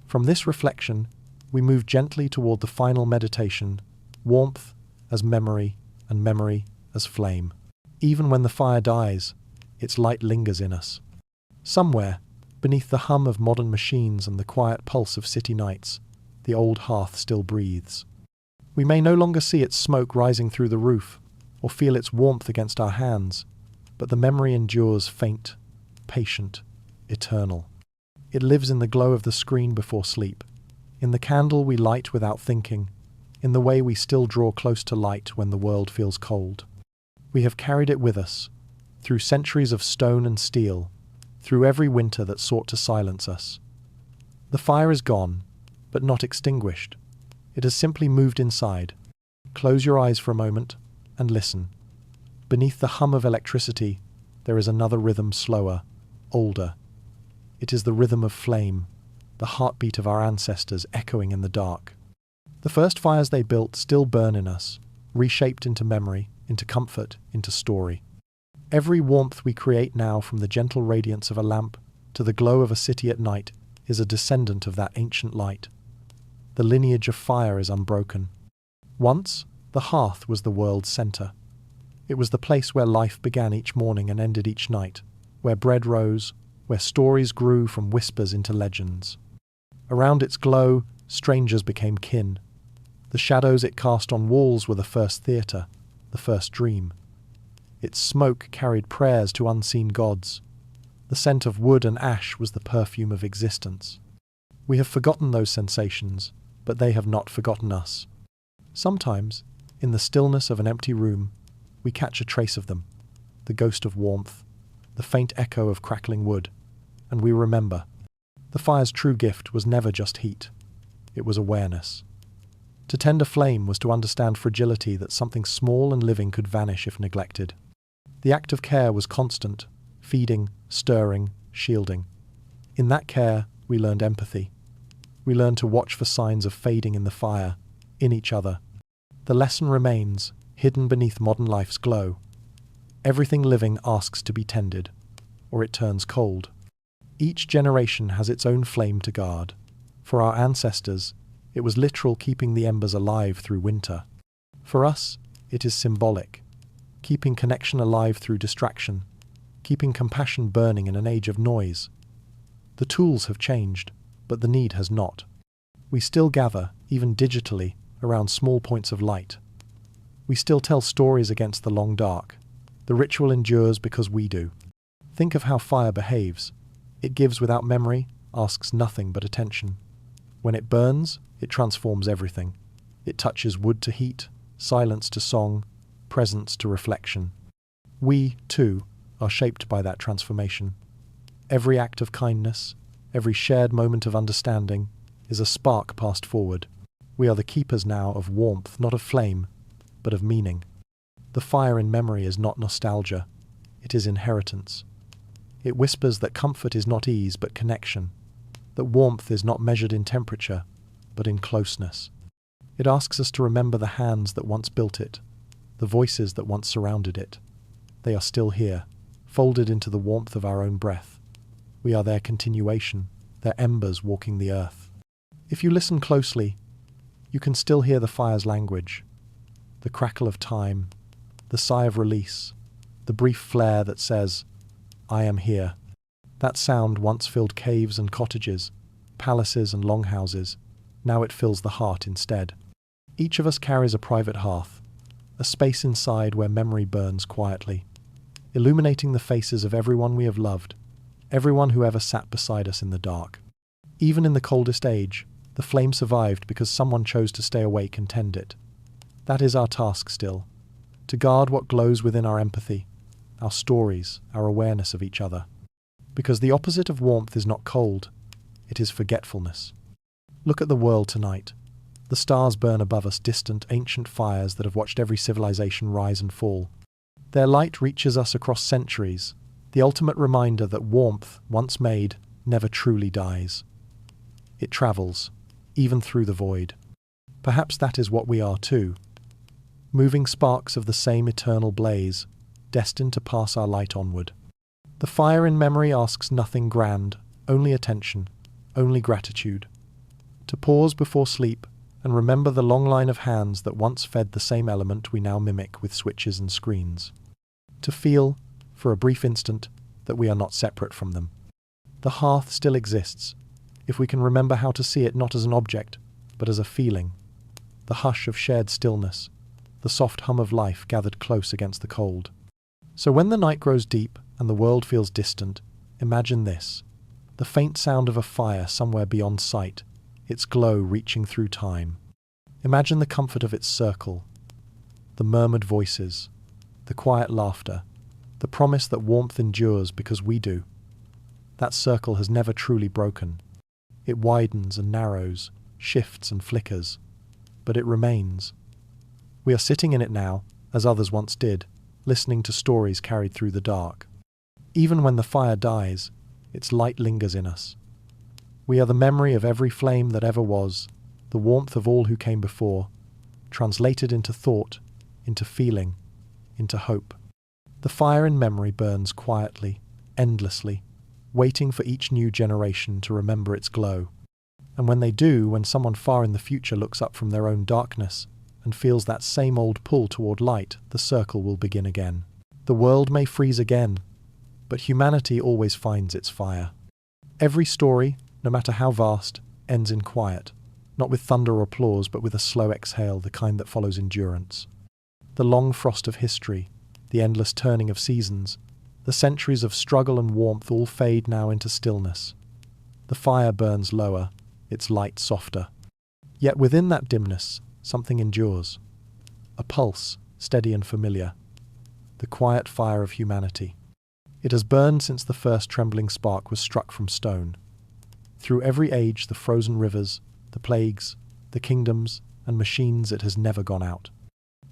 Speaker 1: From this reflection, we move gently toward the final meditation, warmth as memory, and memory as flame. Even when the fire dies, its light lingers in us. Somewhere, beneath the hum of modern machines and the quiet pulse of city nights, the old hearth still breathes. We may no longer see its smoke rising through the roof, or feel its warmth against our hands, but the memory endures faint, patient, eternal. It lives in the glow of the screen before sleep, in the candle we light without thinking, in the way we still draw close to light when the world feels cold. We have carried it with us, through centuries of stone and steel, through every winter that sought to silence us. The fire is gone, but not extinguished. It has simply moved inside. Close your eyes for a moment and listen. Beneath the hum of electricity, there is another rhythm slower, older. It is the rhythm of flame, the heartbeat of our ancestors echoing in the dark. The first fires they built still burn in us, reshaped into memory, into comfort, into story. Every warmth we create now, from the gentle radiance of a lamp to the glow of a city at night, is a descendant of that ancient light. The lineage of fire is unbroken. Once, the hearth was the world's centre. It was the place where life began each morning and ended each night, where bread rose, where stories grew from whispers into legends. Around its glow, strangers became kin. The shadows it cast on walls were the first theatre, the first dream. Its smoke carried prayers to unseen gods. The scent of wood and ash was the perfume of existence. We have forgotten those sensations, but they have not forgotten us. Sometimes, in the stillness of an empty room, we catch a trace of them, the ghost of warmth, the faint echo of crackling wood, and we remember. The fire's true gift was never just heat. It was awareness. To tend a flame was to understand fragility, that something small and living could vanish if neglected. The act of care was constant, feeding, stirring, shielding. In that care, we learned empathy. We learned to watch for signs of fading in the fire, in each other. The lesson remains, hidden beneath modern life's glow. Everything living asks to be tended, or it turns cold. Each generation has its own flame to guard. For our ancestors, it was literal, keeping the embers alive through winter. For us, it is symbolic, keeping connection alive through distraction, keeping compassion burning in an age of noise. The tools have changed, but the need has not. We still gather, even digitally, around small points of light. We still tell stories against the long dark. The ritual endures because we do. Think of how fire behaves. It gives without memory, asks nothing but attention. When it burns, it transforms everything. It touches wood to heat, silence to song, presence to reflection. We, too, are shaped by that transformation. Every act of kindness, every shared moment of understanding, is a spark passed forward. We are the keepers now of warmth, not of flame, but of meaning. The fire in memory is not nostalgia, it is inheritance. It whispers that comfort is not ease, but connection, that warmth is not measured in temperature, but in closeness. It asks us to remember the hands that once built it, the voices that once surrounded it. They are still here, folded into the warmth of our own breath. We are their continuation, their embers walking the earth. If you listen closely, you can still hear the fire's language, the crackle of time, the sigh of release, the brief flare that says, "I am here." That sound once filled caves and cottages, palaces and longhouses. Now it fills the heart instead. Each of us carries a private hearth, a space inside where memory burns quietly, illuminating the faces of everyone we have loved, everyone who ever sat beside us in the dark. Even in the coldest age, the flame survived because someone chose to stay awake and tend it. That is our task still, to guard what glows within our empathy, our stories, our awareness of each other. Because the opposite of warmth is not cold, it is forgetfulness. Look at the world tonight. The stars burn above us, distant, ancient fires that have watched every civilization rise and fall. Their light reaches us across centuries, the ultimate reminder that warmth, once made, never truly dies. It travels, even through the void. Perhaps that is what we are too. Moving sparks of the same eternal blaze, destined to pass our light onward. The fire in memory asks nothing grand, only attention, only gratitude. To pause before sleep and remember the long line of hands that once fed the same element we now mimic with switches and screens. To feel, for a brief instant, that we are not separate from them. The hearth still exists, if we can remember how to see it not as an object, but as a feeling. The hush of shared stillness, the soft hum of life gathered close against the cold. So when the night grows deep and the world feels distant, imagine this: the faint sound of a fire somewhere beyond sight, its glow reaching through time. Imagine the comfort of its circle, the murmured voices, the quiet laughter, the promise that warmth endures because we do. That circle has never truly broken. It widens and narrows, shifts and flickers, but it remains. We are sitting in it now, as others once did, listening to stories carried through the dark. Even when the fire dies, its light lingers in us. We are the memory of every flame that ever was, the warmth of all who came before, translated into thought, into feeling, into hope. The fire in memory burns quietly, endlessly, waiting for each new generation to remember its glow. And when they do, when someone far in the future looks up from their own darkness and feels that same old pull toward light, the circle will begin again. The world may freeze again, but humanity always finds its fire. Every story, no matter how vast, ends in quiet, not with thunder or applause, but with a slow exhale, the kind that follows endurance. The long frost of history, the endless turning of seasons, the centuries of struggle and warmth all fade now into stillness. The fire burns lower, its light softer. Yet within that dimness, something endures. A pulse, steady and familiar. The quiet fire of humanity. It has burned since the first trembling spark was struck from stone. Through every age, the frozen rivers, the plagues, the kingdoms, and machines, it has never gone out.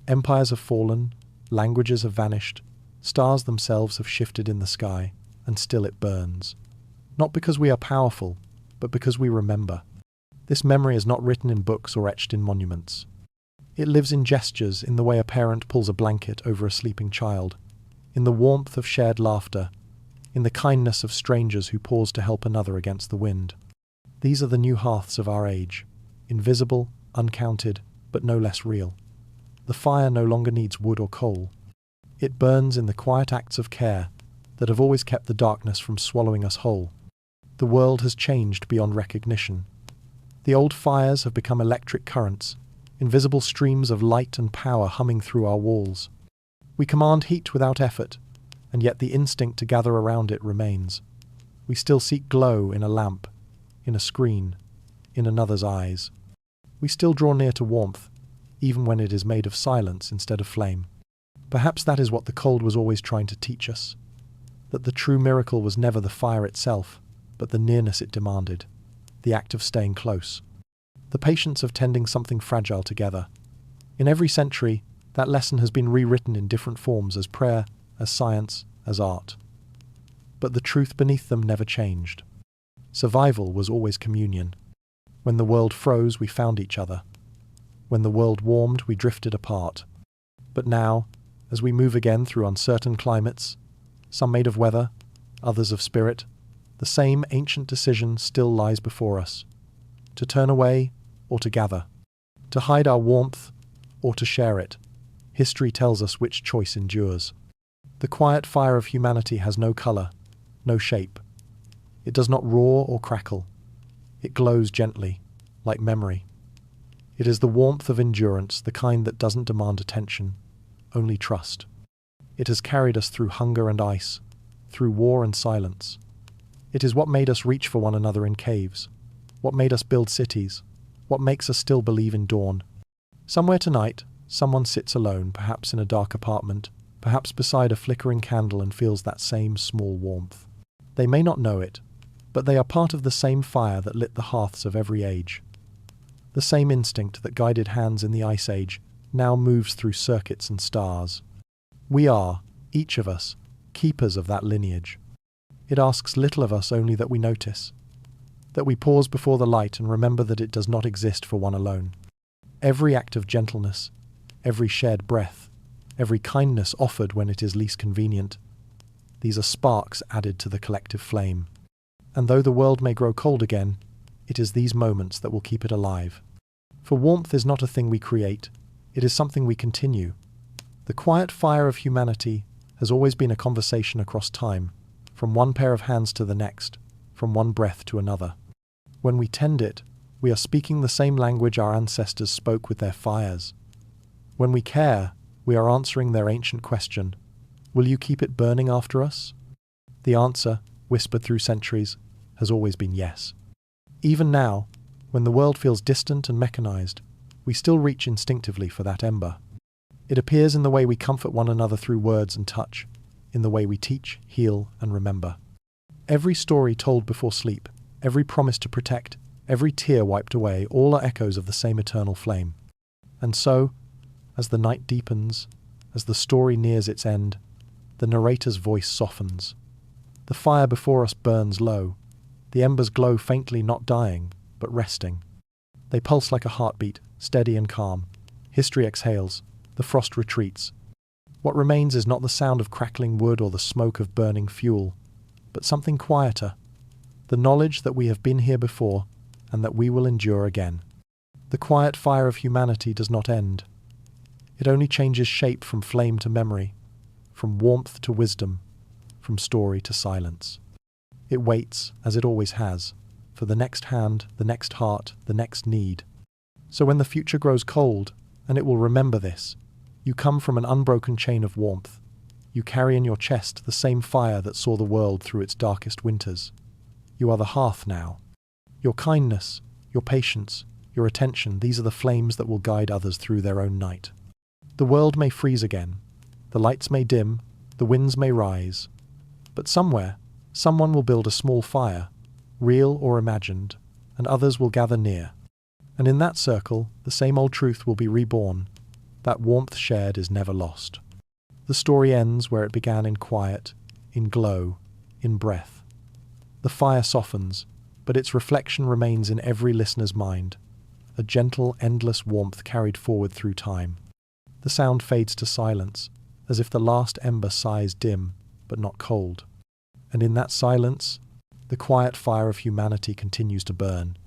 Speaker 1: Empires have fallen, languages have vanished, stars themselves have shifted in the sky, and still it burns. Not because we are powerful, but because we remember. This memory is not written in books or etched in monuments. It lives in gestures, in the way a parent pulls a blanket over a sleeping child, in the warmth of shared laughter, in the kindness of strangers who pause to help another against the wind. These are the new hearths of our age, invisible, uncounted, but no less real. The fire no longer needs wood or coal. It burns in the quiet acts of care that have always kept the darkness from swallowing us whole. The world has changed beyond recognition. The old fires have become electric currents, invisible streams of light and power humming through our walls. We command heat without effort, and yet the instinct to gather around it remains. We still seek glow in a lamp, in a screen, in another's eyes. We still draw near to warmth, even when it is made of silence instead of flame. Perhaps that is what the cold was always trying to teach us, that the true miracle was never the fire itself, but the nearness it demanded, the act of staying close, the patience of tending something fragile together. In every century, that lesson has been rewritten in different forms as prayer, as science, as art. But the truth beneath them never changed. Survival was always communion. When the world froze, we found each other. When the world warmed, we drifted apart. But now, as we move again through uncertain climates, some made of weather, others of spirit, the same ancient decision still lies before us. To turn away or to gather. To hide our warmth or to share it. History tells us which choice endures. The quiet fire of humanity has no colour, no shape. It does not roar or crackle. It glows gently, like memory. It is the warmth of endurance, the kind that doesn't demand attention, only trust. It has carried us through hunger and ice, through war and silence. It is what made us reach for one another in caves, what made us build cities, what makes us still believe in dawn. Somewhere tonight, someone sits alone, perhaps in a dark apartment, perhaps beside a flickering candle, and feels that same small warmth. They may not know it, but they are part of the same fire that lit the hearths of every age. The same instinct that guided hands in the Ice Age now moves through circuits and stars. We are, each of us, keepers of that lineage. It asks little of us, only that we notice, that we pause before the light and remember that it does not exist for one alone. Every act of gentleness, every shared breath, every kindness offered when it is least convenient, these are sparks added to the collective flame. And though the world may grow cold again, it is these moments that will keep it alive. For warmth is not a thing we create, it is something we continue. The quiet fire of humanity has always been a conversation across time, from one pair of hands to the next, from one breath to another. When we tend it, we are speaking the same language our ancestors spoke with their fires. When we care, we are answering their ancient question, will you keep it burning after us? The answer, whispered through centuries, has always been yes. Even now, when the world feels distant and mechanized, we still reach instinctively for that ember. It appears in the way we comfort one another through words and touch, in the way we teach, heal, and remember. Every story told before sleep, every promise to protect, every tear wiped away, all are echoes of the same eternal flame. And so, as the night deepens, as the story nears its end, the narrator's voice softens. The fire before us burns low. The embers glow faintly, not dying, but resting. They pulse like a heartbeat, steady and calm. History exhales. The frost retreats. What remains is not the sound of crackling wood or the smoke of burning fuel, but something quieter. The knowledge that we have been here before and that we will endure again. The quiet fire of humanity does not end. It only changes shape from flame to memory, from warmth to wisdom, from story to silence. It waits, as it always has, for the next hand, the next heart, the next need. So when the future grows cold, and it will remember this, you come from an unbroken chain of warmth. You carry in your chest the same fire that saw the world through its darkest winters. You are the hearth now. Your kindness, your patience, your attention, these are the flames that will guide others through their own night. The world may freeze again, the lights may dim, the winds may rise, but somewhere, someone will build a small fire, real or imagined, and others will gather near. And in that circle, the same old truth will be reborn. That warmth shared is never lost. The story ends where it began, in quiet, in glow, in breath. The fire softens, but its reflection remains in every listener's mind, a gentle, endless warmth carried forward through time. The sound fades to silence, as if the last ember sighs dim, but not cold. And in that silence, the quiet fire of humanity continues to burn,